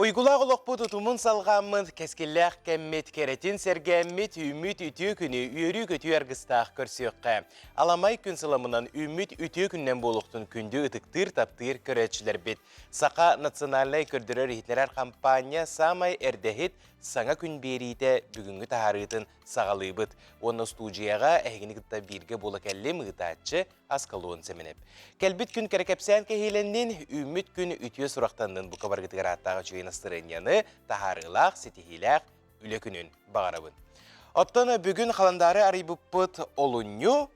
Уйгулақ олықпы тұтымын салғамын, кәскелләқ кәммет керетін сәргәммет үміт үті күні үйері көті әргістақ көрсеуққа. Аламай күн сыламынан үміт үті күннен болуқтың күнді ұтықтыр таптыр көрәтшілер бет. Сақа национальный көрдірер хитлерар компания самай әрдәхет саңа күн берейді бүгінгі тағарытын сағалы бұд. Оны студияға әгіні күтті бірге болы кәлі мұғытатшы асқалуын сәменеп. Кәлбіт күн кәрекәпсән кәхеленнен үміт күн үтіе сұрақтанның бұқа барғытығар аттағы жүйеністірінияны тағарылақ, сетихиләқ, үлі күнін бағарабын. Оттаны бүгін қаландары арайбыппыт олыню,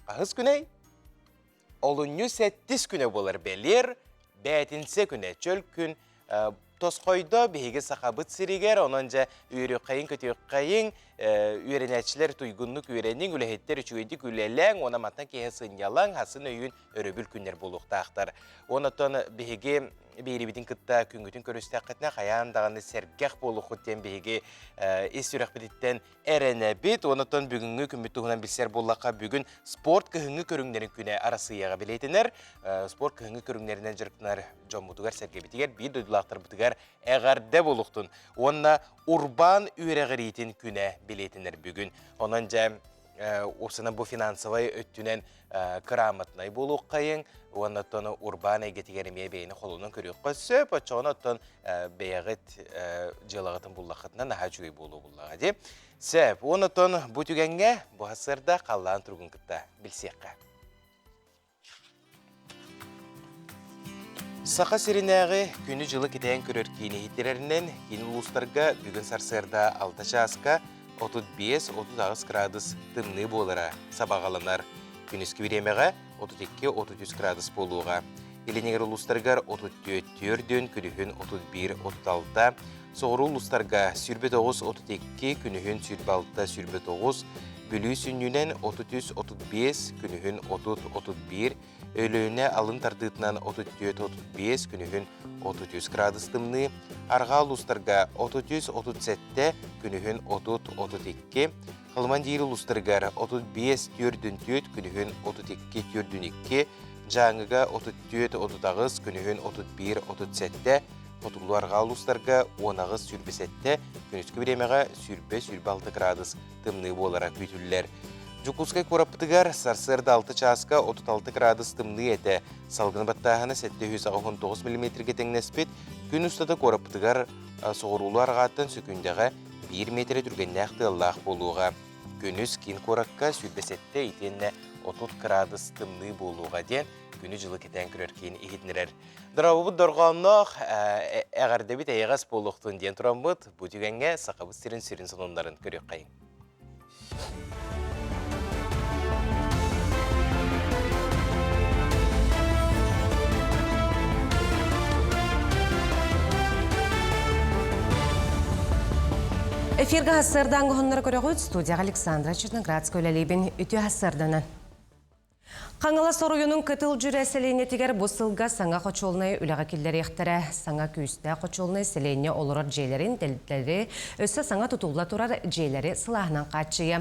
ағыз күней? Олыню сәттіс күні болар бәлер, бәтінсе күні чөл күн, Тосқойда бейгі сақабыт сиригер, онанжа үйері қайын көтек қайын, үйеренәтшілер тұйгынлық үйеренің үләхеттер үшуедік үләләң, она матан кейхасын ялаң, хасын өйін өрөбіл күннер болуқтақтар. Онаттан бейгі бейребетін күтті күнгітін көрісті қытына қаян дағаны сәргәқ болу құттен бейгі ес-үрәқ бедеттен әрәні бет. Онаттан бүгінгі күмбетті ғынан білсер болаққа бүгін спорт күхіңі көріңдерін күні арасыяға білетінер. Спорт күхіңі көріңдерінен жырықтынар жомутығар сәрге бітігер, бейд өйділақтар бітігер әғарда болуқтын. Онына урбан үйрәғіретін күні білетінер бүгін. Онанжа осына бұл финансовай өттінен кырамытнай болу қайын, онаттан урбан әйгетігерімей бейіні қолуынан көрек қөсіп, өтшоғын бейғет жылағытын бұллақытынан наға жүгей болу бұллаға де. Сөп, онаттан бұл түгенге бұл ғасырда қаллаған тұрғын күтті білсеққа. Сақа сиринәғі күні жылы кетейін көрер кейіне хиттерерінен кейін ұлыстарға бүгін сарсырда 6 жасқа 35-30 градус тымны болыра сабағаланар. Күніскі беремеға 32-33 градус болуға. Еленегер ұлыстарғар 34-ден күнігін 31-36. Соғыру ұлыстарға сүрбе 9-32 күнігін сүрбе 6-сүрбе 9. Бүлі сүннінен 33-35 күнігін 30-31. Өліуіне алын тардытынан 34-35 күнігін 33 градус тымны. Арға ұлыстарға 33-37 күнігін 30-32. Қалман дейір ұлыстарғар 35-4 күнігін 32-2. Жаңыға 34-39 күнігін 31-37. Отулу арға ұлыстарға 10-47 күніскі біремеға сүрбе 6 градус тымны болара күйтілілер. Жукускай көрапытығар сарсырда 6 часқа 36 градус тымны әті. Салғын баттағаны 719 мм теңнеспет. Күн ұстады көрапытығар соғырулу арғаттын сөкіндегі 1 метр түргенне ақтығылақ болуға. Күніс кен көраққа сүрбесетті етенне 30 градус тымны болуға ден күні жылы кетен көрер кейін егетінерер. Дырауыбыд дұрғаннақ әғардебет әйғас болуқтың ден тұрамбыд, бұл түгенге сақабыд сирін сонындарын көрек қайын. Эфирға ғасырдан ғонлар көріғыд студияға Александра Черноградская өлелейбін үті ғасырданын. Қаңала соруының кытыл жүрі әселейіне тегер бұсылға саңа қочолынай үліға келдері ектірі. Саңа күйісті қочолынай селейіне олырар жейлерін дәлдері өсі саңа тұтулла тұрар жейлері сылағынан қатшыйы.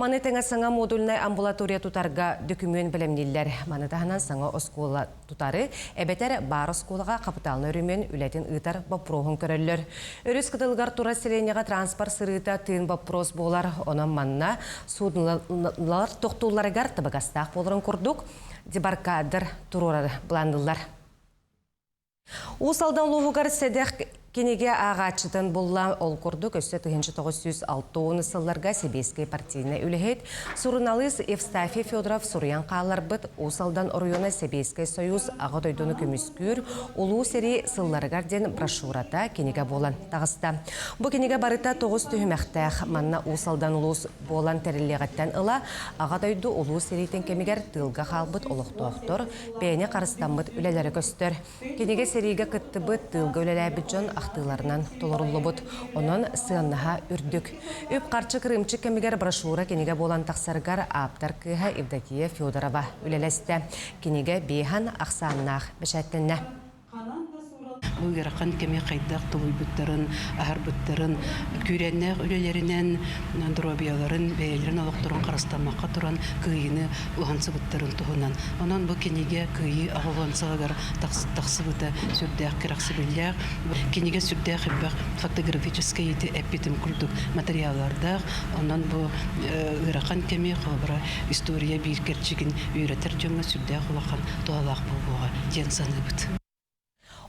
Манетіңа саңа модулінай амбулатория тұтарға докумен білімнелер. Манетағынан саңа оскола тұтары әбетер бар осколаға қапыталыны үрімен үләтін ұйтар бапроғын көрілер. Өріс кытылғар тұра селейнеға транспорт сырыта тыын бапрос болар. Онан манна судынлар тоқтуларығар табығастақ болырын күрдік. Дебаркадыр тұрурар бұландылар. Усалдан луғығар седек кенеге ағачыдан болла ол күрдік өсі 1906 сылларға Себейскай партийіне үліхет. Сурыналыз Евстафий Федоров Сурьян қалар бұд Усалдан орыйона Себейскай союз аға дойдуны көміскүр ұлу сері сылларғарден брошюрата кенеге болан тағыста. Бұ кенеге барыта 9 түйімәқтәқ манна Усалдан ұлыс болан тәрілеғаттан ұла аға дойду ұлу серейтен кемегер тылға қалбыд олық-тоқтыр бәйіне қарыстанбыд үлелері көстір. Кенеге серейге күтті бұд тылға үлеләбіт жон ақтыларынан толырылы бұд. Онын сығаннаға үрдік. Өп қарчы кірімчі кемегер брошюра кенеге болан тақсарғар аптар кыға Евдокия Федорова үлелесті. Кенеге бейхан ақсаннақ бішәттінні. бу герахан кеме кайдак тулуйбуттарын, ахарбуттарын, күреннәк үлелеринен, дробияларын, бәйлерин алыктырын карастамакка туран кыйыны угансыбыттарын туһунан. Онан бу кенеге кыйы агылансыгар таксыбыта сүрдәк кираксыбыллак, кенеге сүрдәк бак фотографический эпитем курдук материалларда, онан бу герахан кеме хабара история биркерчигин үйрәтер җөңгә сүрдәк улахан туалак булуга ден саныбыт.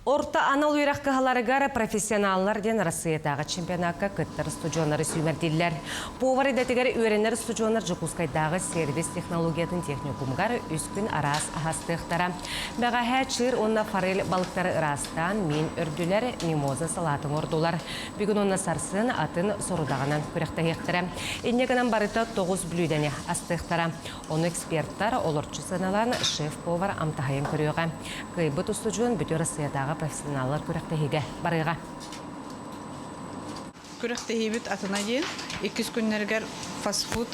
Орта анал уйрак кахаларыгар профессионаллар ден Россиятағы чемпионатка кыттар студионары сүймердиллер. Повар едетігер үйренер студионар Жукускайдағы сервис технологиятын техникумгар үскін арас ахастықтара. Бәға хәчір онна форель балықтары ырастан мен үрділер мимоза салатын ордулар. Бүгін онна сарсын атын сорудағанан көректі хектірі. Иннегінен барыта 9 блюдені астықтара. Оны эксперттар олорчы сыналан шеф-повар амтахайын көріуға. Кайбыт студион бүті Россиятағы профессионаллар көректеһиге барыга. Көректеһибит атына дейін, 2 күннергер фастфуд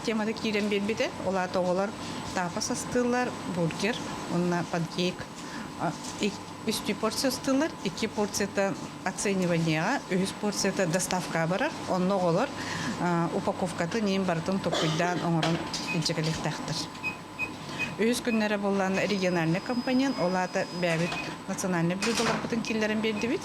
темада кирен бербеде. Ола тоғылар тапас астылар, бургер, онна панкейк. 3 порция астылар, 2 порцията оцениванияға, 3 порцията доставка барар, онна олар упаковкаты нейін бартын топыйдан оңырын инчекелектәқтір. Өз күннері болған региональный компаниян, олата бәбіт национальный блюдолар бұтын келдерін берді бит.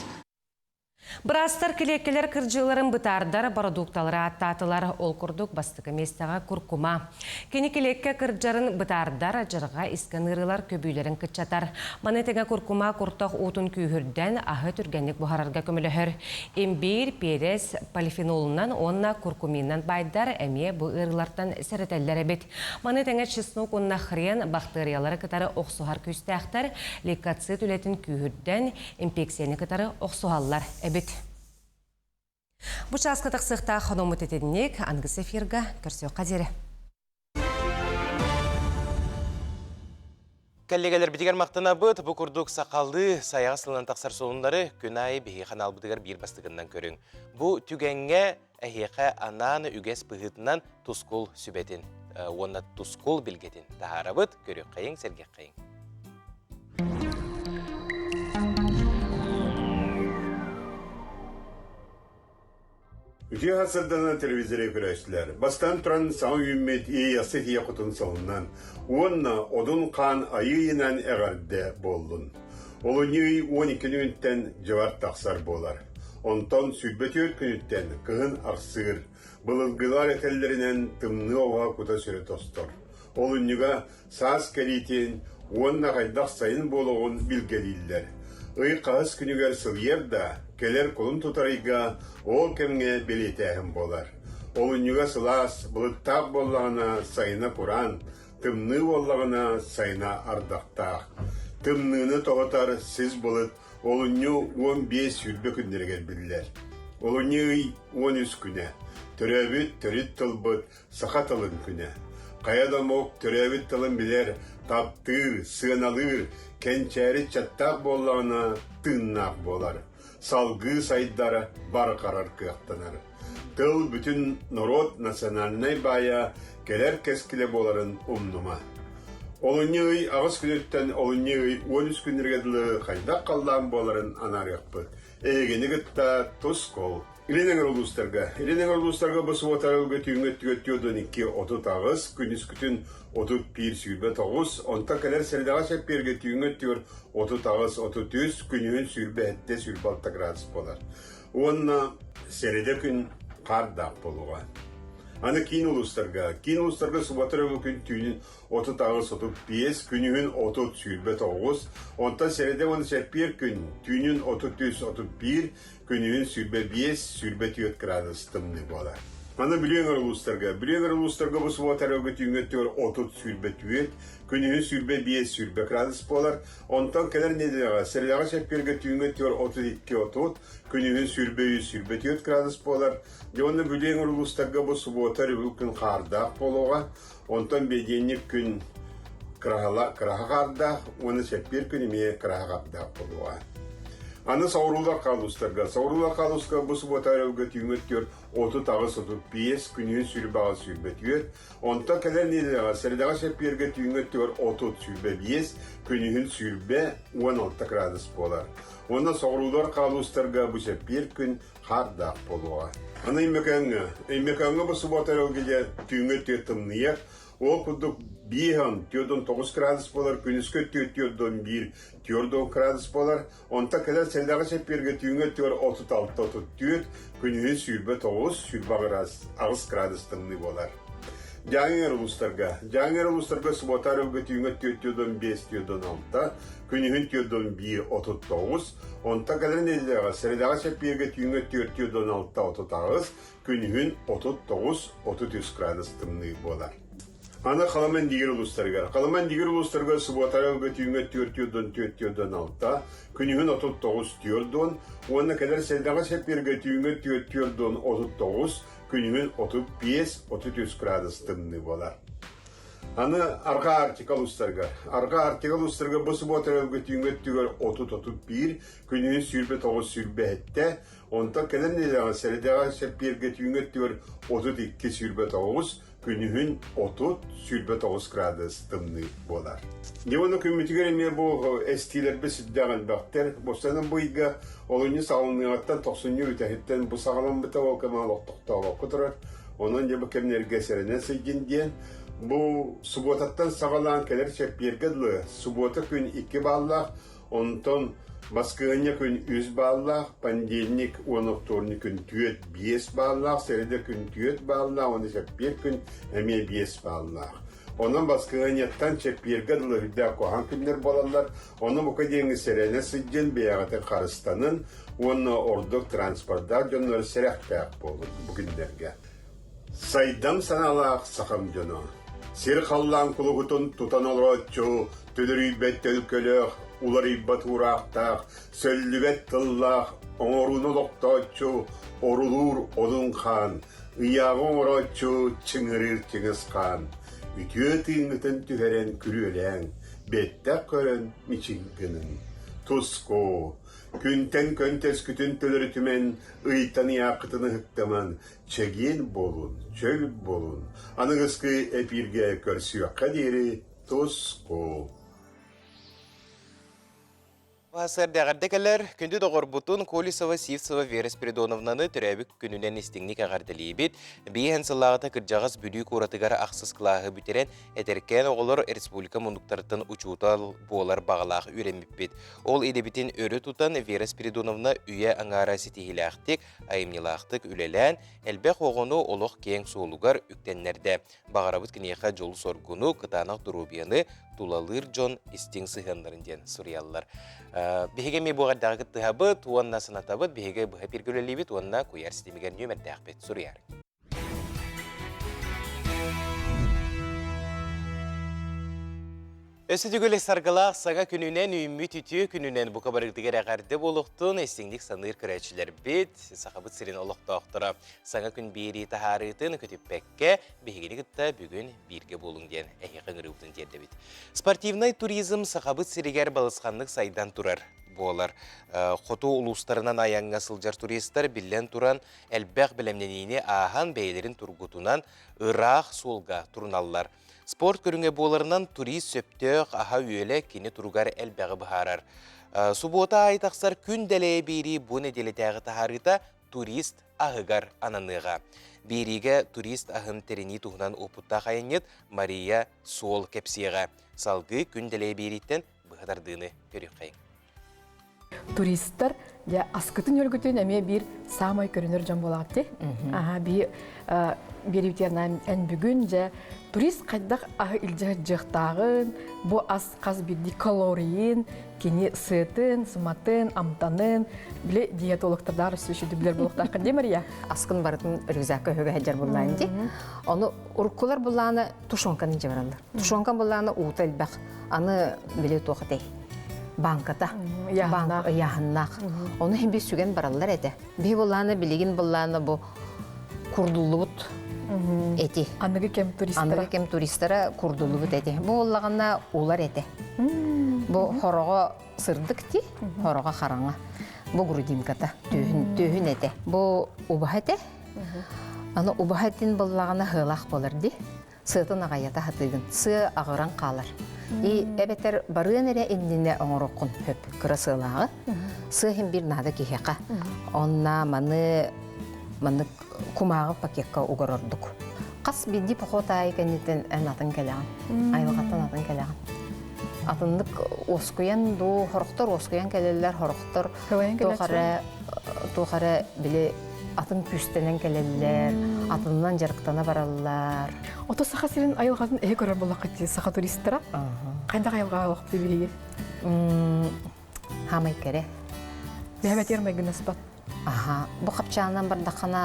Брастар килеккелер кыржыларын бытардар продукталары аттатылар ол курдук бастығы местаға куркума. Кені килекке кыржарын бытардар жырға исканырылар көбүйлерін кытчатар. Манетеге куркума куртақ утун күйірден ахы түргенlik бұхарарға көміліхір. Эмбир, перес, полифенолынан, онна куркуминнан байдар әме бұл ырылардан сәретеллер әбет. Манетеге чеснок онна хрен бактериялары кытары оқсуғар көстәқтар, лейкоцит үлетін күйірден инфекцияны кытары оқсуғалар әбет. Бұ часқытық сықта қаномы тетедінек аңғыс эфирға көрсеу қадері. Коллегалар бітігер мақтана бұд, бұ күрдік сақалды саяға сылынан тақсар солындары күн айы бейі қанал бұдығар бір бастығынан көрің. Бұ түгенге әйеқі ананы үгес бұғытынан тұскул сүбетін, оны тұскул білгетін. Тағара бұд, көрі қайың, сәрге қайың. Үте ғасырдана телевизоре көрәшілер. Бастан тұран сауын үммет иясы хия құтын соңынан, онна одын қан айыйынан әғарды болдың. Олыны 12 күніттен жавар тақсар болар. Онтан сүрбетер күніттен кығын ақсыр, бұлылғылар әтелерінен тымны оға құта сүрі тостыр. Олыныға саз кәритен, онна қайдақ сайын болуғын білгелілер. Үй қағыз күнігер сылерда, келер қолын тұтарыға ол кемге белетәхім болар. Ол үнніға сылас, бұлыттақ болағына сайына құран, тымны болағына сайына ардақтақ. Тымныны тоғытар сіз бұлыт, ол үнні 15 сүрбе күндергер білдер. Ол үнні 13 күні, түрәбіт, түріт тылбыт, сақа тылын күні. Қаядамоқ түрәбіт тылын білер, таптыр, сығыналыр, кәнчәрі чаттақ болағына тыннақ болар. Салгы сайдары бар қарар күйақтанар. Тыл бүтін народ национальный бая келер кескілі боларын умнума. Олыны ағыз күнеттен олыны 13 күнергеділі қайдақ қалдан боларын анарық бұд. Егені ғытта тұс қол. Иленеңер ұлыстарға бұсы отарылғы түйіңет-түйгеттеудің 2-30 ағыз, күніс күтін 31 сүйбе 9, онта кәлер сәрдіға шәпперге түйіңет-түйір 30 ағыз, 33 күнігін сүйбе әтте сүйбе 6 градус болар. Онна сәрді күн қардақ болуға. Аны кейін ұлыстарға сұбатырығы күн түйінің 30 ағыз 35, күнігін 30 сүйбе 9, онта сәрді оны шәппер күн түйінің 33-31, күнігін сүйбе 5, сүйбе 4 градус тымны болар. Аны білеңір ұлыстарға бұл сұбатырығы түйінгі 30 сүйбе 4, күнігін сүйбе 5, сүйбе градус болар, онтан кәлер недіға сәрдіға шәпперге түйінгі 32-30, күнігін сүйбе 100, сүйбе 4 градус болар. Оны бүлеңір ұлыстарға бұл сұбатырығы күн қардақ болуға, онтан беденік күн қыраға қардақ, оны шәппер күніме қыраға қардақ болуға. Аны саурулар қалустарға. Саурулар қалустарға бұл сұботарауға түйметтер 30-35 күнен сүрбаға сүрбетер. Онта кәлер неліға сәрдіға шәпперге түйметтер 30-35 күнен сүрбе 16 градус болар. Онда саурулар қалустарға бұл шәппер күн қардақ болуға. Аны имекаңға бұл сұботарауға түйметтер тымнияқ. Ол күдік 5-9 градус болар, күніскі 4-1 градус болар. Онта кәлер сәлдағы шәпперге түйінге 36-34, күнігін сүрбе 9, сүрбе ағыз градус тымны болар. Жаңыр ұлыстарға сұботарауға түйінге 4-5-6, күнігін 4-1-39, онта кәлер неліға сәлдағы шәпперге түйінге 4-6-39, күнігін 39-33 градус тымны болар. Аны қаламен дегер ұлыстарға. Қаламен дегер ұлыстарға сұботарауға түйінге 4-4-6, күнігін 39-4, оны кәдер сәлдағы шәпперге түйінге 4-39, күнігін 35-33 градус тымны болар. Аны арға артикал ұлыстарға. Арға артикал ұлыстарға бұл сұботарауға түйінге 30-31, күнігін сүрбе 9 сүрбе әтті, онта кәдер неліға сәлдағы шәпперге түйінге 32 сүрбе 9, күнігін 30 сүрбе 9 градус тымны болар. Девоны күмітігер еме бұл әстилербі сүддіған бақтер. Бостанын бұйға олыны сағылынығаттан 90 үтәхеттен бұл сағалан бұта олқаман оқтықтауы құтырар. Onun gibi kemlerge serene seyginden bu subotattan sağalan keler çepirgedli subota gün 2 ballak ondan baskınya gün 100 ballak pandelnik onoktorni gün 5 ballak serede gün 4 ballak onu çepir gün eme 5 ballak. Onun baskınyattan çepirgedli hüdda kohan günler bolalar onu bu kadar serene seygen beyagate Karastan'ın onu orduk transportda dönür serek pek olur bugünlerge. Сайдам саналақ сақам жөні. Сер қаллан құлығытын тұтан олратчу, түдірейбет төлкөліқ, уларейбат урақтақ, сөллігет тыллақ, оңоруны лоқтачу, орулур одын қан, ұяғын оратчу, чыңырыр теңіз қан. Үтіе тыңғытын түхерен күрелен, беттәк көрін мичингінің. Туско, күнтен көнтес күтін төлірі түмен, ұйтаны яқытыны хықтаман, чеген болун, чөл болун. Аныңызқы әпірге көрсіуаққа дейірі Туско. Сәрдәғардекелер, күнді доғыр бұтын Колесова, Сивцева, Вера Спиридоновнаны түрәбік күнінен істіңнік ағардылы бет. Бейін сылағыта кіржағыз бүдік оратығары ақсыз қылағы бүтерен әтеркен оғылыр республика мұндықтарытын ұчуытал болар бағалағы үйреміп бет. Ол едебітін өрі тұтан Вера Спиридоновна үйе аңара сетихилақтық, айымнилақтық үлелән, әлбәқ оғыны олық кең соғылығар үктенлерді. Бағарабыт кінеға жолы соргуну қытанақ дұрубияны тулалыр жон істің сығанларынден сұриялылар. Беге ме бұғардағы тұхабыт, уанна сынатабыт, беге бұға пергілелебет, уанна көяр системеген нөмірді ақпет сұрияр. Өсі түгілі сарғылақ саға күнінен үйіммет үті күнінен бұқа барықтығыр әғарды болуқтың әстіңдік саныр күрәтшілер бет, сақабыт сірін олықта оқтыра. Саңа күн бейрі тахарытын көтіп бәкке, бейгені күтті бүгін бірге болың ден әйіқін рүптін дерді бет. Спортивнай туризм сақабыт сірігер балысқанлық сайдан тұрар. Болар. Қоту ұлыстарынан аяңға сылжар туристер білен туран әлбәқ білемненейіне ахан бәйлерін тұрғытынан ұрақ солға тұрналар. Спорт көріңе боларынан турист сөптөк аха үйелі кені тұрғар әлбәғі бұхарар. Субота айтақсар күн дәлее бейрі бұны делетәғі тахарыта турист ағығар ананыға. Бейриге турист ағым терені тұғынан опытта қайынет Мария Сол кәпсеға. Салғы күн дәлее бейріттен бұғадардығыны көрік қайын. Туристтар аскытын өлгітін әме бір самай көрінер жан болады. Bir üterden en bugün je turist kaydak ah ilje jıhtağın bu az kaz bir kaloriyin kini sıtın sumatın amtanın bile diyetologlar söylediler buluklar kademir ya Askın barıtın rüzakı höge hajar bulmayınca onu urkular bulağını tuşonkanın cevaralar. Tuşonkan bulağını uğutal bak anı bile toğatay. Bankata, bank yahınnak. Onu hem bir sügen barallar ede. Bir bulağını biligin bulağını bu kurdulubut eti. Anıgı kem turistlere kurdulubut eti. Bu olağına ular eti. Bu horoğa sırdık ti, horoğa xarağa. Бу грудинката түйін әте. Бу убах әте. Аны убах әтін боллағына хылақ болыр ди. Сытын ағайата хатыгын. Сы ағыран қалар. И әбетер барыын әрі индіне оңырықын хөп күрі сылағы. Сы хем бір нады кехеқа. Онна маны кумағы пакетка уғырырдық. Қас бидді пақота айканетін ән атын кәліған. Айлығаттан атын кәліған. Атындық оскуян ду хорықтар, оскуян кәлелер, хорықтар туғары біле атын күстенен кәлелер, атынан жарықтана баралар. Ото саха сирин айылғатын әйі көрер болақ кетті саха туристтара? Қайдақ айылға алақты білеге? Хамай кәре. Бәбәт ермай гінес бат? Бұ қапчағынан бардақана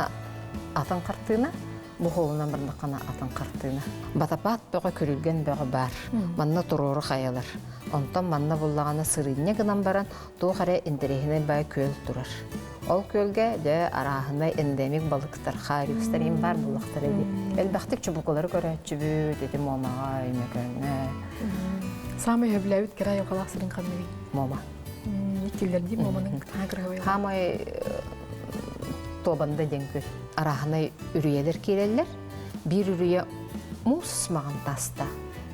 атын қартығына, бұ қолынан бардақана атын қартығына. Батапат бұға көрілген бұға бар. Манна тұроры қайалар. Онтан манна бұллағана сырыне гынан баран, тұу қарай интерегіне бай көл тұрар. Ол көлге де арағына эндемик балықтар, харюстар ем бар бұлақтар еді. Әлбәқтік чүбіқылары көрі чүбі, деді момаға, емекөріне. Самай өбіләуіт кері айылғалақ сырын қанмеге? Мома. Ектелер дейм, моманың таңғырға ойылға? Хамай тобанда денкөл. Арағына үріелер келелер. Bir үріе мұс маған таста.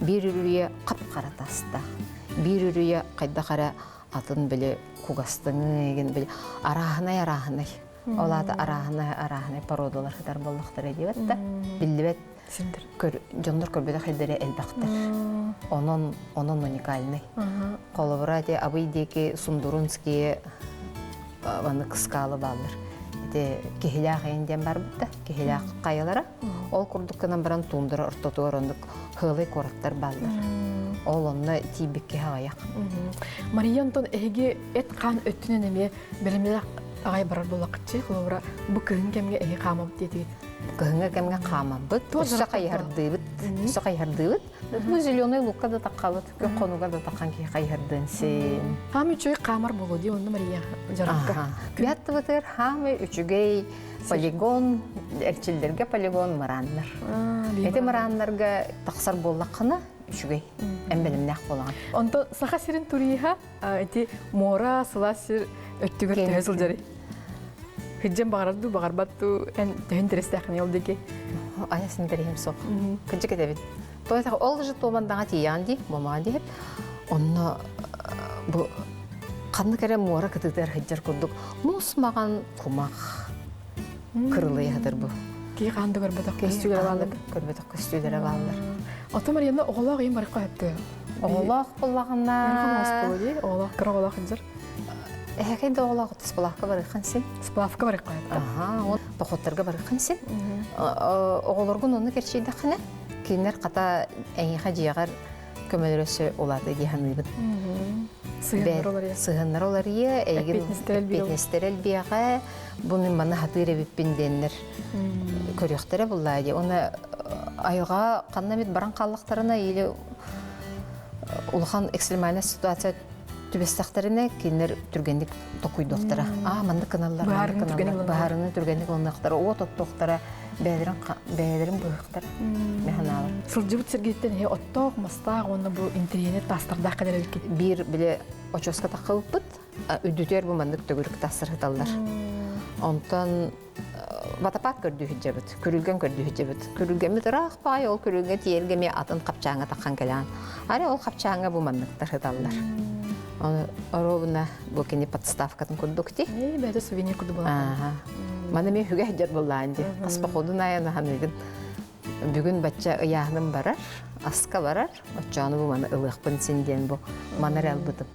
Bir үріе қап-қара таста. Bir үріе қайда қара атын біле кугастыңы еген біле. Арағынай. Олады арағынай пародалар қыдар болдықтар едебет та. Білдібет жондар көрбеді қайдары әлбақтыр. Онын уникальный. Қолыбыра де абыйдеки Сундурунские ваны қысқалы балыр. Кехилях енден бар бұтта, кехилях қайылары. Ол күрдіккінен баран туымдары ұртотуғыр ондық хылы қорақтар балдар. Ол онына тейбекке ғаяқ. Мария Антон әйге әт қан өттінен әме білімелі ағай барар болақытшы, қолыбыра бұ күйін кәмге әйге қамабыт деді. Күйінге кәмге қамабыт, ұсы қайырдыбыт. Бұл зеленый лукка да таққалыт, көк қонуға да таққан кей қайырдың сен. Хамы үшөй қамар болу де, онды Мария жараққа. Бәтті бұтыр, хамы үшігей полигон, әрчілдерге полигон мұранлар. Әті мұранларға тақсар болаққына үшігей, әмбелімнәқ болаған. Онда саха сирин турийха, әті мора, сыла сир өттігір тәйсіл жарай. Хиджен бағарады, бағарбатты, ән тәйін терестәқін елдеке. Аясын терейім соқ. Күнчі кетебет. Тойтағы ол жы тобандаға тиян dey, мама дейіп. Онына бұл қанды кәрі мора күтіктер хиджер күрдік. Мұс маған құмақ кырылы яғдыр бұл. Кей қанды көрбетіқ көстүйлері балыр. Көрбетіқ көстүйлері балыр. Ата Марияны оғылақ ең барыққа әпті. Оғылақ болағына... Әрқан ос болу dey, оғылақ кіра оғылақ хиджер. Әкейді оғылақ ұты спалаққа барыққан сен. Спалаққа барыққа әпті. Бақоттарға барыққан сен. Оғыларғын оны керчейді қана. Кейінер қата әңеға жиғар көмелересі олады дейханыбын. Сығынлар олар е, әйгін бетнестер әлбияға, бұның баны хатыр әбіппен денлер көріқтері бұллайды. Оны айылға қаннамет баран қаллықтарына елі ұлған экстремальна ситуация түбестақтарына кейінер түргендік тоқуйдуқтара. Манды каналлар, бағарыны түргендік олнақтары, от оттуқтара, бәйдерін бұйықтар, мәханалар. Сылжыбыт сергейттен оттоқ, мастақ, оны бұл интернет тастардақ қадар өткен? Bir bile oçoska takılıp bit, üdütür bu mandık tögürük tasır hıtallar. Ondan vatapat gördüğü hüccebit, körülgen gördüğü hüccebit. Körülgen bit rağ bay, ol körülgen tiyergemi atın kapçağına takkan gelen. Ari ol kapçağına bu mandıktar hıtallar. Onu buna bu kini подставкатын көрдүктү. Бәді сувенир күді болады. Мана мен хүге хәҗәр булланды. Аспа ходун аяна ханыгын. Бүгүн бачча ыяһынын барар, аска барар. Очаны бу мана ылык синден бу. Манар албытып.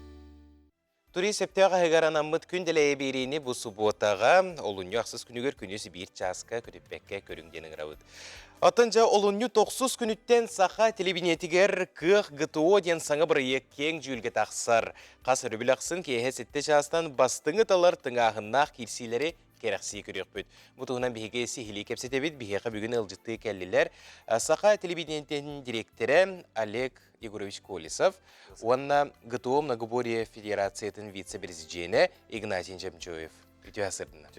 Тури септеға хегаранаммыт күнделее берини бу субботаға олунью ақсыз күнігер күнесі бір часка көріппекке көріңденің рауыд. Атынжа олунью 9 күніттен саха телебинетігер кық ГТО ден саңы бірі кең жүлге тақсар. Қасыр үбіл ақсын кейхе сетте частан бастыңы талар тыңағыннақ керсилері керақси көрек бүд. Бұтығынан бігесі хили кепсетебет бігеға бүгін ылжытты кәлілер. Саха телебинетінің директоры Олег Егорович Колесов, онна ГТО Многоборье Федерациятын вице-президенті Игнатий Жемчоев. Үтіғасырдына.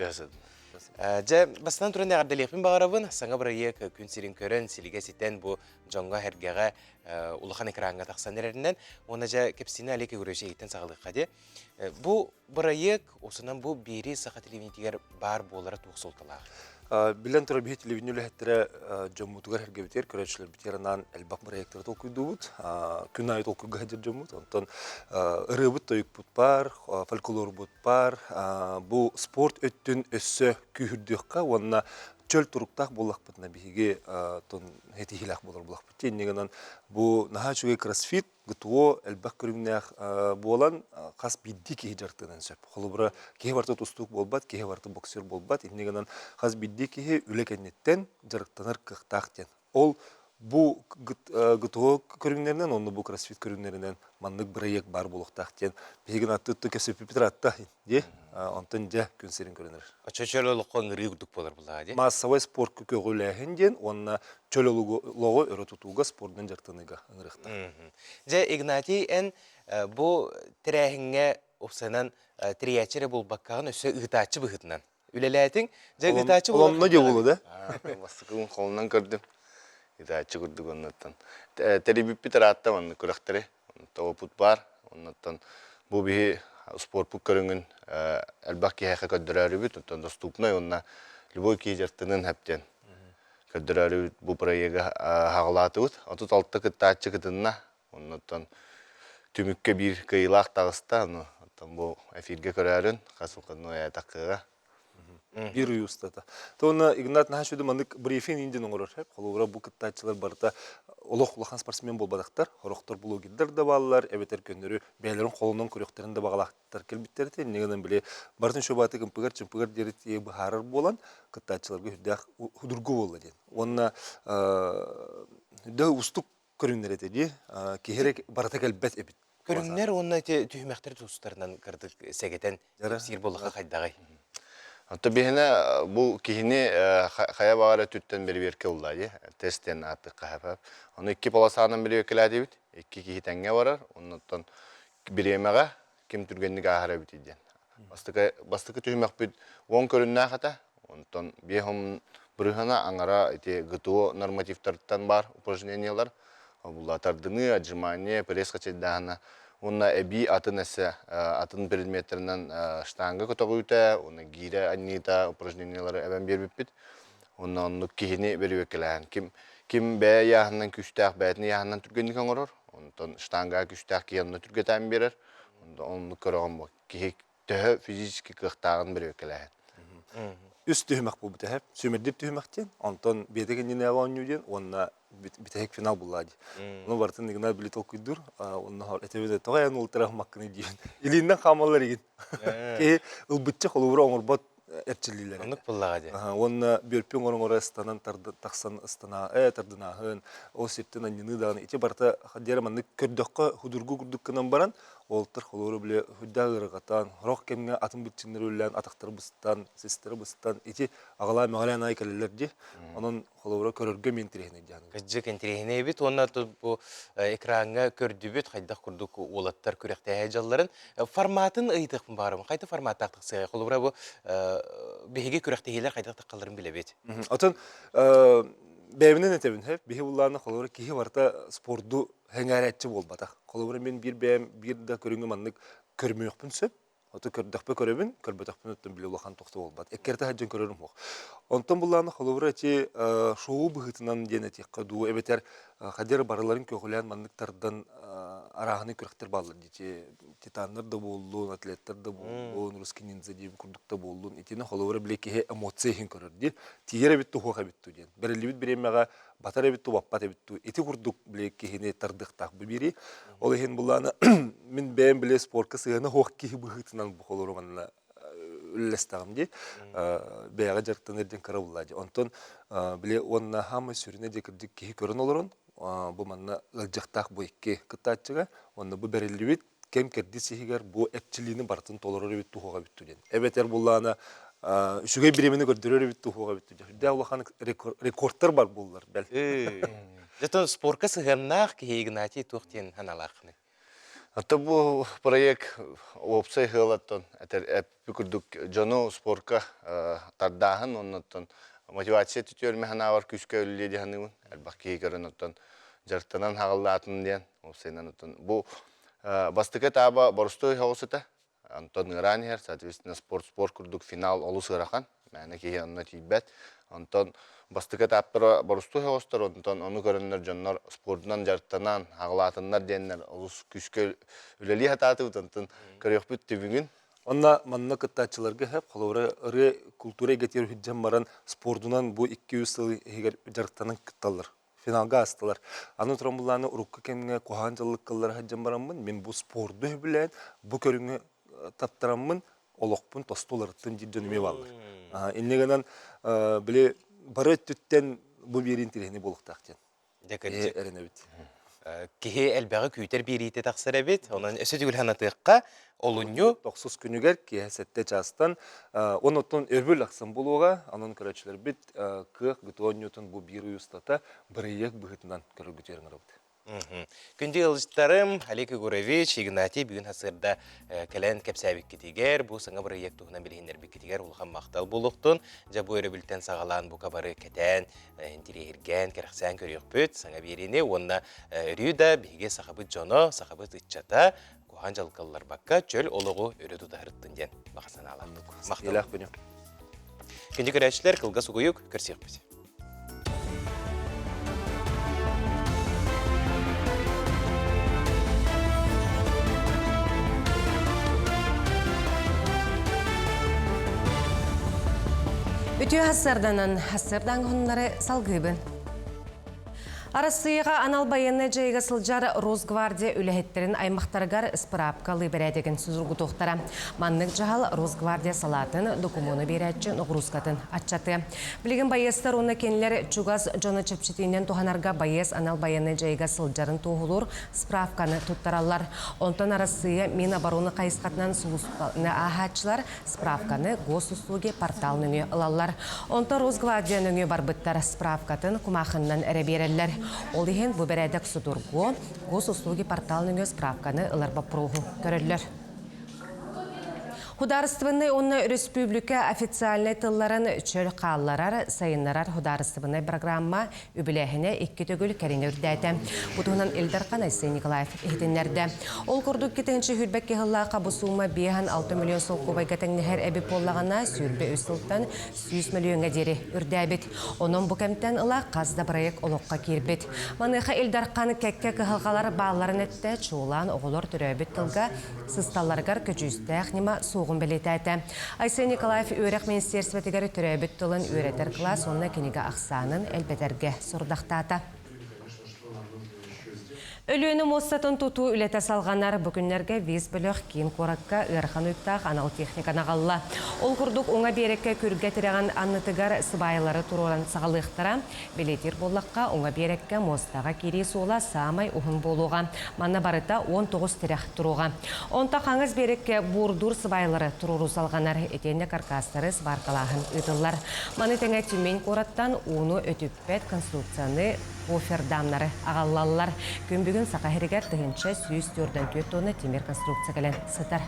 Же бастан туран ягардалыпын багарабын, саңа бирайык күн сирин көрөн, силиге ситен бу жоңга хергеге улахан экранга таксан эреринен, оны же кепсине алеке көрөшө итен сагылыкка де. Бу бирайык осунан бу бири саха телевидениегер бар болара тугсулталар. Билен тура бихи телевидениеле хеттер жоммутугар хергебитер, көрөчлөр битеранан элбак проекттер толкуйдубут, күн айы толкуйга хадер жоммут, онтон ырыбыт тойук бут бар, фольклор бут бар, бу спорт өттүн өссө күйүрдүкка, онна чөл туруктак боллакпытына бихиге тон хетихилак болор боллакпыт. Негенен бу наха чуге кроссфит гытуо элбак көрүннэх болан кас бидди ки жартынан сөп. Холубра ки барты тустук болбат, ки барты боксер болбат. Негенен кас бидди ки үлекеннеттен жарыктанар кыктактен. Ол бу гытуо көрүннеринен, онны бу кроссфит көрүннеринен мандык бирайык бар болуктактен. Бигин атты кесип петратта, де. Онтон же күн серин көрүнөр. Чөчөлөлөккөн ырыгдык болор булага де. Массовый спорт көкөгүлэхинден, онна чөлөлөгө өрөтүтууга спорттун жартыныга ыңырыкта. Же Игнатий эн бу тирәһиңе опсанан триячере булбаккагын өсө ыгытачы быгытынан. Үлеләтиң же ыгытачы булар. Олонно же болу да? Басыкын колунан көрдүм. Ыгытачы көрдүк оннотон. Терибип питаратта онны көрөктөрү. Тоопут бар. Оннотон бу бии спорт бук көрүнгүн элбак киһэхэ көддөрөрүбүт, онтон доступный онна любой киһижертынын хептен. Көддөрөрүбүт бу проега хагалатыбыт. Отут алтта кыттаачы кытынна, оннотон түмүккө бир кыйлак тагыста, онтон бу эфирге көрөрүн, касылкынны такыга. Бир уюстата. Тона Игнат нахашуды мандык брифин индин оңорор хеп. Холура бу кыттачылар барда олох улахан спортсмен болбадактар, хороктор блогерлер да баллар, эбетер көндөрү бәйлерин колунан көрөктөрүн да багалактар келбиттерди. Негенен биле бардын шобаты кымпыгар чымпыгар дерити бахарыр болан кыттачыларга хүддах худургу болду ден. Онна да устук көрүнөр этеди. Кехерек барата келбет эбит. Көрүннөр онна түймөктөр тустарынан кырдык сегетен сир боллакка кайдагай. Ото бихине бу кихини хая багара түттен бери берке уллады. Тесттен атты кахап. Аны 2 полосанын бери беркеләди бит. 2 кихитенге барар. Оннан биремеге ким түргенлиге ахара бит иден. Бастыкы түймөк бит 10 көрүннө хата. Онтон бехом бурыхана аңара эти ГТО нормативтардан бар упражнениялар. Булатардыны, отжимание, пресс качедана. Онна эби атын эсе, атын предметтеринен штанга көтөгүйтө, оны гире аннита упражнениялары эбен бербип бит. Онна оннук кихини берип келген. Ким бэ яһынан күчтәк, бәтне яһынан түргенлик оңорор. Онтон штанга күчтәк киянны түргетен берер. Онны көрөгөн бу. Кихи тө физически кыктагын берип келген. Үст түймәк бу битәһәп, сөмердип түймәктен, онтон бедеген агоннюден, онна битәһәк финал булады. Уны бартын Игнат билет окуйдур, онна хор этебеде тагын ултырак маккыны диен. Илинден камаллар иген. Ки ылбытчы холура оңорбот эрчилилер. Онук буллага де. Онна бөлпөң орыңора станан тарды таксан стана тардынахын, о септен анны дагы ите барта хадераманны көрдөккө худургу курдуккынан баран, олтыр холура биле худдагыргатан, рок кемге атын бүтчүнөр үллән атактар быстан, сестер быстан ите агала магалан айкаллар ди. Анын холура көрөргө мен тирехне дияны. Кыжык энтирехне бит, онна бу экранга көрдүбүт, кайда курдук олаттар күрөктө жалларын форматын ыйтык барым. Кайда формат тактыксы, холура бу беге күрөктөгөлөр кайда таккаларын билебет. Атын бәйбинен этебин хеп, беге булларны холура кихи барта спортду хәңәрәтче болбата. Холура мен бир бәм, бир да көрүнгө мандык көрмөйөкпүн сөп. Аты көрдөкпө көрөбүн, көрбөтөкпүн өттөн биле улахан токто болбат. Эккерте хаҗын көрөрүм хок. Онтон булларны холура ти шоу быгытынан денети каду эбетер хадер бараларын көгөлән мандыктардан арагыны күрәктер баллар дите. Титаннар да болду, атлеттер да болду, русский ниндзя дип курдукта болду. Итине холура биле ки эмоция хин көрөрди. Тигере бит тухога битту ден. Берелибит биремега батара битту баппата битту. Ити курдук биле ки хине тардыктак бири. Ол хин булларны мен бәм биле спортка сыгына хок ки быгытынан бу холура манна үллестагым ди. Бәяга жартан эрден кара буллади. Онтон биле онна хамы сүрүнө декирдик ки көрөн олорун. Бу манна ылжактак бу икки кытачыга, онна бу берелибит кем керди сихигер бу эпчилини бартын толорор бит тухога битту ден. Эбетер буллана үшүгө биремени көрдөрөр бит тухога битту ден. Да улахан рекордтар бар буллар бел. Жатын спортка сыгыннак ки Игнатий тухтен ханалакны. Ата бу проект опсай хылаттан эпикурдук жону спорка тардахын оннаттан мотивация түтөрме ханавар күскө өлледи ханыбын албакки көрөнөттөн жартанан хагаллатын ден опсайнан бу бастыка таба борстой хаусыта антон ранер соответственно спорт курдук финал олус ырахан мәне ки анна тибет антон бастыка таптыра борстой хаустар онтон ону көрөннөр жоннор спортунан жартанан хагалатыннар деннер олус күскө үлели хататы антон көрөкпүт түбүгүн Онна манна кыттачыларга хеп холора ыры культура гетер хүҗҗәм баран спортунан бу 200 ел егер жартанан кытталар. Финалга астылар. Аны тромбуланы урукка кемге кохан жыллык кыллар хаҗҗам бараммын. Мен бу спортды белән бу көрүнгө таптыраммын. Олокпун тостолардан җиддәнме баллар. Иннегенен биле бары түттен бу бир интересне булыктактан. Декенче. Эренебит. Кихи элбәгы күйтер бирите тақсыра бит. Онан өсө түгел ханатыкка олунью 9 күнүгер киясетте частан онотон өрбүл аксын булуга анын көрөчүлөр бит кык гытоннютун бу бир уюстата бирек быгытынан көрөгүтерин робут. Күнде ылыштарым Олег Егорович Игнатий бүгін хасырда кәлән кәпсәбік кетігер, бұл саңа бір ек тұғынан білгендер бік кетігер ұлған мақтал болуқтын. Жа бұл өрі білтен сағалан бұл қабары кәтән, интерегерген, кәріқсән көрек бүт, саңа беріне, онына өрі да біге сақабыт жоно, сақабыт ұтчата, қоған жалқалылар баққа чөл олығы өрі тұдағырыттын ден бағасан алады. Мақтал. Күнде көрәшілер қылға сұғыйық, көрсек біз. Үтü хасырдан ғынлары салғыбын. Арасыйға аналбайыны жайға сылжар Росгвардия үләхеттерін аймақтарғар справкалы бәрәдеген сүзіргі тоқтара. Манның жағал Росгвардия салатын докумуны берәтші нұғырускатын атчаты. Білген байыстар оны кенілер чугаз жоны чепшетінен туғанарға байыз аналбайыны жайға сылжарын тоғылыр справканы тұттаралар. Онтан арасыйы мен абаруны қайысқатынан сұлыспаны ағатшылар справканы госуслуги портал нүңі ылалар. Онтан Росгвардия нүңі барбыттар справкатын құмақыннан әрі берелер. Ол еген бұл бәрәдік сұдырғы госуслуги порталының справканы ыларба проху көрілер. Хударыстывыны оны республика официальный тылларын чөл қалларар, сайынларар хударыстывыны программа үбіләхіне 2 төгіл кәріне үрдәді. Бұтығынан Элдархан Айсей Николаев ехтенлерді. Ол күрдік кетенші хүрбәкке ғыллаға бұсуыма 6 миллион сол көбайгатың нәхер әбі боллағына сүрбе өсілттен 100 миллионға дері үрдәбет. Оның бұл кәмтен ұла қазда проект олыққа кербет. Маныға Элдархан кәкке қығылғалар бағыларын әтті чуылан оғылыр түрәбет тылға сысталарғар көчістәқ нема соғын белетәті. Айсей Николаев өрек министерсветігері түрәбет тылын өретер класс, онына кенеге ақсанын әлбетерге сұрдақтаты. Өліні мостатын тұту үлеті салғанар бүгінлерге виз біліқ кейін қораққа өрхан өттақ анал техниканы қалла. Ол күрдік оңа берекке көрге тіреген аннытығар сыбайлары тұруан сағалықтыра, белетер болаққа оңа берекке мостаға кері сола самай ұғын болуға. Манна барыта 19 тірек тұруға. Онта қаңыз берекке бордур сыбайлары тұруру салғанар етенде каркастары сыбарқалағын ұтылар. Маны тәңе түмен қораттан оны өтіппет конструкцияны офердамнары ағаллалар. Күн бүгін сақахерігер тұхынша 104 тонны темір конструкция кәлін сытар.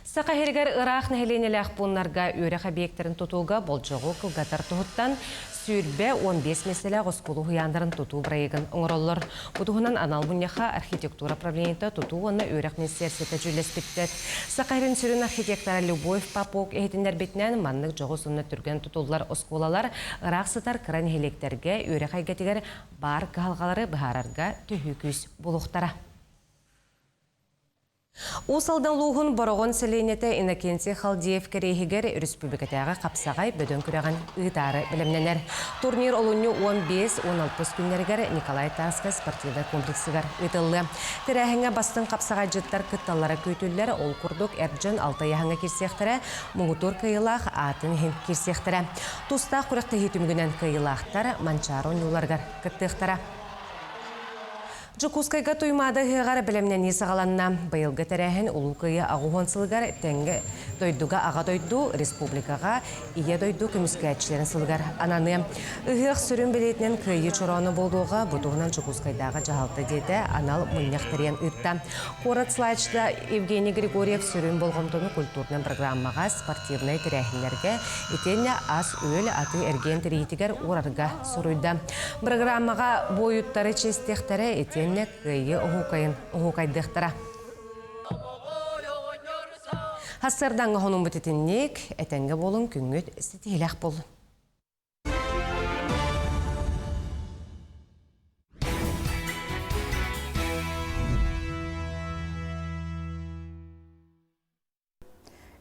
Сақахерігер ұрақ нәхеленелі ақпонларға өрек объектерін тұтуға болжығы қылғатар тұғыттан сүйірбе 15 меселі ғоспулу ғияндарын тұту бірайығын ұңыролыр. Бұдығынан анал бұньяға архитектура правлениеті тұту оны өрек министерсеті жүлес біттет. Сақахерін сүрін архитектора Любовь Попок әйтіндер бетінен маннық жоғы сұнны түрген тұтулар осколалар ұрақ сытар қыран хелектерге өрек айгетігер бар қағалғалары бұхарарға түхі күз бұлықтара. Усалдан луғын борағын селенеті Иннокентий Халдиев керейгер республикатаға қапсағай бөдін күреген ұйтары білімненер. Турнир олуны 15-16 күннергер Николай Тарскай спортивный комплексігер ұйтылы. Тірәхіңе бастың қапсағай жыттар күтталары көйтілер ол күрдік әрджін алтаяғыңа керсектірі, мұңытур кайылақ атын хем керсектірі. Тұстақ күректі хетімгінен кайылақтар манчарон юларғар күттіқтірі. Жукускайга туймады хыгар билемнени сагаланна. Быйылгы терәһен улукыя агуһон тәңге дойдуга ага дойду республикага ия дойду көмүскәчләрен сылгар ананы. Ыгык сүрүн билетинен кыйы чороны болдуга бутугунан Жукускайдага жаһалты деди анал муньяктырын ытта. Корот слайдда Евгений Григорьев сүрүн болгондону культурный программага спортивный терәһинләргә итенне ас өл аты эрген тиритигер урарга суруйда. Программага боюттары честехтере итенне кыйы оһукайдыктара. Хассырдан ғонун бүтітіннек, әтәңгі болын күнгіт стетейләқ болын.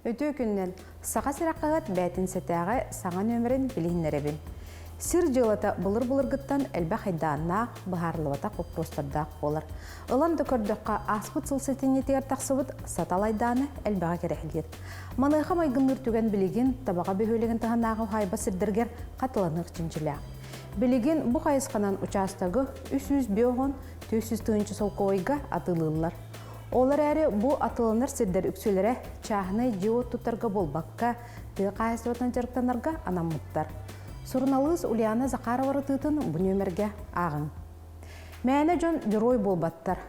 Өтө күннен саға сыраққағат бәтін сәтәғі саңан өмірін білігінлеребін. Сыр жылата бұлыр-бұлыргыттан әлбә хайданна бұхарлывата қоқпостардақ болыр. Ыламды көрдіққа аспыт сылсетіне тегер тақсыбыт саталайданы әлбәға керәхілдер. Маныға майгынлыр түген білеген табаға бөхөлеген тағанағы хайба сірдіргер қатыланық чинчілі. Білеген бұ қайысқанан участағы 300 беоғын 400 тұғынчы солқойға атылылар. Олар әрі бұ атылыныр сірдер үксөлері чағыны жиот тұттарға болбаққа тұғы қайысуатан жарықтанарға анамыттар. Сурналыз Ульяна Захаровары тытын бұл нөмерге ағын. Мәне жон герой болбаттар.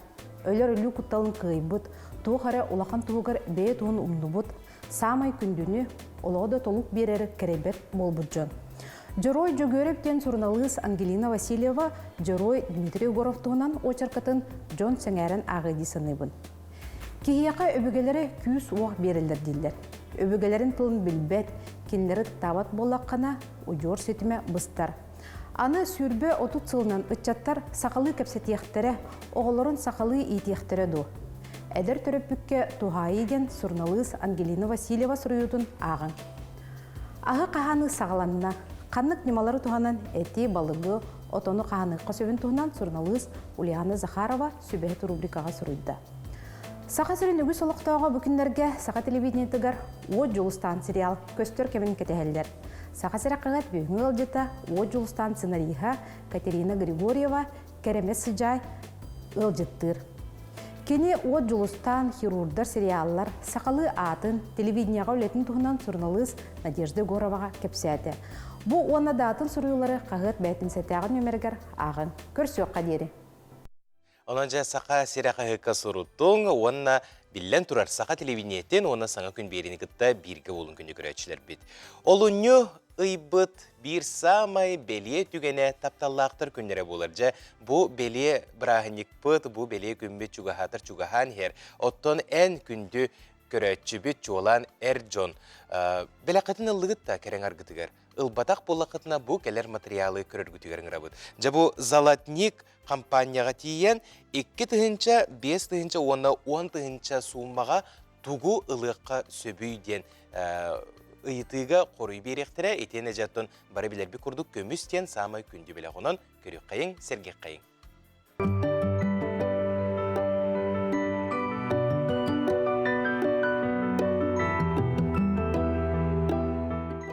Өлер үлі құтталын қыйбыт, туғары улақан туғыр бей туғын ұмныбыт, самай күндіні олағыда толық берері керебет болбыт жон. Герой жөгөріптен Сурналыз Ангелина Васильева герой Дмитрий Горов туғынан очаркатын жон сәңәрін ағыды сыныбын. Кейяқа өбігелері күйіс оқ берілдер дейлер. Өбігелерін тылын білбет, кенлері табат болаққана ұйор сетіме бұстар. Аны сүрбе отут сылынан ұтчаттар сақалы кәпсетияқтары, оғылырын сақалы етияқтары ду. Әдір түріппікке туғайы ден Сурналыз Ангелина Васильева сұруютын ағын. Ағы қағаны сағаланына, қанық немалары туғанан әти балығы, отоны қағаны қосөбін туғынан Сурналыз Ульяна Захарова сүбәйті рубрикаға сұруйды. Сақа сүрін үгі солықтауға бүкіндерге Сақа телевидениетігер От Жолыстан сериал көстер кемін кетехелдер. Сақа сірақығат бүйіңі ылжыта От Жолыстан сценарийға Катерина Григорьева керемес сыжай ылжыттыр. Кені От Жолыстан хирургдар сериаллар Сақалы атын телевиденияға өлетін тұғынан Сурналыз Надежда Гороваға кепсәді. Бұ оны датын сұруылары қағыт бәйтін сәтәғын өмергер ағын. Көрсөк қадері. Онанжа сақа сирақа хыққа сұруттың, онна біллен тұрар сақа телевидениеттен, онна саңа күн беріні күтті бірге болын күнді көрәтшілер бет. Олуны ұйбыт бір самай беле түгене тапталлақтыр күндері болыржа. Бұ беле бірағынек бұт, бұ беле күнбет чуғахатыр чуғахан хер. Оттон ән күнді көрәтші бет жолан әр жон. Белақатын ұлығытта кәрен арғытығар. Илбатақ болақытына бұ кәлер материалы көрір күтігерін рабыт. Жа бұ Залатник компанияға тиен 2 тыгынча, 5 тыгынча, 10 тыгынча суымаға тугу ылыққа сөбүйден ыйтыға қорый беректірі етені жаттын бары білербі күрдік көмістен самай күнді біле ғонын көрек қайын, сергек қайын.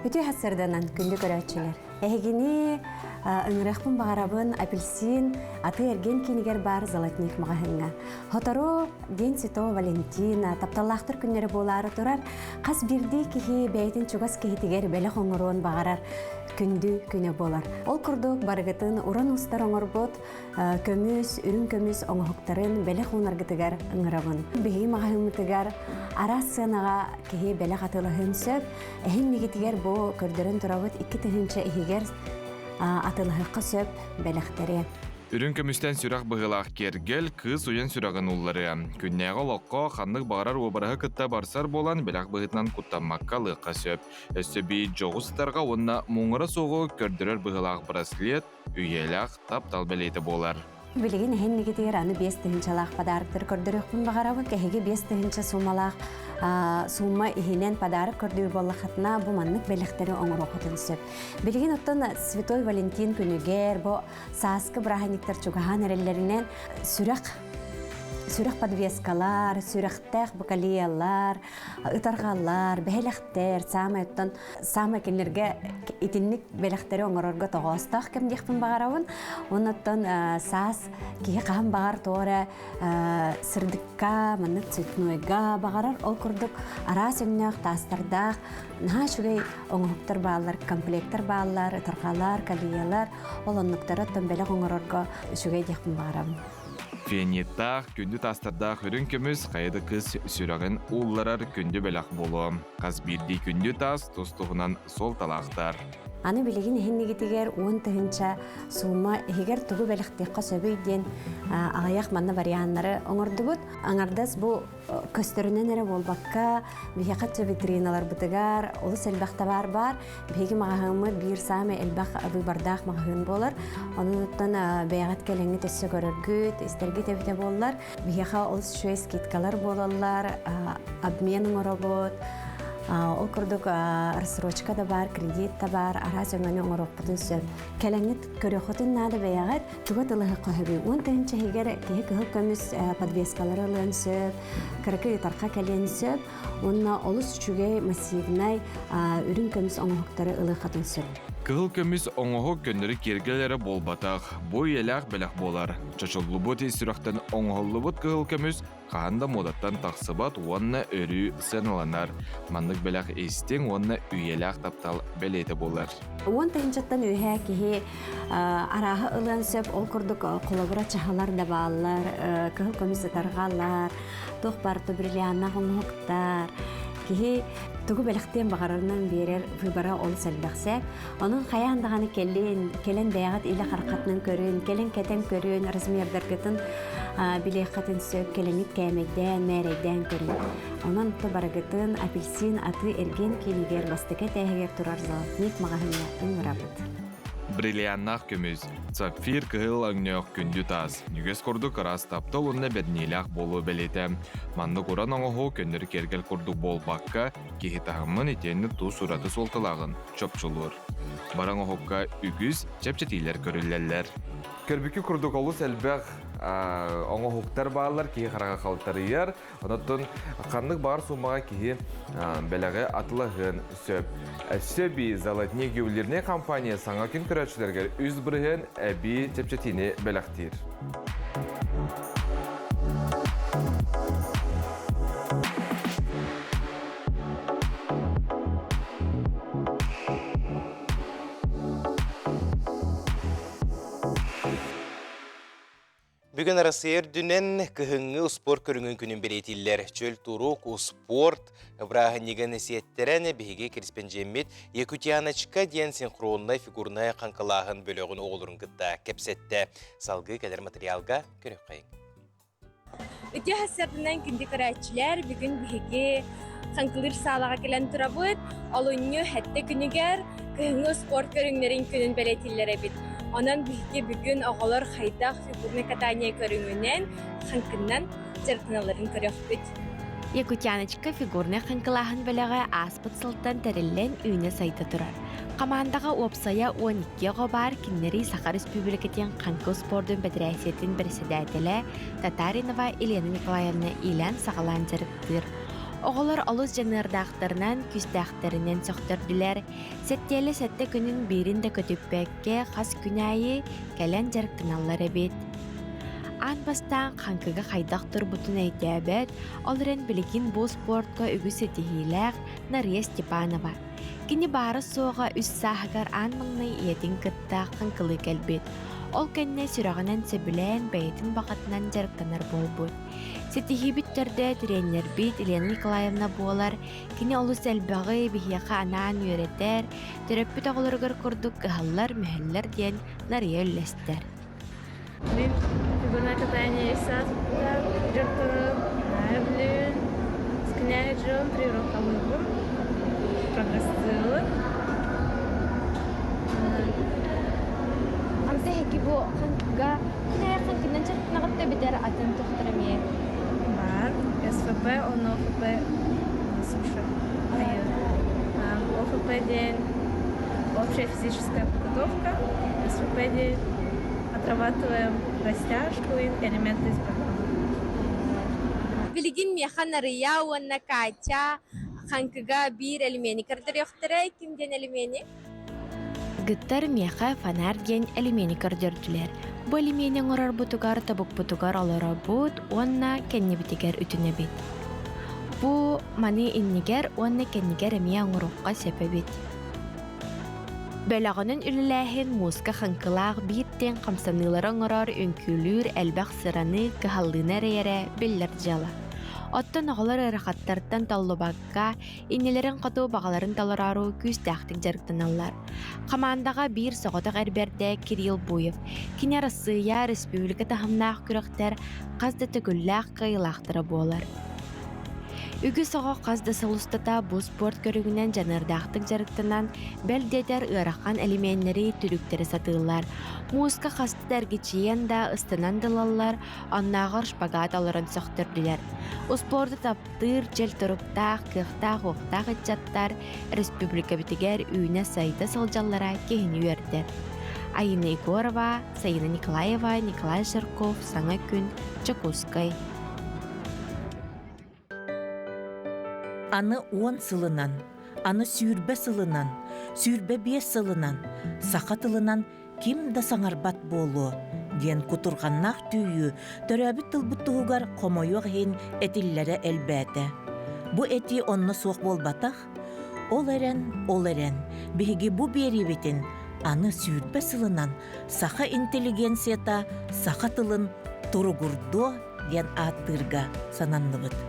Өте хасырданан күнді көрәтшілер. Әйгені ыңырақпын бағарабын апельсин аты әрген кенігер бар Залатник мағahыңа. Хотару Ден Святого Валентина тапталлақтыр күннері болары тұрар. Қас бірді кеге бәйтін чугас кегетігер бәлі қоңыруын бағарар күнді күні болар. Ол күрдік барығытын ұрын ұстар оңыр бот, көміс, үрін көміс оңығықтарын бәлі қоңыргытығар ыңырабын. Беги мағahыңытығар ара сынаға кеге бәлі қатылығын сөп, әйін мегетігер бұл көрдірін тұрабыт 2 тыгынча ихигер атылыққа сөп бәліқтері. Үрін көмістен сүрақ бұғылақ кергел, кыз ойын сүрағын ұллары. Күннәғы лоққа қандық бағарар обырағы күтті барсар болан бәліқ бұғытынан құттамаққа лыққа сөп. Өсті бейт жоғыстарға онына мұңыры соғы көрдірер бұғылақ браслет, үйелақ таптал бәлеті болар. Білеген әйін негетігер аны 5 тыгынчалақ падарықтыр көрдіріқпін бағарабы, кәхеге 5 тыгынча сумалақ сума ихинен падарып көрдір болақатына бұ маннық бәліқтері оңыр оқытын сөп. Білген оттан Святой Валентин күнігер, бұ саскы браханиктар чугахан әрелерінен сүрақ сүрэх подвескалар, сүрэхтэх бакалиялар, ытаргалар, бәһеләхтер, самай кенлерге итинник бәләхтәре оңорорга тогостах кем дихпин багаравын. Оннан сас кие кам багар тора сырдыкка, манны цветнойга багарар ол курдук ара сөннөх тастардах наха шугай оңоктар баалар, комплекттер баалар, ытаргалар, калиялар, ол оннуктары томбелек оңорорга шугай дихпин багаравын. Фениттах күнді тастардақ үрін көміз қайды қыз сүрағын ұлларар күнді бәлақ болу. Қаз бірді күнді тас тұстығынан сол талақтар. Аны билеген хеннигитигер 10 тыгынча сума хигер тугу бәләхтекка сөбөйден агаяк манна варианнары оңордубут. Аңардас бу көстөрүнөн эре болбакка бихакат витриналар бутыгар, олы селбахта бар. Беги магагымы бир саме элбах абы бардах магагын болар. Онуттан бәягат келеңи төссө көрөргүт, истерги тепте боллар. Бихака ол шөйс киткалар болалар, обмен оңоробот. Ол курдук рассрочка да бар, кредит да бар, араз өңөне оңороппутун сөп. Келеңит көрөхөтүн нады бәягат, тугат ылыгы қойби. Он тәнче хигер кеhe кыһыл көмүс подвескалары ылын сөп, кырыкы тарка келен сөп, онна олус чүгей массивнай үрүн көмүс оңохуктары ылыгатын сөп. Кығыл көміз оңығы көндері кергелері болбатақ, бой елақ бәләқ болар. Чачылы бұт есірақтан оңғылы бұт кығыл көміз қағанда модаттан тақсыбат онына өрі сәніланар. Мандық бәләқ естен онына үйелақ таптал бәлеті болар. Он тәйінчаттан үйе кеге арағы ылын сөп, ол күрдік қолабыра чахалар да балар, кығыл көміз тарғалар, тоқ барты бриллианна оңғықтар. Кеге тугу бәліқтен бағарынан берер выбара ол сәлбәқсәк. Оның қаяндағаны келен бәяғат илі қарқатынан көрін, келен кәтен көрін, размердергетін білеқатын сөп, келеңіт кәмейден, мәрейден көрін. Онан ұтты барағытын апельсин аты әрген келігер бастықы тәйгер тұрар залтник мағahынна ұңырабыд. Бриллианнақ көміз. Сапфир кығыл аңнеоқ күнді тас. Нүгес құрдық арас таптал онына бәднелақ болу бәлеті. Манды құран аңығы көндір кергел құрдық бол баққа, кехі тағымын етені ту сұраты солтылағын, чопчылыр. Баран аңыққа үгіз чәпчетейлер көрілелер. Көрбікі құрдық олыс әлбәқ оңғықтар бағалар кеге қараға қалыптары ер. Онаттың қандық бағар сумаға кеге бәліғі атылығын сөп. Сөбі залатне кеулеріне компания саңа күн көрәтшілерге үз бірген әбі тепчетіне бәліқтер. Бүгін арасыйыр дүнен кыһыңы спорт көріңін күнін беретілер. Чөл турук, спорт, брағынеген сеттерәне бейге керіспен жеммет Якутияночка ден синхроннай фигурнай қанқалағын бөлігін оғылырын күтті кепсетті. Салғы кәдір материалға көрек қайын. Өте хасырдынан күнді көрәтшілер бүгін бейге қанқылыр сағалаға келен тұрабыд, алынны хәтті күнігер кыһыңы спорт көріңлерін күнін беретілер әбіт. Онан бүйге бүгін оғалар қайдақ фигурны катания көріңінен қанқыннан жартыналарын көрек бүт. Якутяночка фигурны қанқылағын бөлігі аспыт сылттан тәрілен үйіне сайты тұрар. Командаға опсая 12-ға бар кеннері Саха Республикатен қанқы спордың бәдірәсетін бірседәтілі Татаринова Елена Николаевна илән сағалан жарықтыр. Оғылар олыс жанырдақтарынан күстәқтерінен соқтырдылар. Сәттелі сәтті күнін берінде көтіппәкке қас күн айы кәлән жарықтыналар әбет. Ан бастан қанқыға қайдақ тұр бұтын әйтәбәт, олырын білігін бұл спортқа үгісі тегейләқ Нария Степанова. Кені бары соға үс сағығар ан маңнай етін күттақ қанқылы кәлбет. Ол кәнне сүрағынан сөбілән бәйтін бақытынан жарықтанар бол бұд. Сетихи бүттерді тренер бит Елена Николаевна болар, кені олыс әлбағы бігияқа анан үйретер, түріппіт оғылырғыр күрдік қығалар мүхеллер ден Нария өллестер. Мен фигурное катание сазда, жертвым, әблін, скіняй жон, тренировка выбор, прогрессылы. Амса хеки бу қанқыға қанқынан жартынағытта бітер атын тоқтырымие. Бар, СФП, он ОФП, слушай, ОФП день, общая физическая подготовка, СФП день, отрабатываем растяжку и элементы из программы. Билигин механ арыя уанна Катя ханкыга бир элемени кардырыктыра кимден элемени? Гыттар меха фонар ден элемени көрдөрдүлер. Бу элемени орар бутугар табук бутугар олора бут, онна кенне битигер үтүнө бит. Бу маны иннигер, онна кеннигер эмия оңурукка сепебит. Бөлөгөнүн үлеләһин музыка ханкылаах биттен камсанылары оңорор өңкүлүр элбах сыраны кыхаллына рейере биллер жала. Оттон оголар ырахаттардан таллубакка, иннелерин катуу багаларын таларару күз тахтык жарыктаналар. Командага бир соҕоток эрберде Кирилл Буев, кине Россия Республика тахамнаах күрөктер казда төгүллээх кайылаахтара болар. Үгү соҕо казда салустата бу спорт көрүгүнен жанырдаахтык жарыктанан белдетер ыраххан элементleri түрүктери сатыылар. Музыка хасты дәргичиен да ыстынан дылалар, аннағыр шпагат алырын сөқтірділер. Спорты таптыр, жел тұрыптақ, кықтақ, оқтақ етчаттар республика бітігер үйіне сайты сылжаллара кейіні өрдер. Айына Егорова, Сайына Николаева, Николай Жирков, Саңа күн, Чакускай. Аны 10 сылынан, аны сүйірбе сылынан, сүйірбе 5 сылынан, сақа тылынан ким да саңарбат болу, ден кутурғаннақ түйі, төрәбі тылбыттығығар қомойуғ хен этиллері әлбәті. Бұ эти онны соқ болбатақ, ол әрен, бігі бұ бері бетін, аны сүйірбе сылынан, сақа интеллигенцията, сақа тылын тұрғырдо ден аттырға сананны бұд.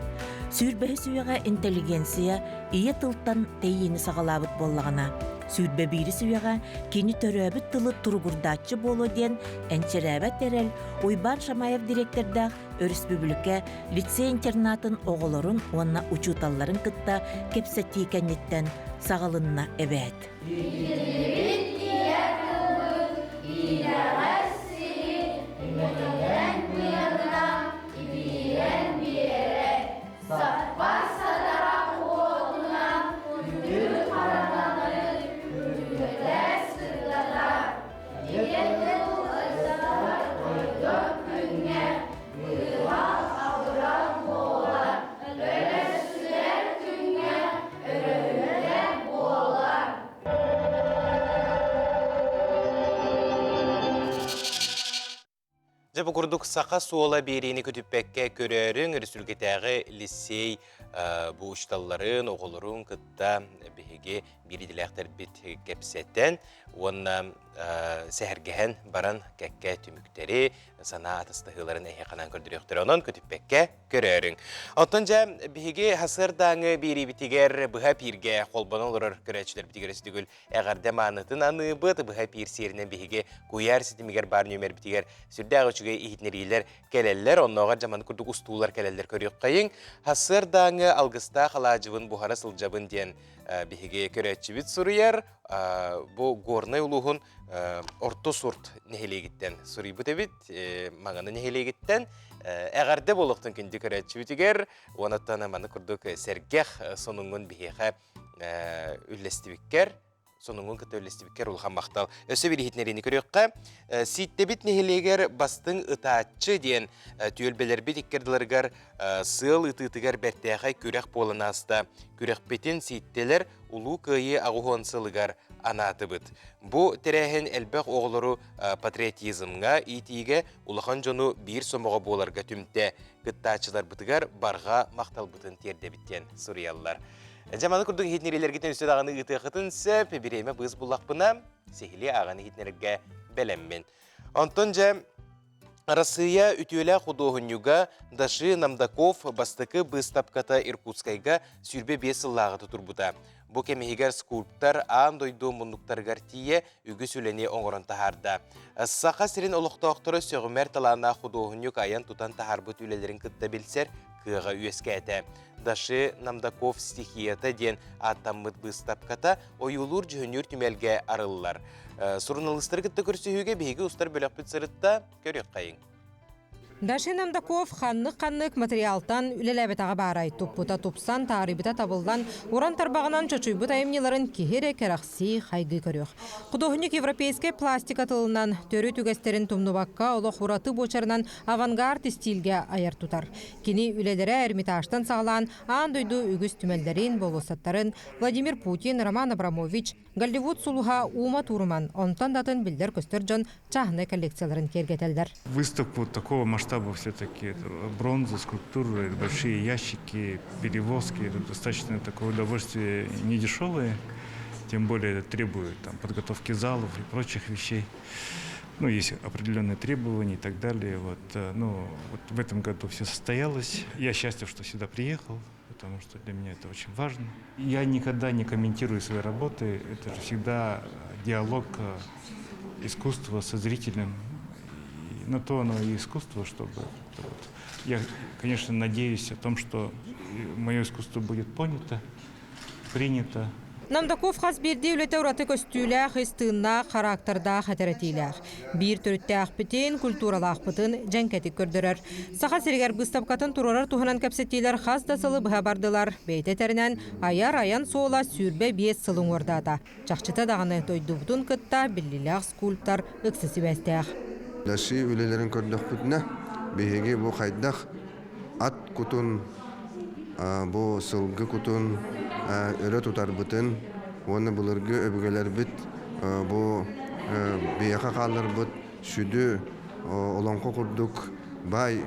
Сүйірбе сүйеға интеллигенция ие тылттан тейіні сағалабыт боллағына, сүйірбе бейрі сүйеға кені төрөбіт тылы тұрғырдатчы болу ден әнчерәбәт әрел Уйбан Шамаев директордақ Республика лицей-интернатын оғылырын онна учуталларын кытта кепсәтті кәнеттен сағалынна әбәт. Жабы күрдік сақа суола берейіні көтіппәкке көрерін республикатағы лицей bu uçtalların, oğulların kıtta bihiги biridilekler bit kepsetten ona sehergehen baran kekke tümükteri sana atıstıhıların ehekanan kördürüktür onun kötüppekke görürün. Ontonca bihiги hasırdanı biri bitiger bıha pirge kolban olur köreçler bitigeresi dügül eğer demanıtın anı bıt bıha pir sirine bihiги kuyar sitimiger bar nümer bitiger sürdağ uçuga ihitneriler keleller onnoğa jaman kurduk ustuğlar keleller körüyük kayın hasırdanı algısta halacıvın buhara sılcabın diyen bihiги köreççibit suruyar bu gornay uluğun orta sort nehilegitten suri bu tebit mağanı nehilegitten eğerde boluqtun kündü köreççibitiger onattan manı kurduk sergeh sonungun bihiga üllestibikker sonungun kıta üllestibikker ulğan maqtal öse bir hitnerini körüyükka sittebit nehileger bastın ıtaatçı diyen tüyölbeler bitikkerdilergar sığıl ıtıtıgar berteğay körek bolanasta körekbetin sitteler ulu kıyı ağuhonsılıgar anatıbıt. Bu terehin elbək oğuluru patriotizmga, itiğe ulağan jonu bir somoğa bolarga tümte gıttaçılar bıtıgar barga maqtal bıtın terde bitten Suriyalılar. Jamanı kurduk hitneriler gitten üstü dağını ıtı qıtın söp, bireyme bız bullaqpına sehili ağını hitnerge belemmen. Ontonca Россия ütüle xudohunyuga Daşı Namdakov bastıkı bыстапката Irkutskayga sürbe 5 yıllağı tuturbuda. Bu kemihigar skulptar ağın doyduğu munduktargar tiye ügü süleni oңорон taharda. Saqa sirin oluqtaqtırı söğümer talana xudohunyug ayan tutan taharbut ülelerin kıtta bilser kığa üyeskete. Daşı Namdakov stihiyata den atammıt bыстапката oyulur jönür tümelge arıllar. Sorunalыстır kıtta körsühüge bihigi ustar bölek bitsirıtta körük kayın. Дашин Амдаков ханнык материалтан үлеләбетаға барай туппута тупсан тарибита табылдан уран тарбағынан чочуйбут айымнеларын кихере керақси хайгы көріқ. Құдоғынек европейский пластика тылынан төрі түгестерін тумнубакка олық ураты бочарынан авангард стилге аяр тутар. Кини үлелері Эрмитажтан сағлан аан дойду үгіз түмелдерін, болосаттарын Владимир Путин, Роман Абрамович, Голливуд сулуха Ума Турман, онтан датын билдер көстер жон чахны коллекцияларын кергетелдер. Выставку такого масштаба все-таки бронза, скульптуры, большие ящики, перевозки, это достаточно такое удовольствие недешевое, тем более это требует подготовки залов и прочих вещей. Ну, есть определенные требования и так далее. Вот в этом году все состоялось. Я счастлив, что сюда приехал, потому что для меня это очень важно. Я никогда не комментирую свои работы. Это же всегда диалог искусства со зрителем. И на то оно и искусство, чтобы... Я, конечно, надеюсь о том, что мое искусство будет понято, принято. Намдаков хас бирди үлете ураты көстүләх, истыннақ, характердақ әтеретиләх. Бір түріттәқ бітін, культуралақ бітін жәнкәтік көрдірір. Сақа сергер бұстапқатын турарар туғынан кәпсеттейлер хас да сылы бұға бардылар. Бейті тәрінен аяр-аян сола сүрбе бес сылың ордата. Чақчыта дағаны тойды бұтын күтта біліләқ скульптар үксісі бәстәқ. Дашы үлелерін көрдіқ бүтіне, бейге бұл қайдақ ат күтін, бұл сылғы күтін, өрі тұтар бұтын, оны бұлырғы өбігелер бүт, бұл бейеқа қалыр бұт, сүді оланқы құрдық, бай,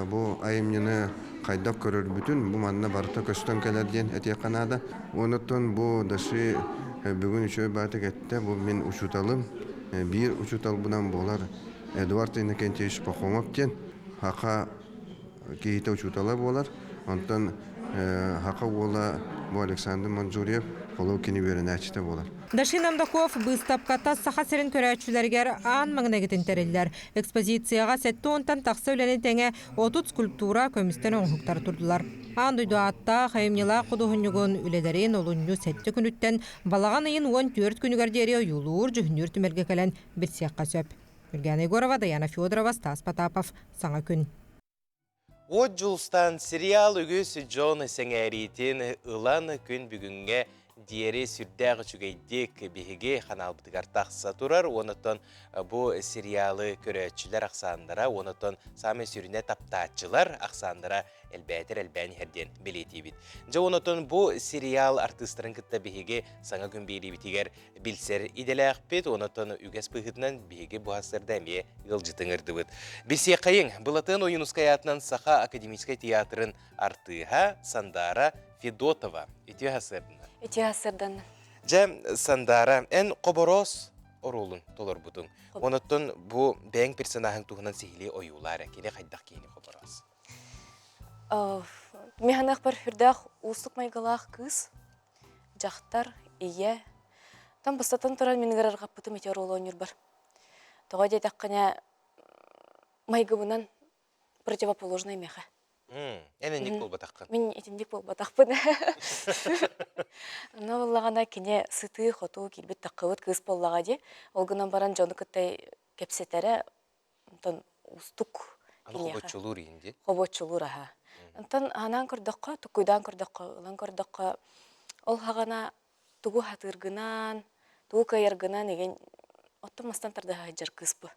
бұл айымнені қайдақ көрір бүтін, бұл манна барыта көстен кәлерден әте қанада. Оныттың бұл дашы бүгін үші баты кетті, бұл мен ұшуталым, бір ұшутал бұнан болар Эдуард Иннокентьевич Пахомовтен, хақа кейті ұшуталы болар, онтан хақа ола бұл Александр Манжурьев қолау кені берін әчіті болар. Дашин Амдаков бұстапқатта сақа серін көрәтшілергер аң маңына кетін тәрелдер. Экспозицияға сәтті онтан тақсы өләні тәңе 30 скульптура көмістен оңықтар тұрдылар. Аң дойду атта қайымнела құдығынығын үлелерін олыню сәтті күніттен балаған айын 14 күнігердері юлуыр жүхінер түмерге кәлін бір сияққа сөп. Үргән Егорова, Даяна Федорова, Стас Потапов, Саңа күн. От жылстан сериал үгіз Джон Сеңәритін ұлан күн бүгінге диері сүрдәғі чүгейдек бігіге қанал бұтығартақса тұрар. Онытын бұл сериалы көрәтшілер ақсандыра, онытын самы сүріне таптатчылар ақсандыра әлбәтір әрден білеті бит. Жа онытын бұл сериал артыстырын күтті бігіге саңа күн бейді бітігер білсер иделәқ бет, онытын үгәс бұғытынан бігіге бұғастырды әме ғылжытың ұрды бұд. Бесе қайын, бұлатын ойынускаятынан Саха академическай театрын артыға Сандара Федотова. Үті ғасырдың. Эти асырдан. Жа Сандара, ән қоборос орулын толыр бұдың. Оныттын бұ бәң персонажын туғынан сейлі ойулар, кені қайдақ кейіні қоборос. Механақ бар хүрдақ ұсық майғалақ кыз, жақтар, ие. Там бастатан тұран менігер арғаппыты метеоролы ойныр бар. Тоға дейдақ қана майғыбынан противоположный меха. Әнендік бол батаққын? Мен етіндік бол батақпын. Ана болағана кене сыты, хоту, келбет таққывыт кыз болаға де. Олғынан баран жоны күттай кепсетері ұстық. Аны қобатчылыр енді? Қобатчылыр, аға. Антан анан көрдіққа, тұққыдан көрдіққа, ұлан көрдіққа. Ол хағана тұғы хатырғынан, тұғы қайырғынан еген оттым мастантарды хағаджар кыз бұ.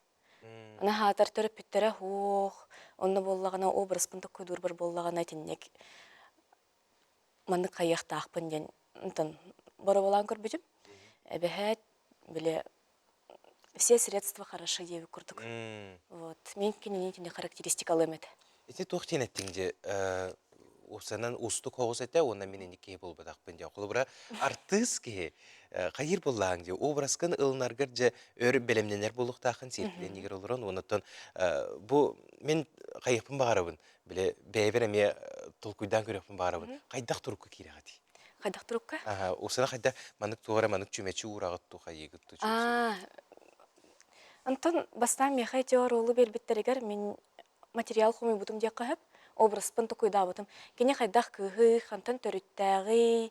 Ана хатар төріп бүттері хоқ. Онны боллағана образ пынтық көдір бір боллағана теннек маны қайяқты ақпын ден бары болан көрбіжім. Әбәхәт біле все средства хорошо деві көрдік. Мен кенене тенде характеристикалы әмеді. Эти тоқтен әттіңде осынан ұсты қоғыз әтті, онна менен кей бол бадақпын де. Қолы бұра артыз ке қайыр боллағын де, образқын ылынарғыр же өр бәлемненер болуқтақын сетілен егер олырын. Онытын бұл мен қайықпын бағарабын, біле бәйбір әме толкуйдан көрекпін бағарабын. Қайдақ тұрыққа кейді ғады? Қайдақ тұрыққа? Осына қайда манық туғара, манық чүмечі урағыт туға егітті жүзі. Антон бастан меха теор олы белбеттерегер мен материал қомай бұтым де қағып, образ пын тұқойда бұтым. Кене қайдақ күйі, қантан төріттәғи,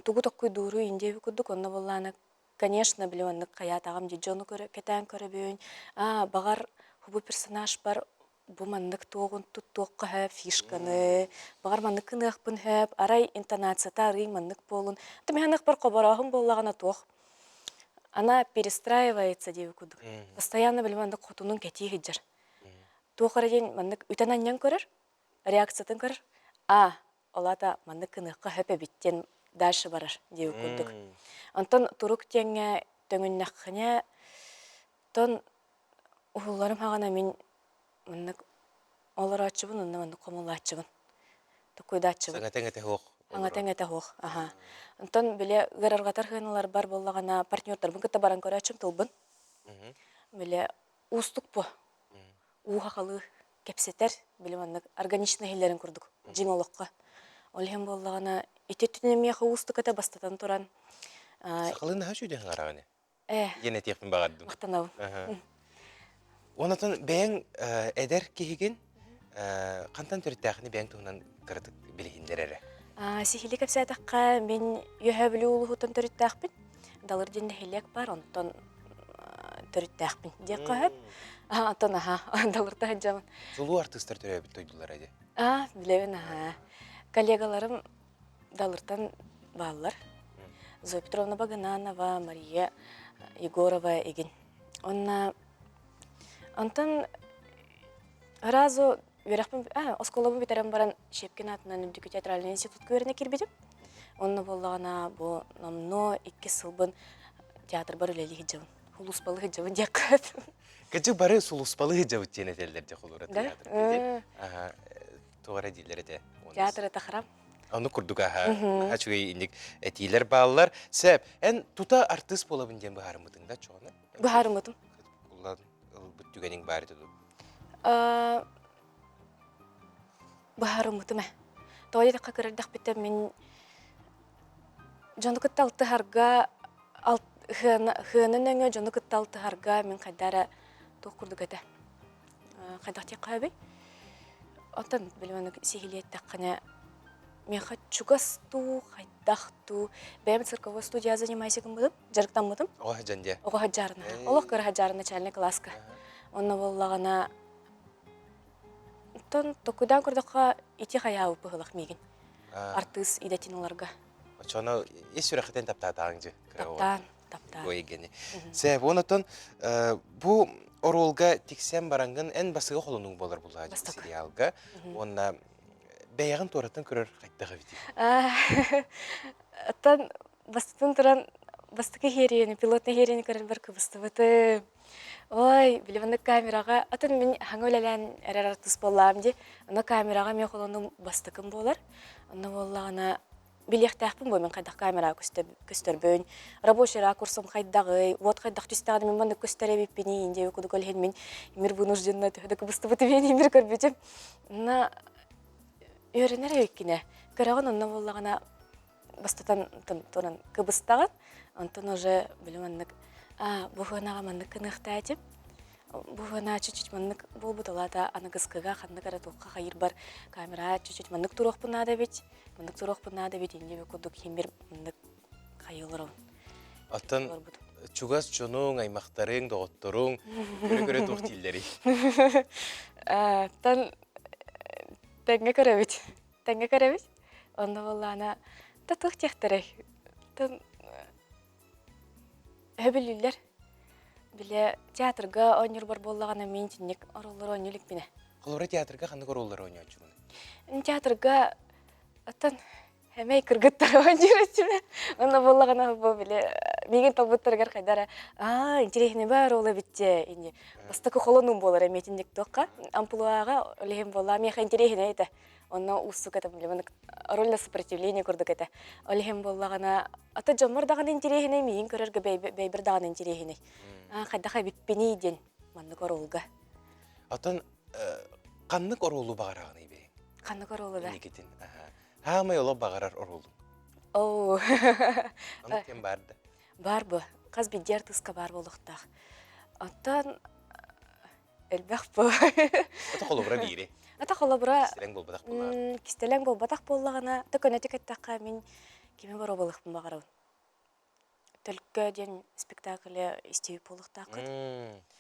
тугу такой дуру индеви кудук онна боллана, конечно, билеванны каят ағам де жону кетен көрі бүйін. Бағар хубу персонаж бар, бу маннык тоогун туттуокка хэп фишканы, багар маннык кыныахпын хэп, арай интонацията арый маннык болун. Тымяных бар кобарахын боллагана тоох. Она перестраивается деп кудук. Постоянно билмандык хотунун кети хиджар. Туохара ден маннык үтенаннан көрөр, реакциятын көрөр. Олата маннык кыныахка хэп биттен дальше барар деп кудук. Антон турук теңе төңүннахыня тон ухулларым хагана мен маннык олар ачыбын, онна маннык комула ачыбын. Тукуйда ачыбын. Саңа хоқ. Аңа хоқ. Антон биле гараргатар хыналар бар боллагана партнёрдар бун кытта баран көрө ачым тылбын. Биле устук бу. Ухакалы кепсетер биле маннык органичный хиллерин курдук. Жиңолокка. Ол хем боллагана итеттинемияха устук ата бастатан туран. Сақалын ха шүйден қарағаны? Ене текпін бағардым. Мақтанау. Онатын бәң әдер кейген қантан түріттәқіні бәң туғынан кірдік білігіндер әрі? Сихили кәпсәтаққа мен үйә білі ұлығытын түріттәқпін. Далыр денде хелек бар, онтан түріттәқпін. Дек қағып? Онтан далырта хаджамын. Зулу артыстар түрі өбіт тойдылар әді? Білевін, коллегаларым далыртан балылар. Зоя Петровна Багананова, Мария Егорова еген. Онтан разу верахпын, осколабын битерен баран Шепкин атынан Үндікі театральный институт көріне кербедім. Онна болағана бұл намно 2 сылбын театр бар үлелі хиджабын. Хулуспалы хиджабын дек қап. Кәчі бары сулуспалы хиджабыт тен әтелдерде құлыры театр. Туғара дейлері де. Театр это храм. Оны күрдік ачуғай индік әтейлер балылар. Сәп, ән тута артист болабын ден бұхарымытың да чоғына? Бұхарымытым. Құллан бүттігенің бары деді? Бұхарымытым Тоғайды таққа көрердіқ бітті мен жоны күтті алты харға хынын өңі жоны күтті алты харға мен қайдары тоқ күрдік әді. Қайдақ тек қайбай? Отын білімені сегілет таққаны мен чугасту, хайдахту, бәйім цирковой студия занимайсығым бұдым, жарықтан бұдым. Оға жанде? Оға жарына. Олық көрі жарына начальный класска. Оны болағана токудан көрдіққа ити қаяу бұғылық меген. Артыс идетін оларға. Чоны ес үрәқітен таптатағыңжы? Таптан. Ой егені. Сәп, онытын бұл оролға тексен бараңғын ән басығы қолының болар бұл сериалға. Онына бәйіғін торатын көрір қайттаға бейді? Аттан бастытын тұран бастықы херені, пилотны херені көрір бір көбісті бұты. Ой, білімінді камераға, атын мен хаңы өләлән әрәр артыс болам де, оны камераға мен қолының бастықым болар. Оны болағына білектәқпін бой, мен қайдақ камера көстер бөйін. Рабочий ракурсым қайдағы, вот қайдақ түстағады мен бәнді көстер әбеппені, инде өкуді көлген мен емір бұнұжденна төді көбісті бұты мен емір көрбетім. Үйренер өйткені. Көріған онна болағына бастатан тұран көбістаған, онтан уже біліміннік бұғынаға маннық кынықта әтіп, бұғына чүчүт маннық бол бұталата анығызқыға қаннық аратуққа қайыр бар камера чүчүт маннық тұруқ бұнады бет, енде бөкудық ембер маннық қайылыр он. Атын чугас чонуң, аймақтарың, доғыттырың, көрі тұқ тилдері? Тәңге көрәбет. Онда болағына тұқ тектірі. Өбілілер. Біле театрға ойныр бар болағына мен тіннек ороллар ойнылық біне. Қолыры театрға қанды ороллар ойны өтшімін? Театрға аттан әмей кіргіттар ойныр өтшімін. Онда болағына бұл біле меген талбыттарғар қайдары интересіне бар олы бітте. Бастықы қолының болар әмей тіннек тоққа. Амплуаға олығын бола меха интересіне әйті. Онна уссук это биле роль сопротивления курдук это. Олхем боллагана ата жомор даган интересине миин көрөргө бейбир даган интересине. Кайдака биппени ден маннык оролга. Атын каннык оролу багарагын бе. Каннык оролу да. Никитин. Хамай оло багарар оролу. О. Аны кем барды? Бар бу. Каз бидер тыска бар болуктак. Аттан элбек бу. Ата колобра бири. Ата қолабыра кистелең бол батақ боллағына төкөнәтік әттаққа мен кеме бар обалықпын бағарауын. Төлкі ден спектаклі істеуіп болықтақы.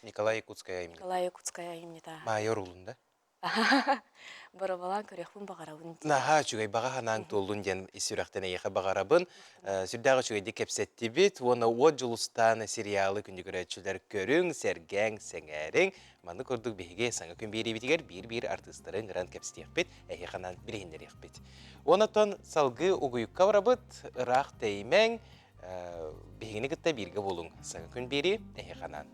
Николай Якутская имени. Николай Якутская имени, да. Майор улында? Барабалан көрөкпүн багарабын. Наха чугай бага ханан толун ден исүрәктен яха багарабын. Сүрдәгы чугай ди кепсетти бит. Оны о жулустан сериалы күнді көрәтчүләр көрүң, сәргәң, сәңәрің. Маны көрдік беге саңа күн бери битигер бир артистларын ран кепстиек бит. Әйе ханан билендерек бит. Онатон салгы угуюкка барабыт, ырак теймәң, бегені гытта бирге болуң. Саңа күн бери, әйе ханан.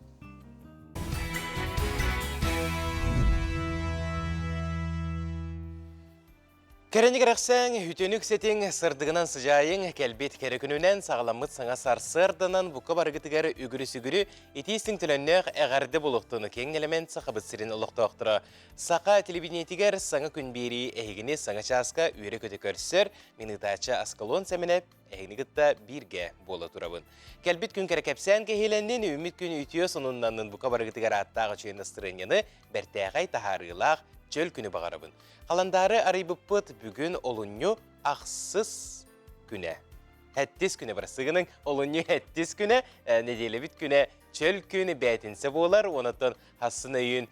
Кәрәнік рәқсәң, үтенік сетің сырдығынан сыжайың, кәлбет кәрекінінен сағаламыт саңа сарсырдынан бұқы барғытығары үгірі-сүгірі етейстің түліннәқ әғарды болуқтыны кең элемент сақабыт сірін ұлықтақтыры. Сақа телевидениетігер саңа күн бері әйгіне саңа часқа үйрі көті көрсір, минытача аскалон сәмінеп, әйгінігітті бірге болы тұрабын. Кәлбет күн кәрекәпсән кәхеленнен үміт күн үтіе сонуннанын бұқы барғытығары аттағы чүйіністірінгені бәртәғай тахарылақ чөл күні бағарабын. Қаландары арайбыппыт бүгін олыню ақсыз күні. Әттіз күні барсығының олыню әттіз күні, неделі біт күні чөл күні бәтінсе болар. Онаттан хасын өйін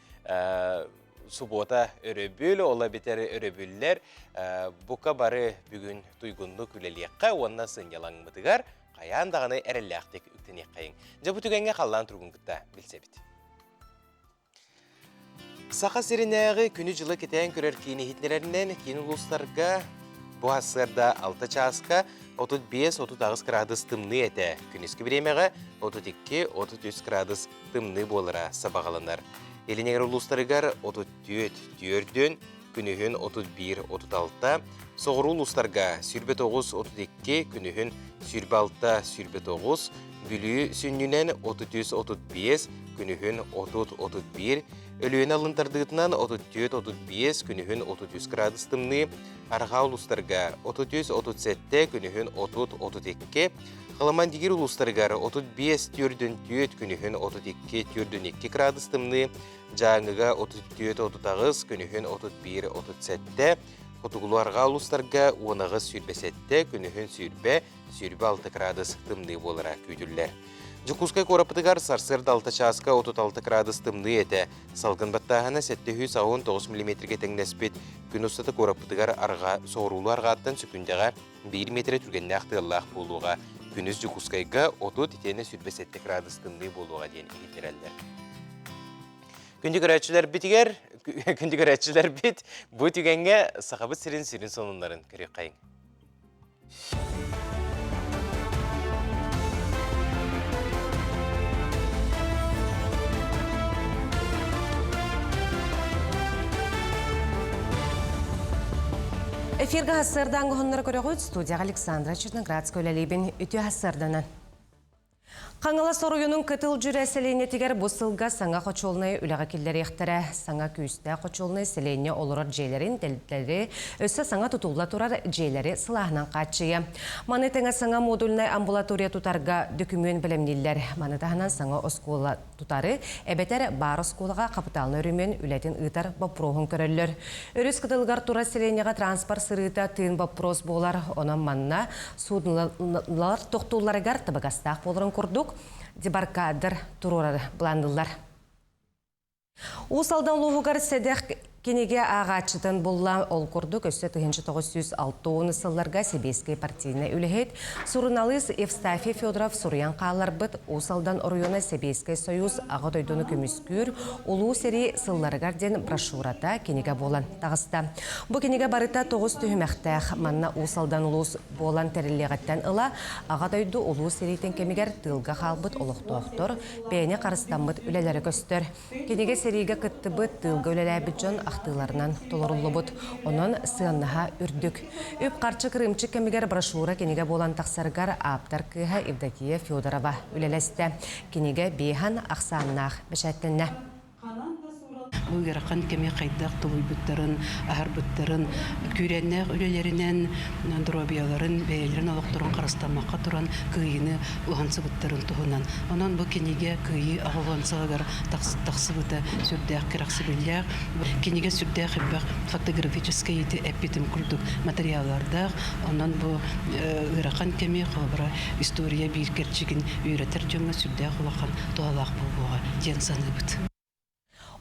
субота өрөбіл, ола бетері өрөбіллер. Бұқа бары бүгін туйгунлы күлелеққа, онна сыңялаң мұтығар, қаяндағыны әрелләқтек үктенек қайын. Жа бұтығанға қалан тұрғын күтті білсе біт. Сақа серінәғі күні жылы кетен көрер кейіні хитнерерінен кейін ұлыстарға бұ асырда 6 часқа 35-39 градус тымны әті. Күніскі біремеға 32-33 градус тымны болыра сабағалынар. Елінегер ұлыстарығар 34-4-ден, күнігін 31-36, соғыр ұлыстарға сүрбе 9-32, күнігін сүрбе 6-9, бүлі сүннінен 33-35, күнігін 30-31, Өлüğün alındırdığından 34-35 günühün 33 gradus tımны, arxa uluslarga 33-37 günühün 30-32, Xalamandigir uluslargar 35-4 günühün 32-2 gradus tımны, Жаңыға 34-39 günühün 31-37, Xotugulu arxa uluslarga 10-37 günühün sürbe 6 gradus tımны bolara küydürler. Жукускай корапытыгар сарсырда 6 часқа 36 градус тымны еті. Салгын баттағына 709 мм теңнеспет. Күн ұстаты корапытыгар соғырулу арғаттан сүкіндеға 1 метр түргенне ақтығылақ болуға. Күніс Жукускайға 30-27 градус тымны болуға дейін егетерәлдер. Күнді көрәтшілер бит, бұл түгенге сақабыт сирин сонындарын көрек қайын. Эфирға хассырдан ғонлары көріғыд студияға Александра Черноградск өлелейбін үті хассырданан. Қаңыла соруюнун кытыл жүрі селейне тегер бұсылға саңа қочолны үліға келдері ектірі. Саңа күйісті қочолны селейне олырыр жейлерін дәлдері өсі саңа тұтулла тұрар жейлері сылағынан қатшыйы. Маны тәңі саңа модульнай амбулатория тұтарға дүкімен білімнелер. Маны тағынан саңа оскола тұтары әбетер бар осколаға қапыталны өрімен үләтін ұйтар бапроғын көрілер. Өріс кытылғар тұра селейнеға транспорт сырыта тыын бапрос болар. Онан манна судынлар тоқтуларығар табығастақ болырын күрдік. Дебаркадыр тұрорады бұландылар. Усалдан луғығар сәдәқ кенеге ағачыдан болла ол күрдік өсі 1906 сылларға Себейскай партийіне үліхет. Суруналыз Евстафий Федоров Сурьян қалар бұд Усалдан орыйона Себейскай союз аға дойдуны көміскүр ұлу сері сылларғарден брошурата кенеге болан тағыста. Бұл кенеге барыта 9 түйімәқтәқ манна Усалдан ұлыс болан тәріліғаттан ұла аға дойду ұлу серейтен кемегер тылға қалбыд олық-тоқтыр бәйіне қарыстанбыд үлелері көстір. Кенеге сериге күтті бұд тылға үлелі бүджон ақтыларынан толырулы бұд. Онын сығаннаға үрдік. Үп қарчы кірімчі кемегер брошура кенеге болан тақсарғар аптар кыға Евдокия Федорова үлелесті. Кенеге бейхан ақсаннақ бішәттінні. Уйгarakan kemi qaydak toy büttörün, ahar büttörün, kürennek ülelerinden drobiyaların beylerin alaqtırın qarastamaqa turan kıyını uhansı büttörün tuhunan. Ondan bu kenige kıyı ağılansıgar taqsı bütte sürdək kiraqsı bilyak. Kenige sürdək hibbaq fotografiический epitim kulduk materiallarda. Ondan bu uygarakan kemi qabra istoriya bir kerçigin üretir jönga sürdək ulaqan doğalaq bulbuğa den sanı büt.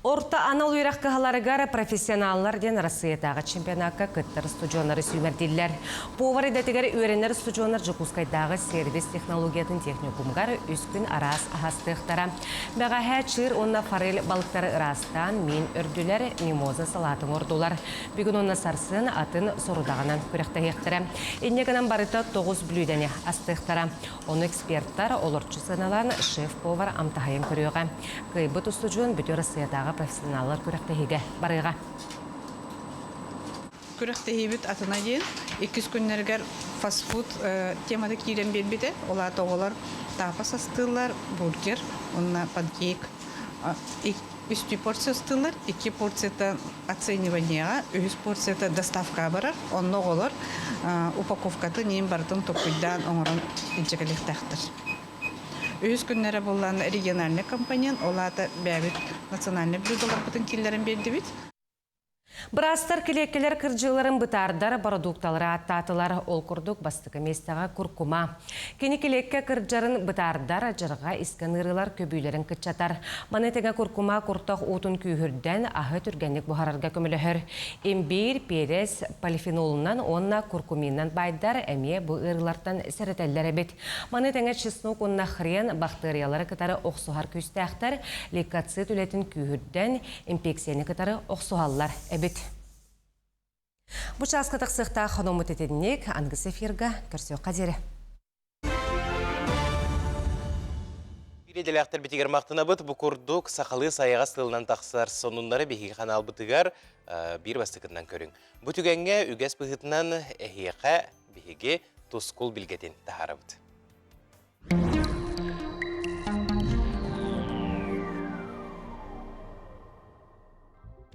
Орта анал уйрақ кахаларыгар профессионаллар ден Россиятағы чемпионатқа кыттыр студионары сүймердиллер. Повар едетігер үйренер студионар Жукускайдағы сервис технологиятын техникумгар үскін арас ағастықтара. Бәғаға чыр онна форель балықтары ырастан мен үрділер мимоза салатын ордулар. Бүгін онна сарсын атын сорудағынан көректі ектірі. Еннегінен барыта 9 бүлүйдені астықтара. Оны эксперттар олорчы сыналан шеф-повар амтахайын көріуға. Кайбыт студион бүті Россиятағы профессионаллар көректеге барыға. Көректегебіт атына дейін 2 күннергер фастфуд темады кейден белбеді. Ола тоғылар тапас астылар, бургер, онна панкейк. Үсті порция астылар, 2 порцията оцениванияға, 3 порцията доставка барар. Онна олар упаковкаты нейін бартын топыйдан оңырын инчекеліктәқтір. Өз күннері болған региональный компаниян, олаты бәбіт национальный блюдолар бұтын келдерін берді бит. Брастар килеккелер кыржыларын бытардар продукталары аттатылар ол күрдік бастықы местаға күркума. Кені килекке кыржарын бытардар жырға исканырылар көбейлерін кытчатар. Манетеге күркума күртақ отын күйірден ағы түргенлік бұхарарға көміліхір. Эмбейр, перес, полифенолынан онна күркуминан байдар әме бұ ырылардан сәрітәлілер әбет. Манетеге чеснок онна хрен бактериялары кытары оқсуғар көстәқтар, лейкоцит үлетін күйірден инфекцияны кытары оқсуғалар әбет. Бұл часқытық сықта қаномыт етедінек аңғыс эфирға көрсеу қадері. Биределяқтар бітігер мақтына бұд, бұл күрдік сақалы саяға стылынан тақсар сонунлары бейгі қанал бұтығар бір бастықынан көрің. Бұл түгенге үгәс бұғытынан әхеқа бейге тұскул білгетін тахары бұд.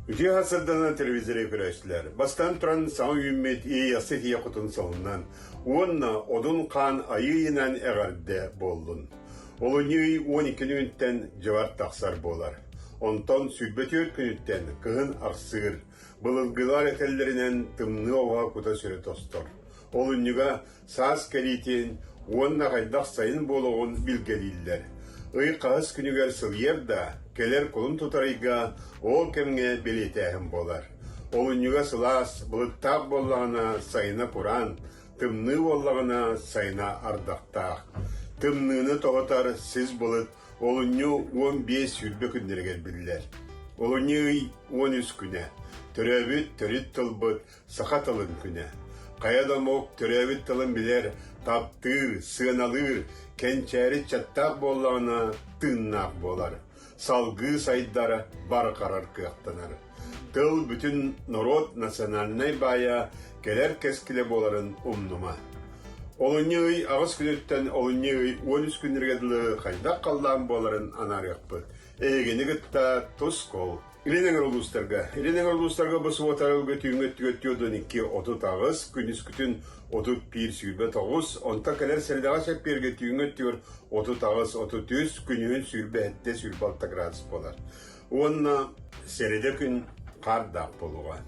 Үтü hasırdana televizyon görüşler. Bastan turan sağ ümmet iyi yası hiyakutun sonundan. Onna odun kan ayıyla eğerde boldun. Olunyu 12 gününden cevap taksar bolar. Ondan sübbetiyor gününden kığın aksır. Bılılgılar etellerinin tımnı oğa kuta süre tostor. Olunyuga saz keritin onna kaydak sayın boluğun bilgeliller. Ый қағыз күнігер сылйер да, келер қолын тұтарыға ол кемге белетәхім болар. Ол үнніға сылас, бұлыттақ болағына сайына құран, тымны болағына сайына ардақтақ. Тымныны тоғытар сіз бұлыт, ол үнні 15 сүрбе күндергер білілер. Ол үнні 13 күні, түрәбіт, түріт тылбыт, сақа тылын күні. Қаядамоқ түрәбіт тылын білер, таптыр, сығыналыр, кенчәрі чаттақ болағына тыннақ болар. Салғы сайдары бар қарар қияқтанар. Тыл бүтін народ национальный бая келер кескілі боларын умнума. Олыны үй ағыз күнеттен олыны үй 13 күнергеділі қайдақ қалдан боларын анарық бұд. Егені күтті тұс қол. Иленеңер олустарға бұсы отарылғы түйіңет-түйгеттеудің 2-30 ағыз, күніс күтін 31 сүйірбе 9, онта кәлер сәлдаға шәпперге түйіңет-түйір 30 ағыз 33, күнігін сүйірбе әтте сүйірбе 6 градус болар. Онна сәреде күн қардақ болуға.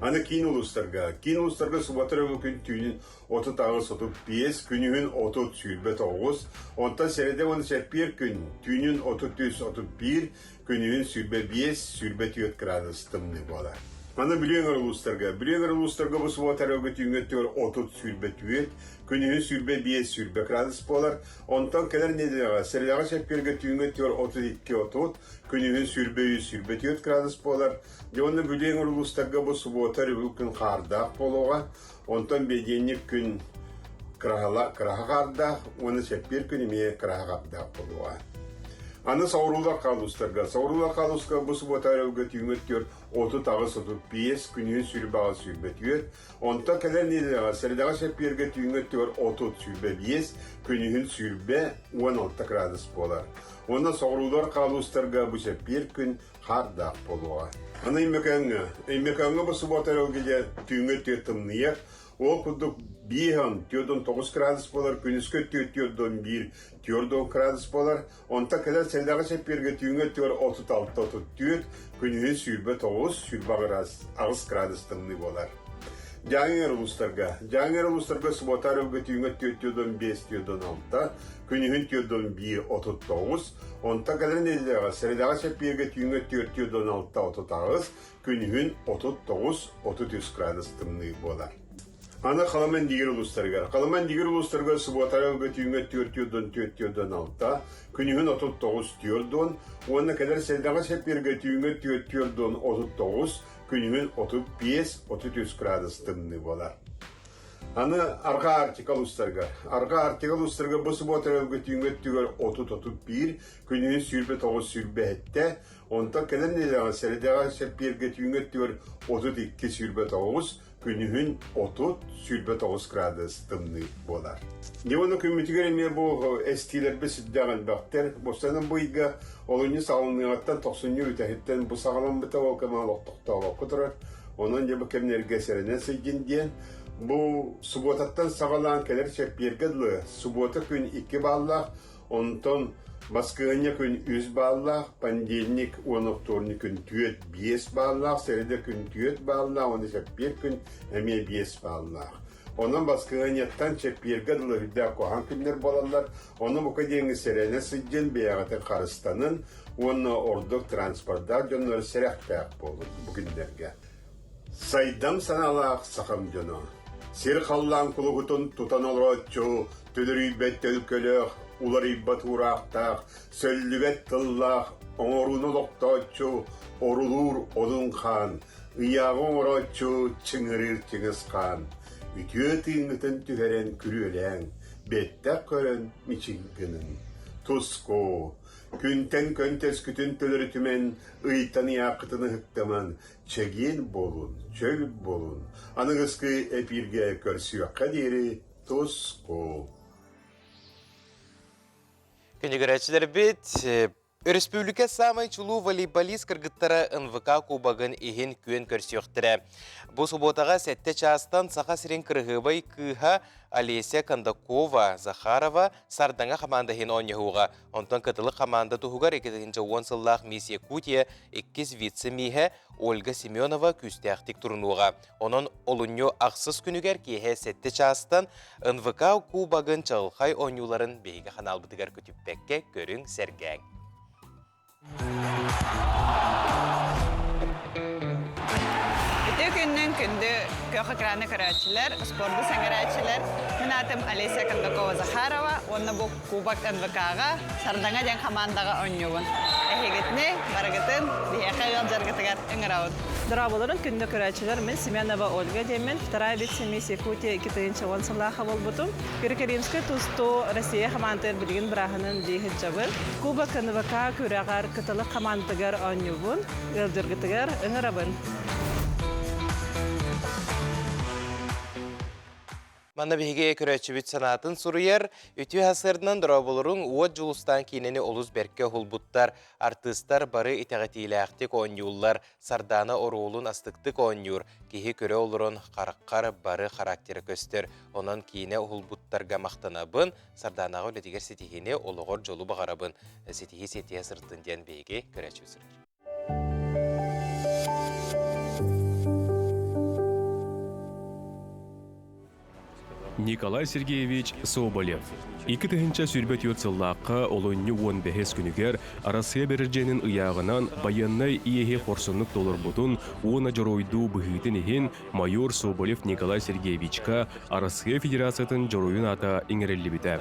Аны кейін улустарға субатырығы күн түйінін 30 ағыз 35, күнігін 30 сүйірбе 9, онта сәреде оны шәппер күн түйінін 33-31, күнігін сүйірбе 5, сүйірбе 4 градус тымны болар. Аны білеңер улустарға бұл субатырығы түйінгеттер 30 сүйірбе 4, күнігін сүйірбе 5, сүйірбе градус болар, онтан кәлер неділіға сәредаға шәпперге түйінгеттер 32-30, күнігін сүйірбе 100, сүйірбе 4 градус болар. Оны білеңер улустарға бұл субатырығы күн қардақ болуға, онтан беденік күн қыраға қардақ, оны шәппер күніме қыраға қардақ болуға. Аны саурулар қалустарға бұл субатырығы түйінгеттер 30 ағыз 35, күнігін сүйірбе ағыз сүйірбе 4, онта кәлер неділіға сәредаға шәпперге түйінгеттер 30 сүйірбе 5, күнігін сүйірбе 16 градус болар. Оны саурулар қалустарға бұл шәппер күн қардақ болуға. Аны имекаңы бұл субатырығы түйінгеттер тымныяқ, ол күдік 1-9 градус болар, күніскі 4-1 градус болар, онта кәлер сәлдаға шәпперге түйінгеттер 36-34, күнігін сүйірбе 9, сүйірбе ағыз градус тымны болар. Жаңер улустарга суботар өлгө түйіңі 4-5 түйөдөн 6, күнігін 4-1 39, онта кәлін елдеға сәредаға сәппеге түйіңі 4-6 39, күнігін 39-33 градус тымны болар. Аны қаламен дегер улустарга суботар өлгө түйіңі 4-4-6, күнігін 39 түйөрдөн, оны кәлір сәредаға сәппеге түйіңі 4-39, күнігін 35-33 градус тымны болар. Аны арға артикал ұстарға бұл сұботар өлгі түйінгі түгер 30-31, күнігін сүрбе 9 сүрбе әтті, онта кәлін еліған сәредеға сәпперге түйінгі түгер 32 сүрбе 9, күнігін 30 сүрбе 9 градус тымны болар. Девоны күмітігер еме бұл әстилер біз үддіған бақтер, бұстанын бұйға олыны салынығаттан 90 үтәхеттен бұл сағалан бұта олқаман оқтықта олыққы тұрар, онын дебі кемнерге сәріне сәйгенден, бұл суботаттан сағалан кәлер шәппергеділі, субота күн 2 баллақ, онтон басқығыне күн 3 баллақ, пандельник, оңықторны күн 5 баллақ, сәреде күн 4 баллақ, оны шәппер күн әме 5 баллақ. Onun baskığıniyattan çepirgedili hüdda kohan günler bolallar. Onu bu kadar serene sıcın beyağıtı karıstanın, onu orduk transportda dönür serek peyak bolun bugünlerge. Saydam sanalaq sakam dönü. Sir kallan kulugutun tutan olratçu, tülürüybet tölkölük, ularıybat uraqtaq, söllübet tıllaq, onorunu loktaçu, orulur odun kan, ıyağın oratçu, çıngırır çınız kan. Ütüye tığınıtın tüheren kürüelen, bettak körün miçinkinin. Tusko, künten köntes kütün tölürü tümen, ıytanı yakıtını hıktaman, çegin bolun, çöl bolun. Anıgıskı epirge körsüyor kaderi, Tusko. Күнігірәтшілер бет, Республика самай чулу волейболист кыргыттара НВК кубагын ихин күн көрсіқтірі. Бұл суботаға сәтті частан сақа сирен кырғыбай кыха Олеся Кондакова Захарова сардаңа командахин ойнығуға. Онтан кытылы команда тұхуғар 2-10 сыллақ Мисс Якутия 2 вице-миhe Ольга Семенова күстәқтік тұрынуға. Onun олынyo ақсыз күнігер кейе сәтті частан НВК кубагын чағылқай ойнуларын бейгі қаналбытығар көтіппәкке көрің сәргәң. Ütü gündən gündü köxü kranı kıraçılar, spordu sangaraçılar. Mən adım Olesya Kondakova Zakharova, onu bu kubak NVK-ga, sardanga jan komandaga oynuyorun. Ehigitni, baragıtın, diyaka yol jargıtıgar ıngıravud. Дораболарын күнді көрәчілер, мен Семенова Ольга деймін, вторая вице-мисс Якутия 2-10 сыллаға болбутум. Перекеримскі тусту Россия командыр білген бірағының дейхід жабыр. Куба КНВК көрәғар кытылы командыгар ойнюбун, ылдыргытыгар ыңырабын. Манна беге көрәтші бүт санатын сұруер, үті хасырдынан дұрабылырың уат жұлыстан кейнені олыз бәрке хулбуттар, артыстар бары итағатилі әқтік ойнюллар, сарданы оруылын астықтық ойнюр, кейі көрі олырын қарыққар бары характері көстер. Онын кейіне хулбуттарға мақтанабын, сарданаға өлетігер сетихіне олығыр жолу бағарабын. Сетихи сыртын ден беге көрәтші сұруер. Николай Сергеевич Соболев. 2-тыгынча сүрбет йотсыллаққа олонны 15 күнігер Арасия берірженің ұяғынан баяннай иеге қорсынлық толыр бұтын оны жоройду бұхитін ехен майор Соболев Николай Сергеевичка Арасия Федерациятын жоройын ата еңерелі біті.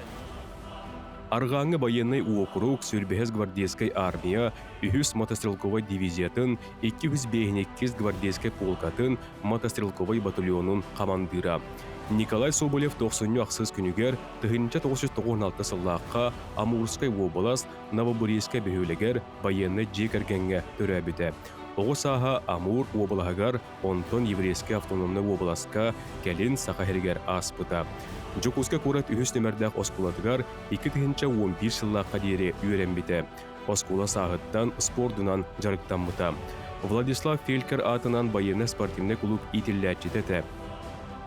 Арғаңы баяннай уокруг сүрбехез гвардейскай армия, үхіс мотострелковай дивизиятын, 252 гвардейскай полкатын мотострелковай батальонын командира. Николай Соболев 90 ақсыз күнігер 1996 сыллаққа Амурскай облас Новобурейскай бөхөлегер баянны жекергенге төрәбіті. Оғы саға Амур облағығар онтон еврейский автономны обласқа кәлін сақахергер аспыта. Жокуска көрет үхіс нөмірдәқ оскуладығар 2011 сыллаққа дейірі үйренбіті. Оскула сағыттан спордынан жарықтан мұта. Владислав Фелькер атынан баянны спортивный клуб итілләтчететі.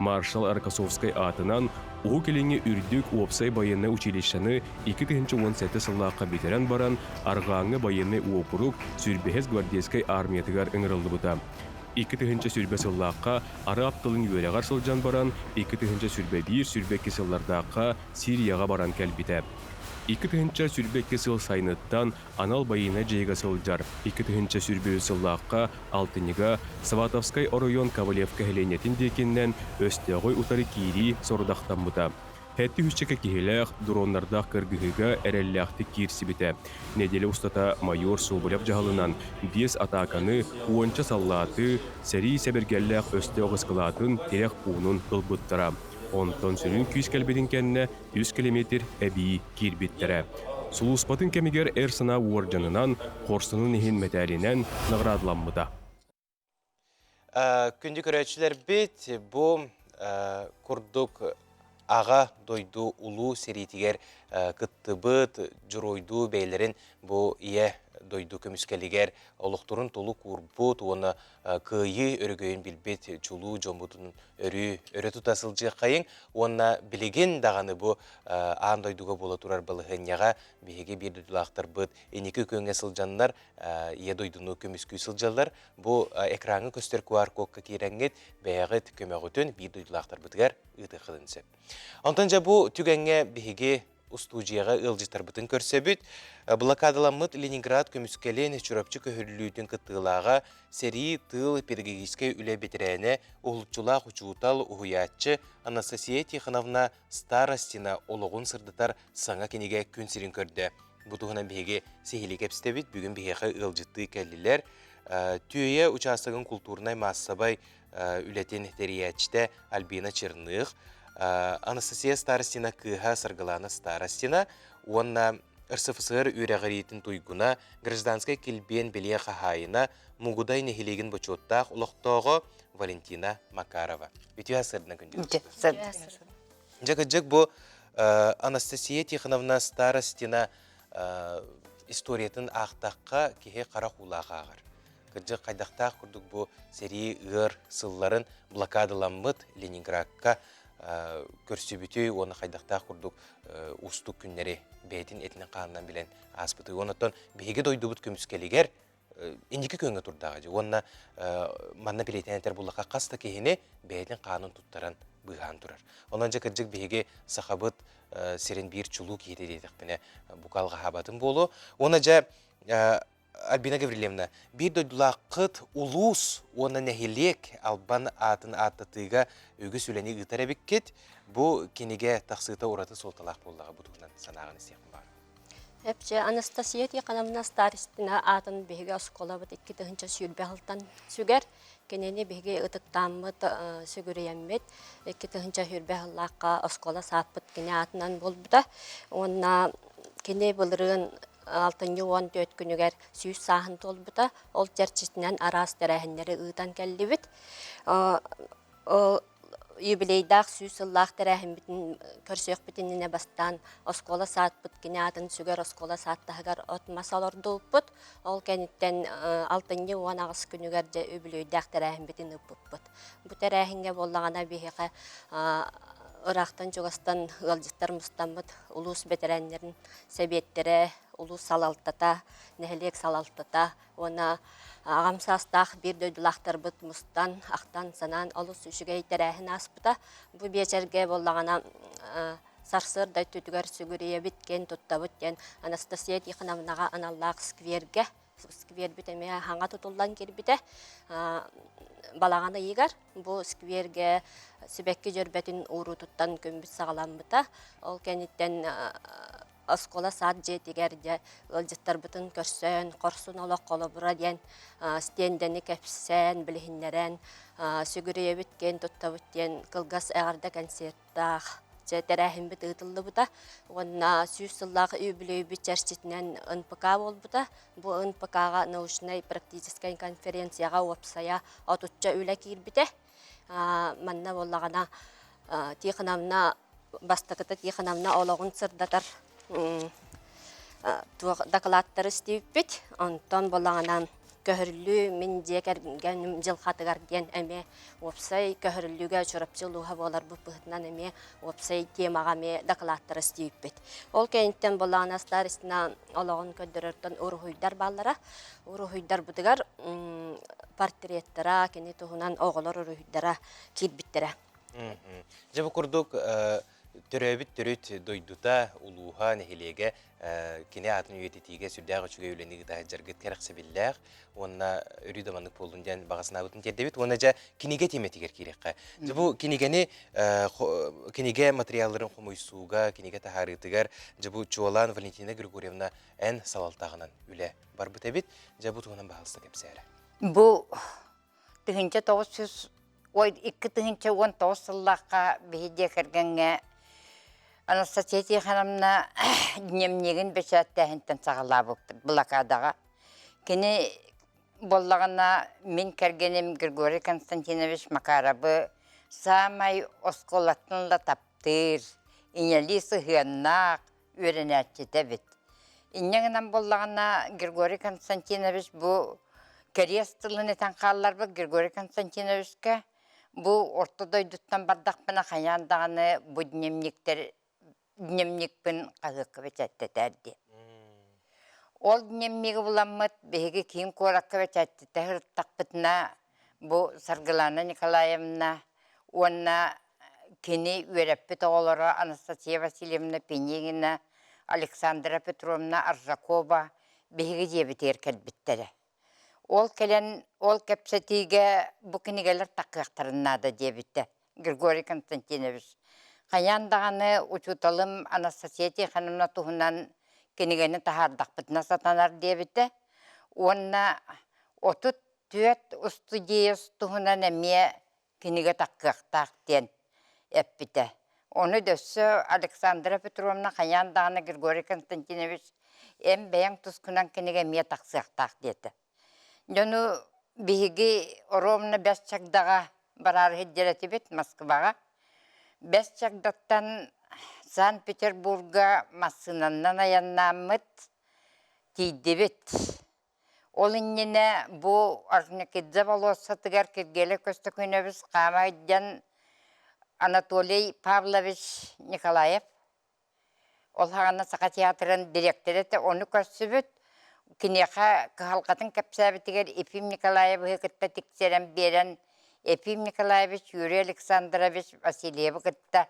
Маршал Аркасовскай атынан оғы келеңе үрдік опсай баянны училищаны 2017 сыллаққа бетерен баран Арғаңы баянны округ сүрбехез гвардейскай армиятығар ыңырылды бұта. 2 тыһынча сүрбе сыллааққа ары аптылын үйелеғар сылжан баран, 2 тыһынча сүрбе бир сүрбекке сыллардааққа Сирияға баран кәлбіті. 2 тыһынча сүрбекке сыл сайныттан анал байына жейга сылжар. 2 тыһынча сүрбе сыллааққа алтыныга Саватовскай оройон Ковалевка хеленетін декеннен өстеғой утары кири сордақтан бұта. Хәтті хүшчеке кихелех дроннардақ кыргыхыга әрәлләхті кирсибіті. Неделе устата майор Соболев жағылынан 5 атаканы уонча саллаты сәри сәбергәлләх өсті оғысқылатын терек пуынын ылбыттара. Онтон сүрін күйіз кәлбетін кәнне 100 километр әбей кирбиттері. Сулуспатын кәмігер әрсына уорджанынан қорсының ехін мәтәрінен нағрадламыда. Күнді көрәтшілер бет, бұл күрдік аға дойду улу серитигер кыттыбыт журойду бейлерин бу ие дойду көміскелігер олықтырын толу курбут оны кыйы өргөйін билбет чулу жомбутун өрі тутасылжы қайын оны білеген дағаны бу аан дойдуға бола турар балығынyaға беге бір дойдулақтар бұд енекі көнге сылжанлар ие дойдуну көміскүй сылжалар бу экраны көстер куар kokka киреңгет бәйғыт көмәғытын бір дойдулақтар бұдығар ұты қылынсы. Антонжа бу түгенге беге устужияға ылжытар бұтын көрсебіт. Блокадаламыт Ленинград көміскелен чүрапчы көхірлүйдің кыттылаға сери тыл педагогической үлі бетерәне ұлытчылақ ұчуытал ұхуятчы Анастасия Тихоновна Старостина олығын сырдытар саңа кенеге күнсерін көрді. Бұтығынан беге сехилі кәпстебіт бүгін беге ылжытты кәлілер. Түйе участығын культурнай массабай үлетін териячте Альбина Черных, Анастасия Старостина кыха саргалана Старостина, онна РСФСР үйрәғаретін туйгуна гражданскай келбен беле қахайына мұғыдай нехилеген бөчоттақ ұлықтығы Валентина Макарова. Бетю асырдына күнді? Жак бұл Анастасия Тихоновна Старостина историятын ақтаққа кеге қара хулаға ағыр. Кыржы қайдақтақ күрдік бұл сери ғыр сылларын блокадаламыт Ленинградқа көрсөбүтүй, оны қайдақтақ күрдік ұстық күннері бәйтін етінің қанынан білен аспыты. Онытын бейге дойдубыт көміскелігер индікі көнгө турдағы. Онына манна билетенетер бұлаққа қаста кейіне бәйтін қанын тұттаран бұған тұрар. Онан жа кыржық бейге сақабыт серен бір чулу кейді дейдіқпіне бұқалға хабатын болу. Оны жа Альбина Гаврилевна, bir doydulaqıt ulus ona nehilek alban atın attıtıga ögü süleni ıtara bikkit bu kenige taqsıta uğratı soltalaq boldağı butuğundan sanağın isteyaqın var. Hepçe Anastasiya Tixanovna Starostina atın bihige oskola bit 2 tığınca sülbe haltan süger. Keneni bihige ıtıktanmıt sügüreyemmet. 2 tığınca hürbe hallaqqa oskola saatbıt kene atından bolbuda. Onna kene bulurun 6-14 күнігер сүйіс сағын толбыта, ол жерчесінен арас тәрәхінлері ұйдан кәлдебіт. Юбилейдақ сүйіс ұллақ тәрәхін бітін көрсек бітініне бастан оскола саат бұт кене атын сүгер оскола сааттағығар отмасалар долбыт. Ол кәнеттен 6-10 ағыз күнігер де үбілейдақ тәрәхін бітін ұппыт. Бұ тәрәхінге боллағана бейхеқі Ирақтан жоғастан ғалжықтар мұстамыд ұлыс бетерәнлерін сәбеттері, ұлыс салалтата, нәхілек салалтата, оны ағамсастақ бір дөйділақтар бұд мұстан, ақтан санан ұлыс үшігей тәрәхін аспыта. Бұ бечерге болағана сарсыр дай түтігер сүгірие біткен тұттабыт, Анастасия Тихоновнаға аналлақ скверге, сквер бітеме хаңа тұтылдан кербіте, балағаны егер, бұл скверге Сибекке жөрбәтін ұру тұттан көмбіт сағаламбыта. Ол кәнеттен оскола саат жетігерде ұлжыттар бұтын көрсен, қорсын олақ қолы бұра ден, стендені кәпсен, білігінлерен, сүгірие бүткен, тұтта бүттен, қылғас әғарда концерттақ, тәрәхін біт ұтылды бұта. Онна сүйіс сыллағы үйбілей бүт чәршетінен НПК бол бұта. Бұл НПК-ға научной практическай конференцияға опсая отутча үлі кейір біте. Манна болағана Тихоновна, бастықыты Тихоновна олығын сырдатар докладтары істейіп бет. Онтан болағана Köhürlü min diye kergenim jılxatıgar diyen eme opsay köhürlüge çorapçılığa bolar bu pıhtınan eme opsay temağa me dakılattır isteyip bit. Ol kentten bolanaslar istina olağın ködürörtön uruhuydar ballara. Uruhuydar budugar portrettara kene tohunan oğular uruhuydara kilbittere. Жабы курдук төрөбүт төрүт дойдута улууха нехилеге кине атын үйететиге сүрдәгы чүгө үлениги да жаргыт керексе билләр. Онна үрүдаманлык болундан багасына бутун тердебит. Онна жа кинеге теметигер керекке. Жабы кинегени кинеге материалларын хумуйсууга, кинеге тахарытыгар жабы Чуалан Валентина Григорьевна эн салалтагынан үле бар бутебит. Жабы тугунан баалсы кепсәре. Бу тыгынча 900 ой 2019 сыллакка бейде кергенге Анастасия ханымна дневнигин бешаттахынтан сагалабып блокадага. Кини боллагана мен кергенем Григорий Константинович Макаровы самай осколаттынла таптыр. Инели сыгыннак үйренәтчете бит. Иннегенен боллагана Григорий Константинович бу Кореец тылын этен қаллар бұл Григорий Константиновичке бұл ортодойдуттан бардақпына қаяндағаны бұл дневникпін қазыққа бәчәттетәрді. Ол дневнигі бұламмыт бәйгі кейін қораққа бәчәттеті ғырттақпытына бұл Саргылана Николаевна, онна кені өрәппет оғылары Анастасия Васильевна Пенегина, Александра Петровна Аржакова бәйгі жебет еркәлбіттері. Ол кепсетиге bu kinigeler takıqtırınada debitті Григорий Константинович. Қаяндағаны учуталым Анастасия ханымна туғынан кинигені тахардақпытына сатанар дебитті. Онна отут түйет устудиес туғынан әме киниге такыqtaq ден әппіті. Оны дөссі Александра Петровна қаяндағаны Григорий Константинович әм бәяң тұскынан киниге ме тақсықтақ деді. Жону биһиги Ромна бәсчагдага барар хеджелети бит Москвага. Бәсчагдаттан Санкт-Петербурга массынаннан аяннамыт тиди бит. Ол иннене бу арнекидзе волосатыгар киргеле көстө көйнөбүз камайдан Анатолий Павлович Николаев. Ол хагана Сака театрын директоры оны көсүбүт. Кинеха халқатын кәпсәбітігер Ефим Николаевы кітті тіксерен берен Ефим Николаевич Юрий Александрович Васильевы кітті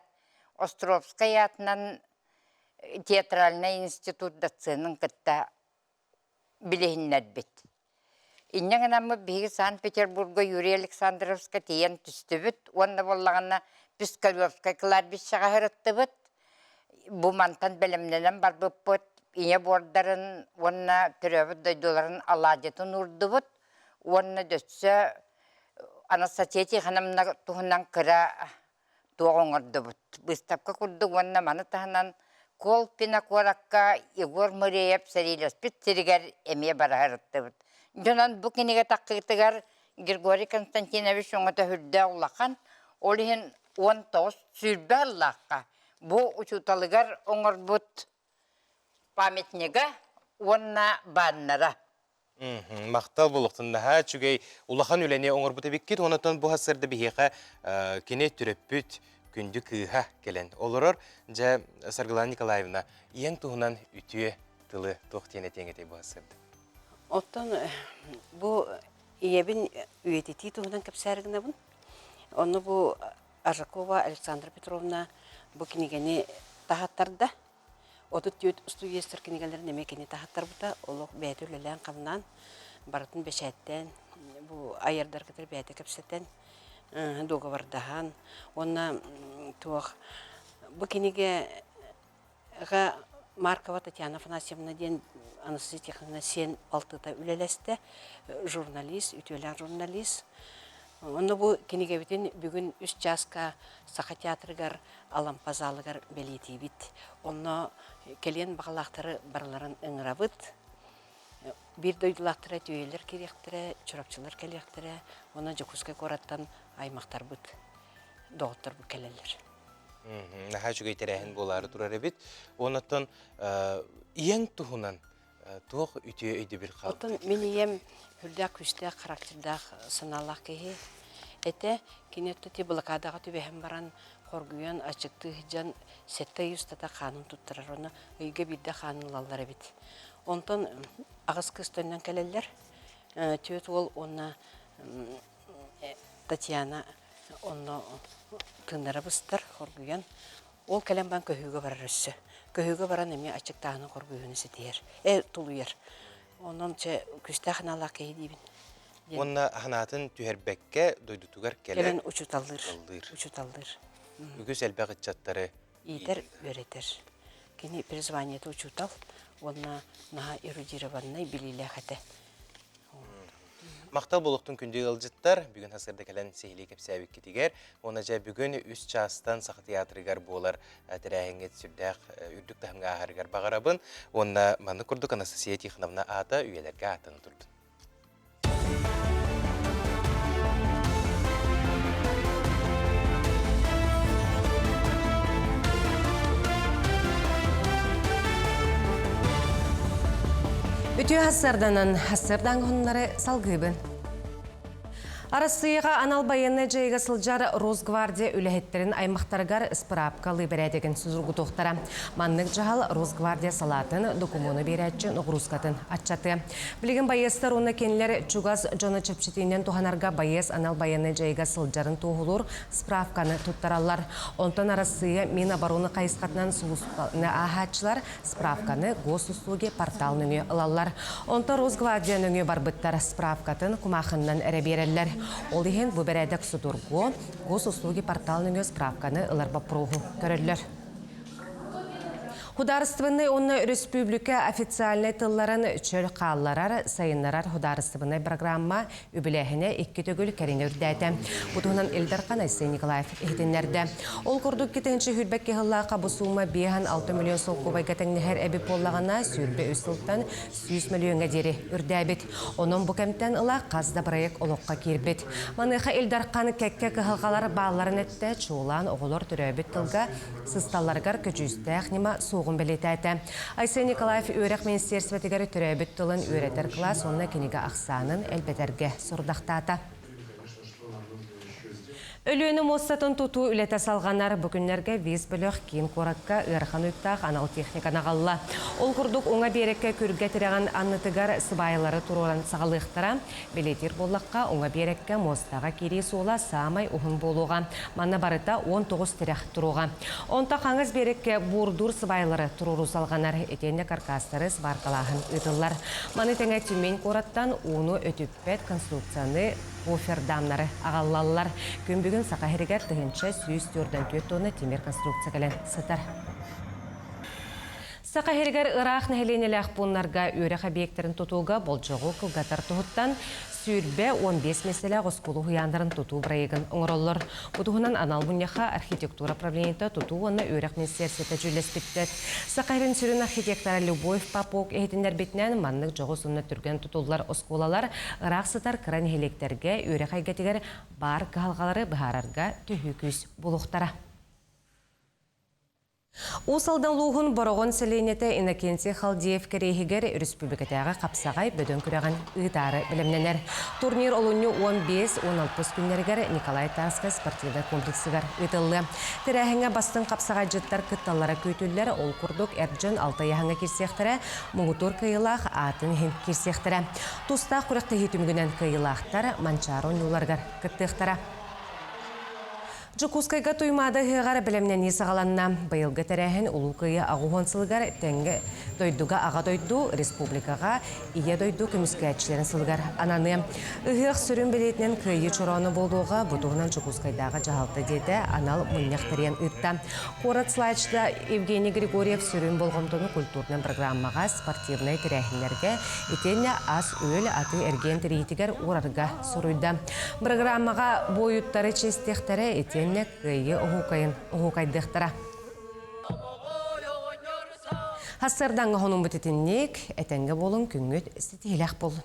Островскай атынан театральный институт дацының кітті білігіннәр бет. Иннен анамы бігі Санкт-Петербурга Юрий Александровска тиен түсті бүт, онда болағына Пискалевскай кылар біз шағырытты бүт, бұ мантан бәлімненен бар бұп бүт, ине бордарын, онна түрөбіт дойдуларын аладетін ұрды бұт, онна дөтсі Анастасия ханымна туғынан кыра туғын ұрды бұт. Бұстапқа күрді, онна маны тағынан кол пина коракка Егор Мыреев сәрилеспет сірігер әме барағырытты бұт. Жонан бұ кенеге таққытығар Григорий Константинович оңыта хүрді ұлақан, олығын 19 сүрбі Аллахқа. Бұ ұчуталығар оңыр бұт памятнига онна баннара. Мақтал болуқтында ха, чүгей улахан үлене оңыр бұты беккет, онатан бұ хасырды бігеға кене түріппіт күнді кыға келен. Олырыр, жа Саргылана Николаевна, ең туғынан үтіе тылы тоқтен әтеңетей бұ хасырды. Оттан бұ иебін үйететі туғынан кәпсәрігіне бұн. Оны бұ Аржакова Александра Петровна бұ кенегені тағаттарды. Отут түйет студиестер кенегелерін емекені тағаттар бұта, олық бәйті өлелен қамынан, барытын бәшәттен, бұ айырдар кітір бәйті кәпсеттен, доғавардаған. Онна туақ бұ кенеге Маркова Татьяна Афанасьевна ден Анастасия Тихоновна сен алтыта үлелесті, журналист, үтелен журналист. Оны бұ кенеге бітін бүгін 3 жасқа Сақа театрыгар алампазалыгар белети бит. Оны келен бағалақтары барларын ыңырабыт. Bir duydulattıra tüyeler kerektire, çorapçılar kerektire, ona Jakutskaya koratan aymaqtar bud, doğutlar bu keleler. Naha çögey terehin boları durar ebit. Onattan iyen tuhunan Туох үтүө өйдө бир хал. Отон минием хүрдәк күстәк характердак саналлах кеһи. Эте кинетте ти блокадага түбәһен баран коргуян ачыкты жан сетте юстата канун туттырар оны өйгө бирдә канунлалар бит. Онтон агыс кыстыннан келелер. Төт ол онна Татьяна онно кындарыбыстыр коргуян. Ол калембан көһүгө барырсы. Көһүгө баран эми ачыктааны коргуяны сетер. Тулуер. Онон че күстәхен ала кейдибин. Онна ханатын түһәрбәккә дойдутугар Келен учуталдыр. Үгүс әлбәгы чаттары Идер өретер. Кини призванието учутал, онна наha эрудированный билиле хате. Мактал болуктун күндө ылжыттар бүгүн хасырда келен сехили кепсәбик кетигер. Она жа бүгүн 3 частан сак театрыгар болар тирәһеңет сүрдәк үрдүк тахымга ахаргар багарабын. Онна маны курдук Анастасия Тихоновна ата үелерге атын турду. Үтү хассырдан ғынлары салгыбын. Арасыйға анал байыны жайға сылжар Росгвардия үләхеттерін аймақтарғар справкалы бәрәдеген сүзіргі тоқтара. Маннық жағал Росгвардия салатын докумуны берәтші нұғырускатын атчаты. Білген байыстар оны кенілер чугас жоны чөпшетінен туғанарға байыз анал байыны жайға сылжарын туғылыр справканы тұттаралар. Онтан арасыйы мен обороны қайысқатынан сұлысқаны ахатшылар справканы госуслуги портал нүңі ылалар. Онтан Росгвардия нүңі барбыттар справкатын құмақыннан әрі берелер. Ол деген бұл бәрәдік судурго госуслуги порталының справканы ыларба проху көрілер. Хударыстывынный онны республика официальный тылларын чөл қалларар, сайынларар хударыстывынный программа үбіләхіне 2 төгіл кәріне үрдәді. Бұтығынан Элдарқан Айсей Николаев ехетінлерді. Ол күрдік кетінші хүрбәкке ғыллаға бұсуыма 5-6 миллион сол көбайгатың нәхер әбі поллағана сүрбе өсілттен 100 миллионға дері үрдәбет. Оның бұл кәмттен ұла қазда проект олыққа кербет. Маныға Элдарқан кәкке қығылғалар бағыларын әтті чуылан оғылыр түрәбет тылға сысталарғар көчістәқ нема соғын білетәді. Айсей Николаев өрек министерсветігері түрәбет тылын өретер класс онына кенеге ақсанын әлбетерге сұрдақтаты. Өліні мостатын тұту үлеті салғанар бүгінлерге виз біліқ кейін қораққа ұрқан өттақ анал техниканы қалла. Ол күрдік оңа берекке көрге тіреген аннытығар сыбайлары тұроран сағалықтыра. Белетер болаққа оңа берекке мостаға кері сола самай ұғын болуға. Манна барыта 19 тірек тұруға. Онта қаңыз берекке бұрдур сыбайлары тұрору салғанар етенде каркастары сыбарқалағын ұтылар. Маны тәңе түмен қораттан оны өтіппет конструкцияны офердамнары ағаллалар. Күн бүгін сақахерігер тұхынша 104 тонны темір конструкция кәлін сытар. Сақахерігер ұрақ нәхеленеләқ бұнларға өрек объектерін тұтуға болжығы қылғатар тұғыттан сүрбе 15 меселі ғосқылы ғияндарын тұту бірайығын ұңыролыр. Бұтығынан анал бұньяға архитектура правлениеті тұту оны өрек министерсеті жүлес біттет. Сақайрын сүрін архитектора Любовь Попок әйтіндер бетінен маннық жоғы сұнны түрген тұтулар осқолалар ұрақ сытар қыран хелектерге өрек айгатегер бар қағалғалары бұхарарға түйі күз бұлықтара. Усалдан луғын борғын сәлейнеті Иннокентий Халдиев керейгер республикатаға қапсағай бөдін күреген ұйтары білімненер. Турнир олуны 15-16 күннергер Николай Тарскай спортивный комплексігер ұйтылы. Тірәхіңе бастың қапсағай жыттар күтталары көйтілер ол күрдік әрджін алтайяғыңа керсектірі, мұңытур кайылақ атын хен керсектірі. Туста құрықты хетімгінен кайылақтар манчарон юларғар күттіқтірі. Жукускайга туймады ғығар білімнен есіғаланна. Байылғы тәрәхін ұлықыйы ағуғын тәңгі дойдуға аға дойду республикаға ие дойду көміскәтшілерін сылғар ананы. Үғық сүрін білетінен күйі чұрауны болуға бұтуғынан Жукускайдағы жағалты деді анал мұнияқтырен ұйтта. Қорат слайдшда Евгений Григорьев сүрін болғымтыны культурның программаға спортивный тәрәхінлерге етені ас өл аты әрген тәрейтігер орарға сұруйды. Программаға бойыттары честектері етені күйі ұғуқайдықтыра. Хасырдан ғонын бұтетіннек, әтәнгі болын күнгіт стетелек болын.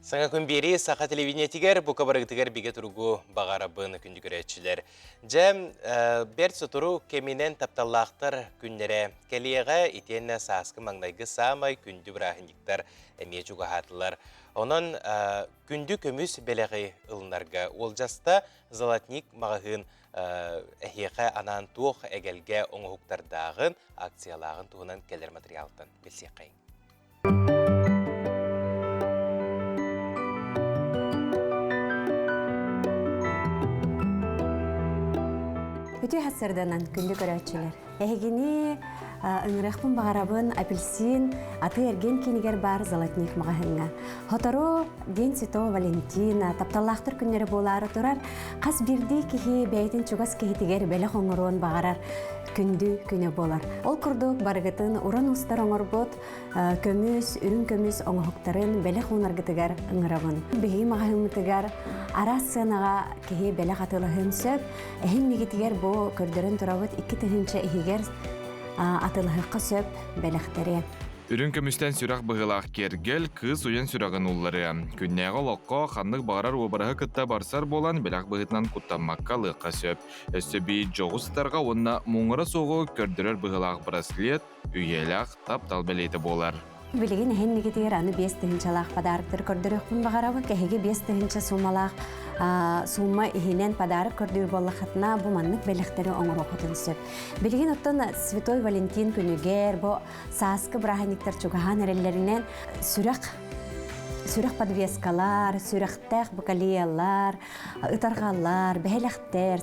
Саңа күн бері сақа телевидениетігер, бұқа барығытығар біге тұрғы бағарабын күнді көрәтшілер. Жәм бәр сұтыру кемінен тапталлақтар күннері кәлиеға итенне сасқы маңдайғы самай күнді бірахындықтар әме жүгі хатылар. Онын күнді көміс бәліғі ұлынарға олжаста Золотник мағығын әхеқі анан туқ әгелге оңығықтардағын акциялағын туғынан кәлер материалдан білсе қайын. Өте хасырданан күнді көрәтшілер. Әйгені ыңырақпын бағарабын апельсин аты әрген кенігер бар Золотник мағahыңа. Хотору Ден Святого Валентина тапталлақтыр күннері болары тұрар. Қас бірді кеге бәйтін чугас кехетігер бәлі қоңыруын бағарар күнді күні болар. Ол күрдік барығытын уран ұстар оңырбот көміс, үрін көміс оңығықтарын бәлі қоңырғытығар ыңырабын. Беги мағahыңытығар ара сынаға кеге бәлі қатылығын сөп, әйін негетігер бұл көрдірін тұрабыт 2 тігінші егер атылығыққа сөп бәліқтері. Үрін көмістен сүрақ бұғылақ кергел, кыз уян сүрағын ұллары. Күннәғы лоққа қанлық бағарар обырағы күтті барсар болан білақ бұғытынан құттамаққа лыққа сөп. Өсті жоғыстарға онына мұңыры соғы көрдірер бұғылақ браслет, үйелақ таптал бәлейті болар. Білеген әйін негетігер аны 5 тігіншалақ падарықтыр көрдіріқпін бағарабы. Кәхеге 5 тігінші сумалақ сума ихинен подарок көрдір боллақатына бұл маннық бәліқтері оңыр оқытын сөп. Білген оттан Святой Валентин күнігер, бұл сасқы браханиктар чугахан әрелерінен сүрек подвескалар, сүректәк бакалиялар, ытарғалар, бәліқтер,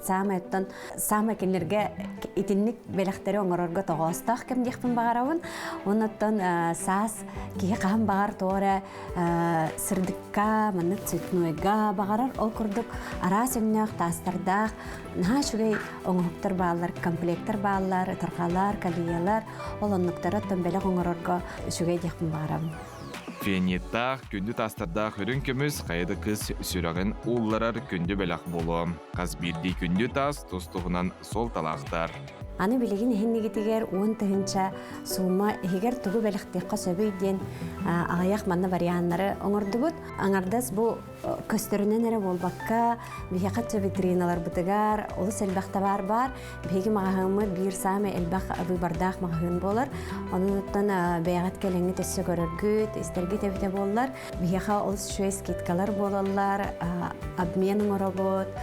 сама кенлерге итинник бәліқтері оңырорға тоғыстақ кәмдекпін бағарауын. Онаттан сас кейі қағын бағар тоғыры сырдыққа, манық цветнойға бағарар. Ол күрдік ара сөннөк тастардақ, наға шүгей оңықтар бағалар, комплектар бағалар, ытарғалар, калиялар, ол оннықтары аттан бәліқ оңырорға шүгей декпін бағарауын. Фениеттақ, күнді тастардақ үрін көміз қайды қыз сүрағын ұлларар күнді бәлақ болу. Қаз бірді күнді тас тұстығынан сол талақтар. Аны білеген әйіннегетігер 10 тігінші суыма егер тұғы бәліқтеққа сөбейден ағаяқ манна варианлары оңырды бұд. Аңардас бұл көстірінен әрі болбаққа бейқат витриналар бұтығар, олыс әлбақта бар. Бейгі мағағымы бір самы әлбақ бардақ мағағын болар. Оның ұттан бәйғат кәліңі төсі көріргіт, істерге тәбіте болар. Бейға олыс шөй скиткалар болалар, обменің оробот.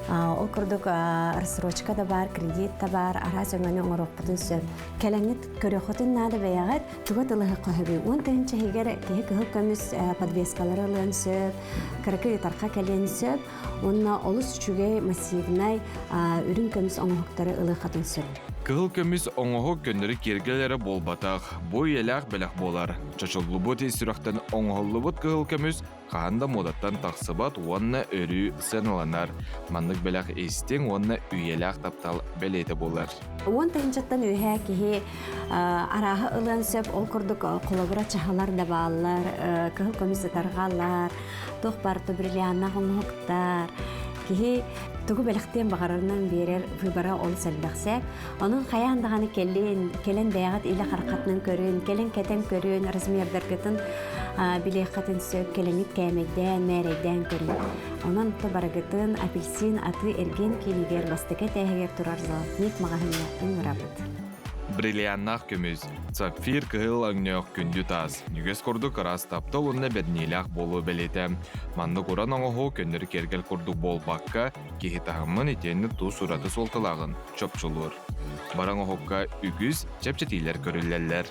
Ол күрдік рассрочка да бар, кредит да бар, ара сөңгені оңыр оқпытын сөп. Кәләңіт көріқотын нады бәяғат, жүгіт ұлығы қойбі. 10 тігінші егер кейі күхіл көміс подвескалары ұлығын сөп, кірікі етарқа кәлен сөп, онына олыс үшіге массивнай үрін көміс оңығықтары ұлығы қатын сөп. Кығыл көміз оңығы көндері кергелері болбатақ, бой еләқ бәләқ болар. Чачылы бұт есірақтан оңғылы бұт кығыл көміз қағанда модаттан тақсыбат онына өрі сәніланар. Мандық бәләқ естен онына үйеләқ таптал бәлейді болар. 10 тігіншаттан өйе кейі арағы ұлын сөп, ол күрдік қолығыра чағалар да бағалар, кығыл көміз тарғалар, тоқ барты бриллианна оңғықтар. Кейі тұғы бәліқтен бағарарынан берер выбара ол сәлбәқсәк. Оның қаяндағаны келен бәяғат илі қарқатынан көрін, келен кәтен көрін, размердергетін білеқатын сөп, келенет кәмейден, мәрейден көрін. Онын ұтты барығытын апельсин аты әрген кейлігер бастықы тәйгер тұрар Золотник мағahыңа ұңырабыд. Бриллианнақ көміз, сапфир кығыл аңнеоқ күнді тас. Нүгес құрдық арас таптал онына бәднейлақ болу бәлеті. Манды құран аңығы көндір кергел құрдық бол баққа, кейі тағымын етені ту сұраты солтылағын, чопчылыр. Баран аңыққа үгіз чәпчетейлер көрілелер.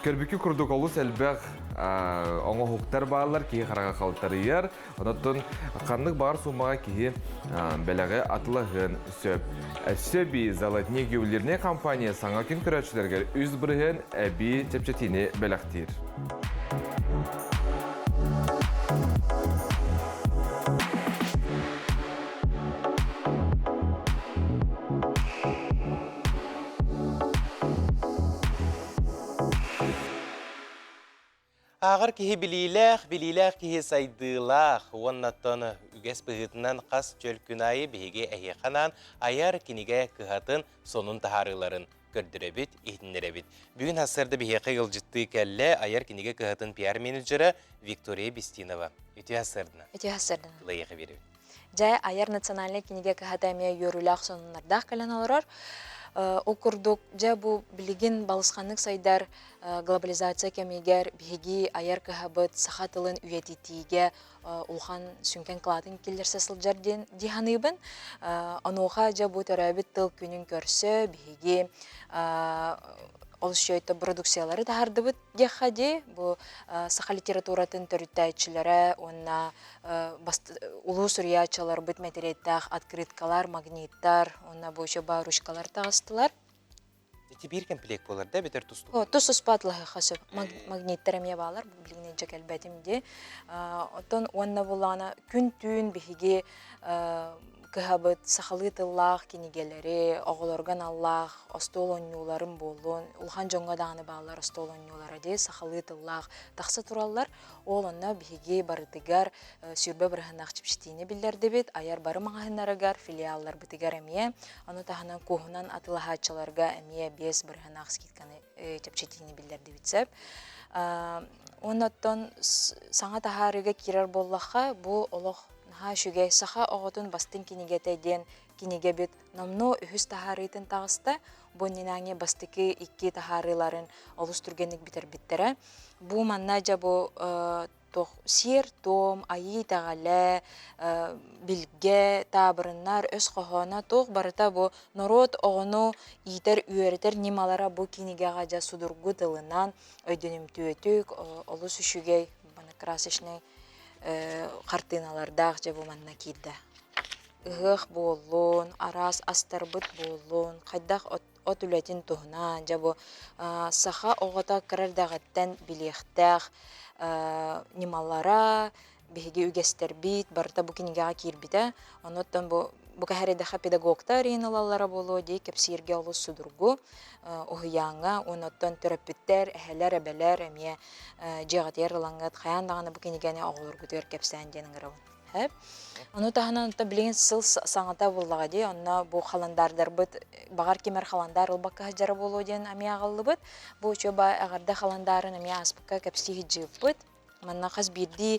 Көрбікі құрдық олыс әлбәқ аңыққтар бағалар кейі қараға қалттары ер. Онаттың қандық бағар сумаға кейі бәліғі атылығын сөп. Сөбі Золотник еулеріне компания саңа күн көрәтшілерге үз бірігін әбі чәпчетейіне бәліқтер. Ағыр кеге білейләқ кеге сайдылақ, оннаттан үгес бұғытынан қас чөл күн айы бейге әйеқанан аяр кенеге күхатын сонын тахарыларын көрдіребит, ихтінеребит. Бүгін хасырды бихеқи ғылжытты кәлі аяр кенеге кығытын пиар менеджері Виктория Бестинова. Үті хасырдына. Үті хасырдына. Лайығы беріп. Жай аяр национальный кенеге кығатамия йөрүләк сонунардақ кәлін алырар. Окурдук жа бу билигин балысқанлык сайдар глобализация кемегер биги аяр кахабыт сахатылын үйетитиге улхан сүнкен кылатын келерсе сылжарден диханыбын. Ануха жа бу төрәбит тыл күнүн көрсө биги ол шөйті продукциялары тахардыбыт дехади, бу саха литературатын төрүттәйтчиләре, онна улуу сурьячалар бит материаттах, открыткалар, магниттар, онна бу шоба ручкалар тагыстылар. Эти бир комплект болар да бетер тусту. Тус успатлыгы хасып магниттар эмне балар, билгене жакел бетимде. Отон онна булана күн түн биһиге кыһабыт сахалыт Аллах кинигелери, оголорган Аллах, остол оннууларын болун, улхан жоңга даганы баалар остол оннуулары де сахалыт Аллах тахса тураллар, ол онна биһиге барытыгар сүрбе бирханак чипштине биллер дебит, аяр бары магазиннарыгар филиаллар битигар эмие, аны таханан кухунан атылахачаларга эмие бес бирханак скидканы чипштине биллер дебитсеп. Оннаттан саңа тахарыга кирер боллаха бу олох шүгей саха оғытын бастын кинегетейден кинеге бит намно үхіс тахарытын тағысты, боннинаңе бастыки икки тахарыларын олыстыргенік бітер биттері. Бу манна жа бу сер, том, айы тағале, билге, табырыннар, өз қоғана тоқ барыта бу народ оғыну итер үйертер немалара бу кинегеға жа судыргу тылынан өйденім түйетік, олыс үшігей красочный картиналардах же буманна кидде. Ыгых болун, арас астарбыт болун, кайдах от үлетин тухнан, же бу саха оғыта кірердағаттан билехтах, немалара, беге үгестер бит, барыта бу кинегеға кирбиде. Оноттан бу кәһәредәхә педагогтар иналалара болу, дей кепсирге олы судургу, оғыяңа, оноттан төрөппіттер, әхәлер, әбәлер, әмие жеғатер ылаңғат, қаян дағаны бұ кенегені оғылыргу төр кепсән денің ырауын. Оны тағынан білген сыл саңата болуға дей, онна бұ қаландардар бұд, бағар кемер қаландар ұлбаққа жары болу ден әмие ағылы бұд, бұ чөба әғарда қаландарын әмие аспыққа кепсигі жып бұд, манна қаз бірді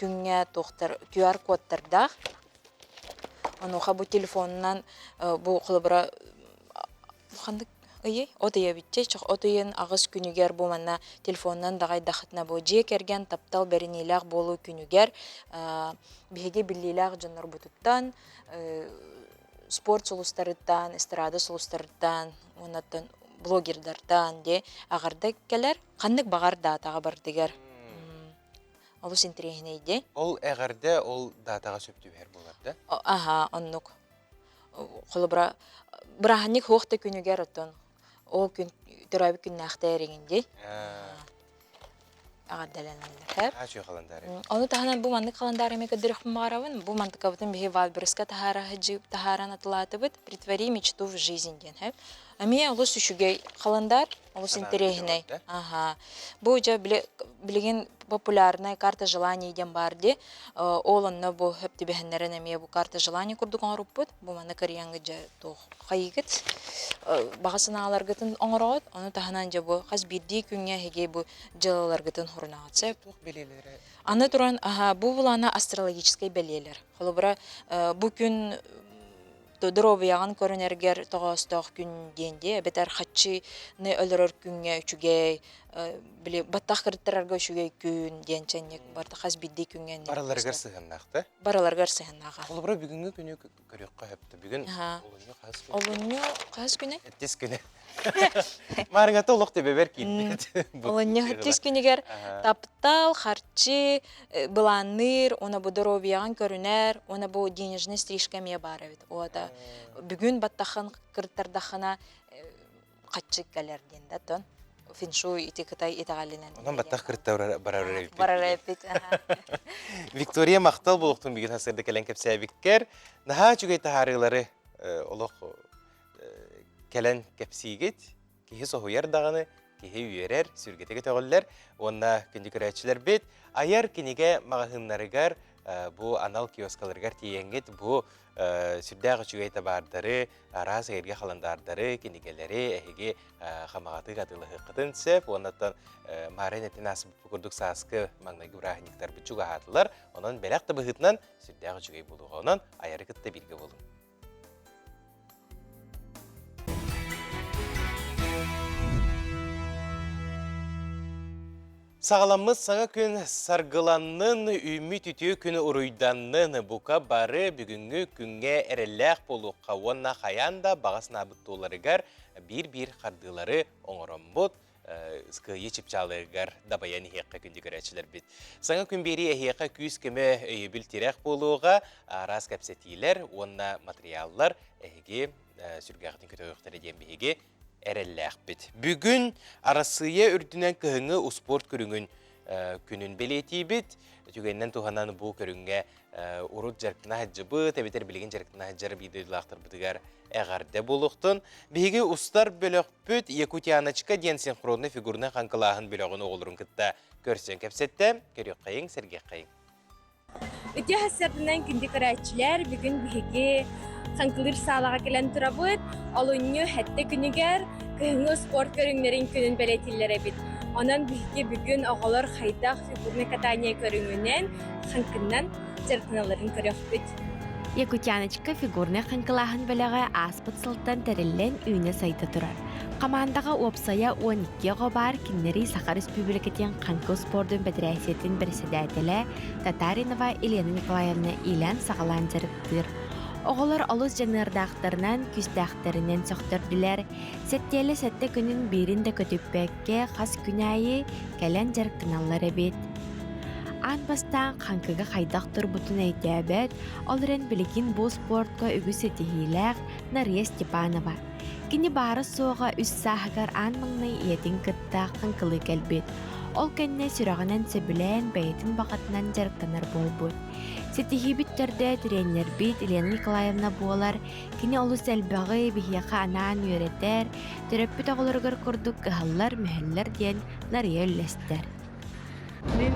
күнге тоқтар, QR кодтардақ, Ануха бу телефоннан бу кылыбыра хандык ый отыя битче чак отыйын агыс күнүгер бу манна телефоннан дагай дахатна бу же керген таптал беренилак болу күнүгер биге биллилак жоннор бутуттан спорт солустарыттан эстрада солустарыттан онаттан блогердардан де агарда келер кандык багар датага бар дигер Олус интерегнейде. Ол әгәрдә ол датаға сөптү бер буларды. Аха, оннук. Холыбра браханик хоқта күнүгер оттон. Ол күн төрәбі күн нәхтәрегенде. Ағаддаланылар. Ачы қаландары. Оны таханан бу мандык қаландары мега дирек маравын. Бу мандык кабытын бихи валберска тахара хаджи тахаран атылаты бит. Притвори мечту в жизнь ден. Ами олус үшүгей қаландар, олус интерегней. Ага. Бу жа билеген популярная карта желаний ден барды. Олонна бу хөпти бехеннерен эме бу карта желаний курдуган руппут. Бу мана карьяңга жа тох кайгыт. Багасына аларгытын оңорот. Аны таханан жа бу хас бирди күнгө хеге бу жалаларгытын хурнагатса. Тох белелери. Аны туран бу булана астрологический белелер. Холобра бу күн Тодоровияған көрінергер тоғастық күн денде, бетер хатчы не өлірір күнге үшігей, баттақ кірттірерге үшігей күн денченек, барды қаз бидді күнген. Бараларғар сығыннақты? Бараларғар сығыннаға. Ол бұра бүгінгі күні көрекқа өпті. Бүгін олынyo қаз күні? Әттес күні. Марыңа толық деп бәбер кейін. Олынyo әттес күнігер таптал, харчы, бұланыр, оны бұ доровияған көрінер, оны бұ денежный стрижка ме бар әбет. Ода бүгін баттақын кірттардақына қатшық кәлерден да тон. Финшуй ити кытай итагалинен. Онан баттақ кіртті барар әбет. Барар әбет. Виктория мақтал болуқтың бүгін хасырды кәлен кәпсі әбеккер. Наға жүгей тахарылары олық кәлен кәпсигет, кехи соғуяр дағаны, кехи үйерер, сүргетеге төғілер, онна күнді көрәтшілер бет, аяр кенеге мағахынларығар бу анал киоскаларгар тиеңгет бу сүрдәгы чүгәйтә бардары, арас эгерге халандардары, кинигеләре, эһиге хамагаты гатылы хыкытын сеп, оннан марын этен асып курдук саскы маңнайгы брахниктар бичуга хатылар, онан беләк табыгытнан сүрдәгы чүгәй булуга, онан аяры кытта бирге булун. Сағаламыз саңа күн саргыланның үміт үтіу күні ұруйданның бұқа бары бүгінгі күнге әрелләқ болуққа онна қаянда бағасына бұттуларығар бір-бір қардылары оңырымбұт ұскы ечіпчалығар дабаян еққа күнді көрәтшілер біт. Саңа күн бері еққа күйіз кеме өйбіл терек болуға рас кәпсетейлер, онна материаллар әйге сүргәғытын көті өқтері ден бейге әрелләқ біт. Бүгін арасыя үрдінен кіғіңі ұспорт көріңін күнін белеті біт. Түгеннен туғанан бұл көріңге ұрут жарқына хаджыбы, тәбетер білген жарқына хаджар бейдейлақтыр бұдығар әғарды болуқтын. Бейге ұстар бөліқ бүт Якутианачка ден синхронны фигурны қанқылағын бөліғын оғылырын күтті көрсен кәпсетті. Көрек қайың, сәрге қайың. Өте хасырдынан күнді көрәтшілер бүгін бейге қанқылыр сағалаға келен тұрабыд, олынны хәтті күнігер күйіңі спорт көріңлерін күнін бәлетілері бит. Онан бейге бүгін оғалар қайдақ фигурны катания көріңінен қанқыннан жартыналарын көрек бит. Якутианочка фигурны қанқылағын бөліғі аспыт сылтан тәрілен үйіне сайты тұрар. Командаға опсая 12 бар киннери Саха Республикатен қанқы спордың бәдірәсетін бірседәтілі Татаринова Елена Николаевна Илен сағалан жарықтыр. Оғылар олыс жанырдақтарынан күстәқтерінен соқтырдылар. Сәттелі сәтті күнін бірінде көтіппәкке қас күн айы кәлән жарықтыналары бет. Анбастан қанқыға қайдақ тұрбутын әйтәбәт, олырын білігін бұл спортқа үгісі тегейләқ Нария Степанова. Кені бары соға үс сағығар анмыңны етін күтті қанқылы кәлбет. Ол кәнне сүрағынан сөбілән бәйетін бақытынан жарықтанар болбуд. Сетихи бүттерді тренер бит Елена Николаевна болар, кені олыс әлбағы бихияқа анан үйретер, түріппіт оғылырғыр күрдік қығалар мүхеллер ден Нария үлләстер. Мен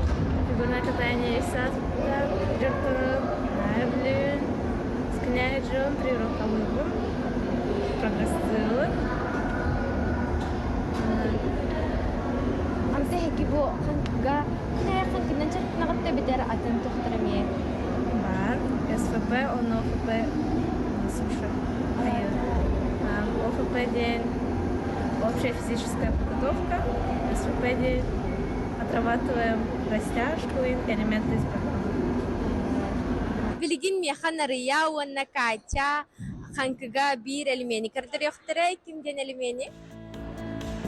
фигурное катание сатта, жұрттырып, әбілін, скіняй жон, тренировкалы бұр, прогрессиялы. Амтехеки бу қанқыға қанқынан жарқынағытта бітер атын тоқтырымие. Бар, СФП, он ОФП, суша. ОФП день общая физическая подготовка, СФП день отрабатываем растяжку и элементы из программы. Білігін меха Нария уанна Катя қанқыға бір әлімені кірдір yoқтырай, кімден әлімені?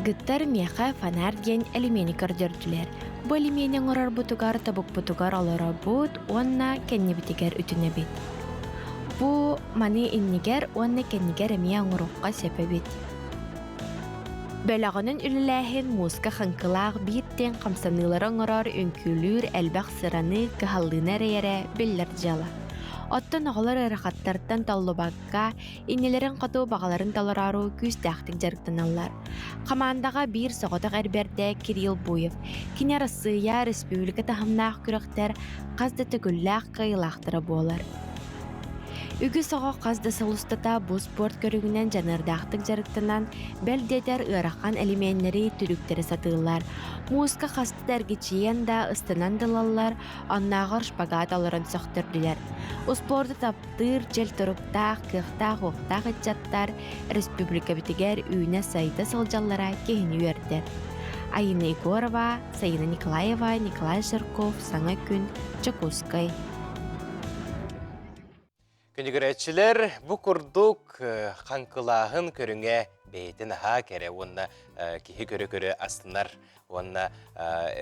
Гыттар меха фанар ден әлімені көрдірділер. Бұл әліменің ұрар бұтығар табық бұтығар олара бұд, онна кәнне бітігер үтіне бет. Бұ маны иннігер, онна кәннігер әмей аңырыққа сәпі бет. Бөліғінің үліләхін музыка қанқылақ биттен қамсаныларын ұрар өнкілір әлбәқ сыраны кіхаллына рейері білдір жала. Оттан оғылар әріқаттарттан таллыбаққа, инелерін қоту бағаларын талырару күстәқтік жарықтаналар. Командаға бір соғытық әрберді Кирилл Буев, кенер Россия Республика тахымнақ күріқтер қазды түгілләқ қайылақтыры болар. Үгі соға қазды сылыстата бұл спорт көрігінен жанырдақтық жарықтанан бәлдетер ұрақан әлеменлері түріктері сатылар. Музыка қасты дәргечейен да ұстынан дылалар, аннағыр шпагат алырын соқтырдылар. Спорты таптыр, жел тұрықтақ, қықтақ, оқтақ етчаттар республика бітігер үйіне сайты сылжаллара кейін үйердер. Айына Егорова, Сайына Николаева, Николай Жирков, Саңа күн, Чакускай. Күнігіретшілер, бұ күрдік қанқылағын көріңе бейтін аға кәрі, онына кейі көрі астынар, онына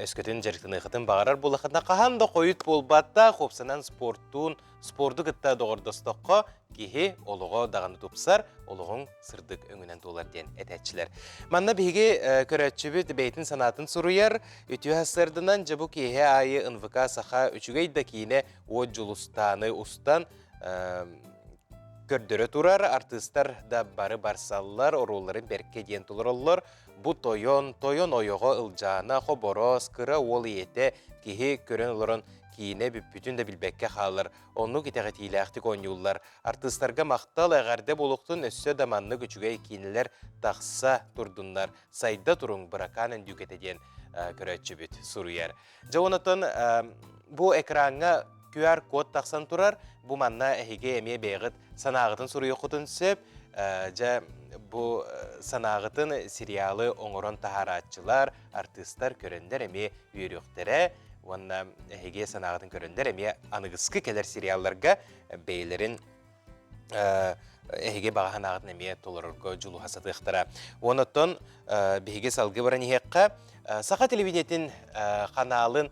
өскөтін жеріктіні қытын бағарар болақында қағанда қойыт болбатта қопсанан спорты күтті доғырдыстыққа кейі олығы дағаны тұпсар, олығың сырдық өңінен долар ден әтәтшілер. Манна бейге көрәтші бүт бейтін санатын сұруяр, үтіу әсірдінен жабу кейі айы НВК сақа үчігейді кейіне о жұлыстаны ұстан көрдірі тұрар, артыстар да бары барсаллар, оруларын берке ден тұлыр олар. Бұ тойон ойығы ұлжана, қобороз, кыры ол ете, кейі көрін оларын киіне бүппүтін да билбекке қалыр. Онну кетеғі тийләқтік ойнулар. Артыстарға мақтал әғәрде болуқтың өссө даманны күчіге киінілер тақса тұрдынлар. Сайда тұрың бұраканын дүкетеден көрәтші бүт сұруяр. Жауынатын бұл экранға QR код тақсан тұрар, бұл манна әйге әме бейғыт санағытын сұруы құтын сөп, бұл санағытын сериалы оңырын тахаратчылар, артистар көрендер әме үйріқтері, онна әйге санағытын көрендер әме анығысқы келер сериалларға бейлерін әйге бағахан ағытын әме толырырғы жылу хасатықтыра. Онытын бейге салғы баран еққа Сақа телевидениетін қаналын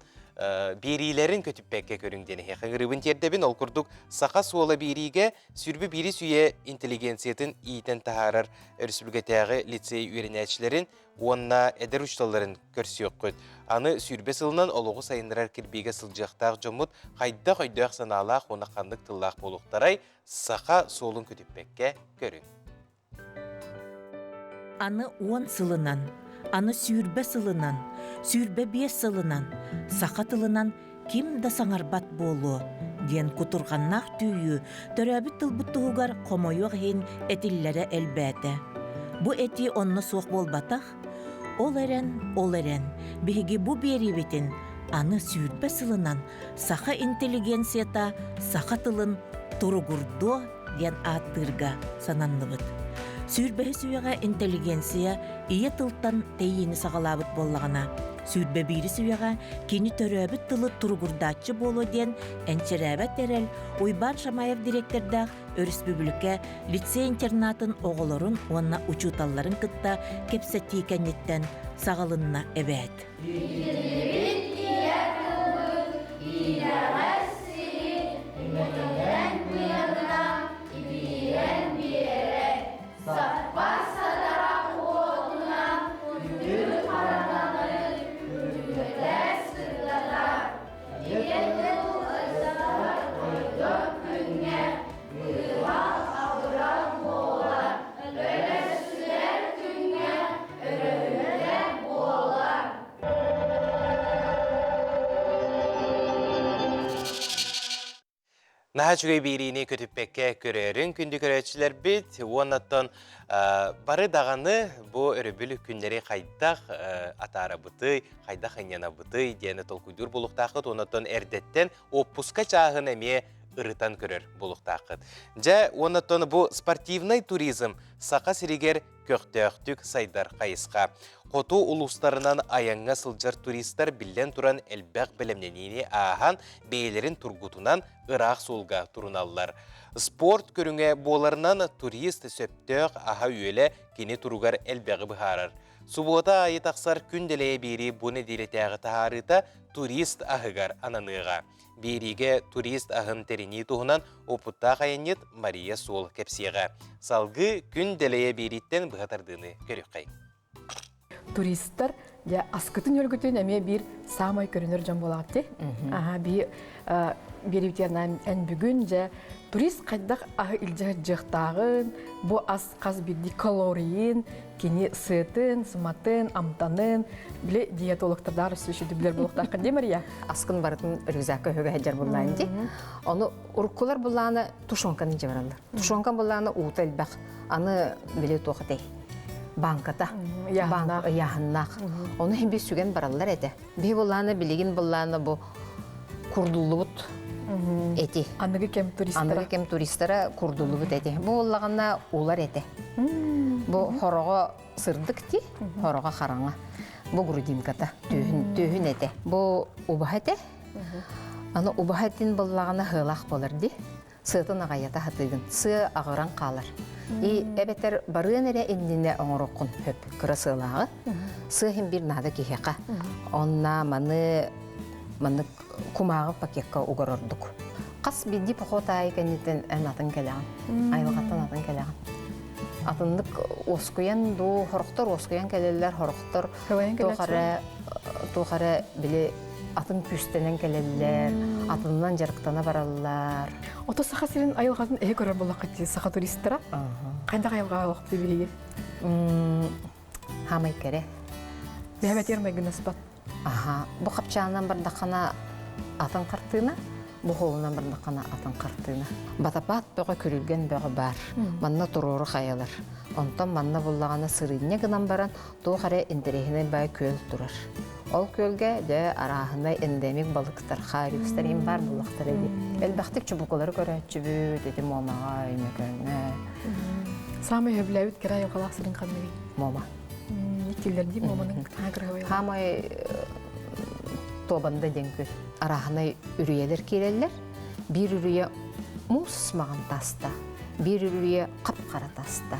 берилерин көтүппекке көрүңдени хеқыңырыбын тердебин ол курдук сақа суола бериге сүрбі бери сүйе интеллигенциятын ийтен тахарар республикатағы лицей үйренәчілерін онна эдер учталарын көрсүйөккөт. Аны сүрбе сылынан олуғы сайындырар кирбиге сылжақтақ жомут қайда-қайдақ саналақ онақандық тыллақ болуқтарай сақа суолын көтүппекке көрүң. Аны 10 сылынан, аны сүрбе сылынан, сүрбе 5 сылынан, сақа тылынан ким да саңарбат болу, ден кутурғаннақ түйі, төрәбіт тылбыттығығар қомойуақ хен әтиллері әлбәті. Бұ әти онны соқ болбатақ, ол әрен, бігі бұ беребетін, аны сүрбе сылынан, сақа интеллигенцията, сақа тылын тұрғырдо ден аттырға сананлыбыт. Сүрбе сүйеға интеллигенция ие тылттан тейіні сағалабыт боллағына. Сүрбе бейрі сүйеға кені төрөбіт тылы тұрғырдатчы болу ден әнчерәбәт әрел Уйбан Шамаев директордақ Республика лицей-интернатын оғылырын онна учуталларын кытта кепсәтті кәнеттен сағалынна әбәт. Наха чүгей бейрейіне көтіппекке көрерін күнді көрәтшілер бет, онаттан бары дағаны бұл өрібіл күндері қайдақ атара бұты, қайдақ әнена бұты, дені толкуйдыр болуқтақыт, онаттан әрдеттен оппуска чағын әме ырытан көрер болуқтақыт. Жа, онаттан бұл спортивный туризм сақа сірегер көқтөқтік сайдар қайысқа. Қоту ұлыстарынан аяңға сылжар туристер білден тұран әлбәқ білімненіне аған бейлерін тұрғытынан ұрақ солға тұруналар. Спорт көріңе боларынан турист сөптөқ аға үйелі кені тұруғар әлбәғі бұхарар. Субота айы тақсар күнделее бері бұны деретәғі тағарыта турист ағығар ананыға. Бериге турист ағын терені тұғынан опытта қайынет Мария Сол кәпсеға. Салғы күнделее береттен бұғатардыны көрік қайын. Туристтар аскытын өлгітін әме бір самай көрінер жан болады. Беребітерін ән бүгін турист қайдақ ағы үлжі жықтағын, бұ аз қаз бірді калорийін, кені сыйтын, сыматын, амтанын, біле диетологтардар сөші дүблер болуқтақын демір я? Аскын барытын рюкзакы хөгі әджар болайын де. Оны ұрқылар болағаны тушонканы жеваралар. Тушонкан болағаны уыты әлбәқ, аны біле тоқытай. Банката, яғыннақ. Оны хембе сүген баралар әді. Бей болағаны білеген болағаны бұл kurdullu but eti. Anıgı kem turistara. Anıgı kem turistara kurdullu but eti. Bu ollağına ular eti. Bu horoğa sırdık ti, horoğa xarağa. Bu grudinkata, tühün eti. Bu ubah eti. Ana ubah etin bollağına hılaq bolır di. Sığtın ağayata hatıgın. Sığ ağıran qalır. Ebeter barıyan ere endine oңoroqun höp kıra sığlağı. Sığ hem bir nada kiheqa. Onna manı kumağı pakekka uğururduk. Qas biddi poqotay keniten en atın kelağın. Aylıqatan atın kelağın. Atındık oskuyan, do horoqtor oskuyan keleller, horoqtor toqara bile atın püstenen keleller, atından jarıqtana barallar. Oto saqa senin ayılğadın ehe görür bolaqati saqa turistlara? Qanda ayılğa vaqti biligi? Hamay kere. Behamet yermay gınasbat. Bu qapçağından bardaqana atın qart қырттыына, бұл қолынан бірнақана атын қырттыына. Батапат бөғі күрілген бөғі бар, манна тұроры қайалар. Онтан манна болағаны сырыне гынан баран, тоқ аре индерехіне бай көл тұрар. Ол көлге де арахындай эндемик балықтар, харюкстар ем бар балықтар еді. Әлбәқтік чубуқылары көрәтші бөт, еді момаға, өмекөңі. Самый өбіләуіт керай оғалақ сырын қанығы? Мома. Икелерді моманың тағыры Хамай тобанда денкөл. Арахынай үрүйелер келелер. Bir үрүйе мұс маған таста, bir үрүйе қап-қара таста,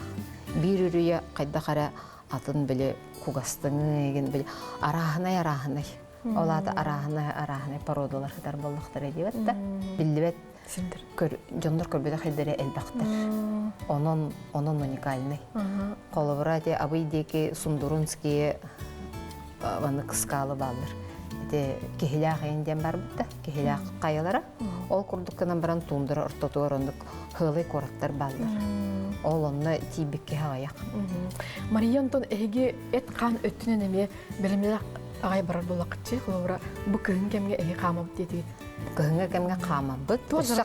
bir үрүйе қайда қара атын біле кугастыңы еген біле арахынай. Олады арахынай пародалар хыдар болуқтар едебет да. Білдібет жондар көрбеді қайдары әлбақтар. Онын уникальный. Қолыбыра де абыйдеки Сундурунские ваны қысқалы балыр. Кехилях енден бар бұдда, кехилях қайылара. Ол күрдіккінен баран туындыры ұртотуғыр ондық хылы қораттар балдар. Ол онны тейбекке хағаяқ. Мария Антон әйге әт қан өттінен әме білімдер ағай барар болақытшы, қолыбыра бұл күйін кәмге әйге қамам деді. Күйінге кәмге қамам бұд, үсі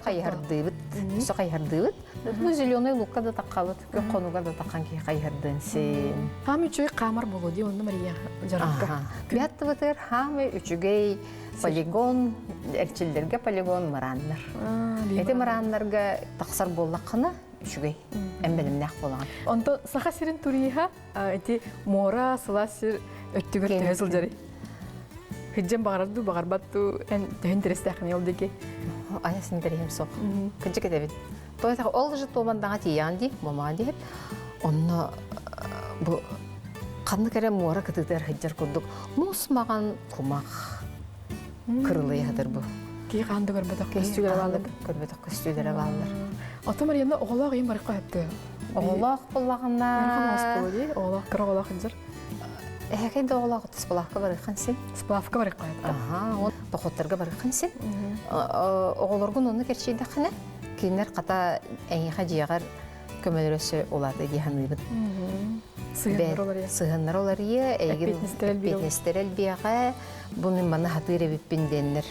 қайырдыбыд. Бұл зеленый лукка да таққалыд, көк қонуға да таққан кей қайырдың сен. Хам үшөй қамар болу де, онды Мария жарыққа. Бәтті бұтыр, хам үшігей полигон, әрчілдерге полигон мұраннар. Әті мұраннарға тақсар болаққына үшігей, әмбелімнәқ болаған. Онды сақа серін турыйға, әті мора, сыла сер өттігір тәуесіл жары. Хыджан бағарады, бағарбатты, ән тәуін терестәқіне ол деке. Аясын дәрейім соқ. Күнчі кетебет. Тойтағы ол жы тобандаға тиян дейіп, мома дейіп, онны бұл қанды кәрі мора күтіктер хыджар күрдік. Мұс маған құмақ кырылы яғдыр бұл. Кей қанды көрбедік көстігері балыр? Көрбедік көстігері балыр. Ата Марияна оғылақ ең барыққа әпті? Оғылақ болағына... Оғылақ кір оғылақ хыджар? Әкейді оғылақ спалаққа барыққан сен. Спалаққа барыққа әпті? Тоқоттарға барыққан сен. Оғыларғын оны керчейді қана. Кейінер қата әңеға жияғар көмелересі олады дейханыбын. Сығыннар олар е, әйгін әлбияға бұның мана хатыр әбіппен денлер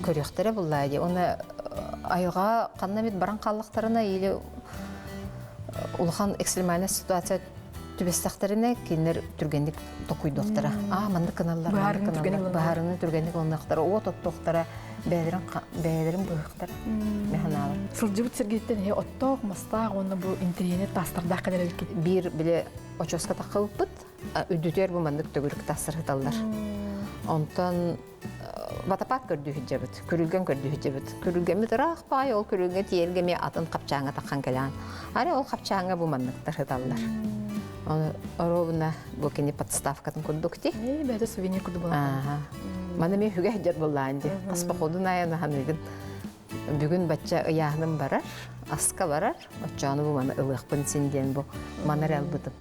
көріқтері бұллайды. Оны айға қаннамет баран қаллықтарына елі ұлған экстремальный ситуация түбестақтарына кейінер түргендік тоқуйдуқтара. Манды каналлар, бағарыны түргендік ондақтары, от оттуқтара, бәйдерін бұғықтар, мәханалар. Сылжыбыт сергейттен оттоқ, мастақ, оны бұл интерьене тастырдақ қадар әрекет? Bir біле очоска таққылып бұд, үддітер бұл мандық төгілік тастыр хыталдар. Онтан батапат көрді хүджебіт, көрілген көрді хүджебіт. Көрілген біт ұрақ бай, ол көрілген тиелгеме атын қапчаңа таққан кәлән. Аре ол қапчаңа бұл мандықтар хыталдар. Оробына бұл кені подставкатын көрдікті. Бәді сувенир көрді болған. Маны мен хүге хүджер боллағанды. Аспақудын аяны ханығын. Бүгін бача ұяғының барар, асқа барар. Отчаны бұл маны ылықпын сенден бұл манар әлбітім.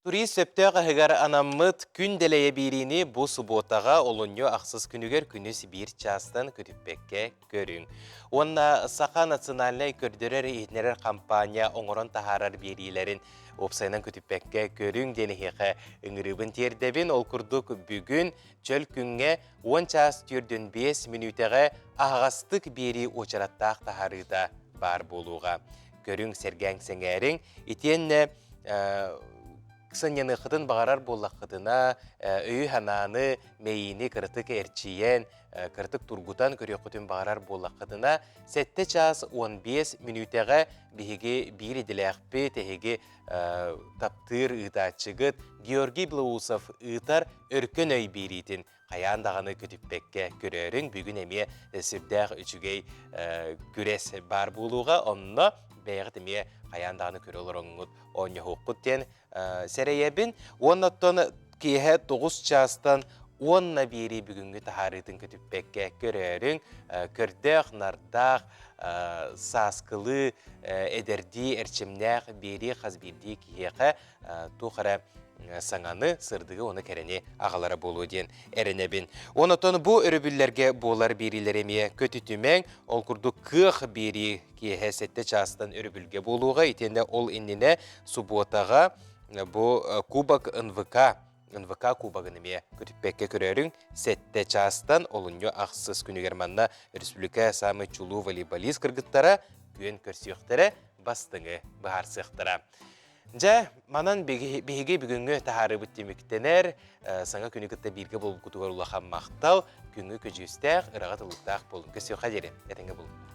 Турист сөптөғы ғығар анаммыт күн делeye биrini bu subotaға олынyo ақсыз күнігер күні Сибир частан күтіппекке көрің. Онна Сақа национальный көрдірер етнерер компания оңырын тахарар берилерін опсайнан күтіппекке көрің денеғеқі үңірібін тердебін ол күрдік бүгін чөл күнге 10 час түрден 5 минутеға ағастық бері очараттақ тахарыда бар болуға. Көрің сәргәң сәңәрің, етенне Ксаньяны қытын бағарар болақ қытына өй хананы мейіні кіртік әрчиен, кіртік тургутан көрек қытын бағарар болақ қытына 7 час 15 минутеға бігеге бір еділәқпе тәхеге таптыр ұйтачығыт Георгий Блаусов ұйтар өркін өй берейтін қаяндағаны күтіппекке көрерің бүгін әме сүрдәқ үчігей күрес бар болуға онына бәйғіт әме қаяндағаны көрелер оңғыт оңы хоққыттен сәрейебін. Оннаттан кейе 9 частан 10 бері бүгінгі тахарытын күтіппекке көрерің көрдіқ, нардақ, сасқылы, әдерді, әрчімнәқ, бері қазберді кейеқі тұқыра саңаны сырдығы оны кәріне ағалары болу ден әрінебін. Оннаттан бұл өрібілерге болар берілеріме көтітімен ол күрді қық бері кейе 7 частан өрібілге болуға етенде ол инніне суботаға бұл Кубок НВК НВК кубагыныме күтіппекке көрерін сетте частан олынyo ақсыз күнігерманна республика самы чулу волейболист кыргыттара күйен көрсіқтері бастыңы бағарсықтыра. Жа, манан беге бүгінгі тахары бүттеміктенер, саңа күні күтті бірге болып күтігер ұлақан мақтал, күнгі көжістәқ, ұрағат ұлықтақ болын. Көсіуға дері, әтіңгі болын.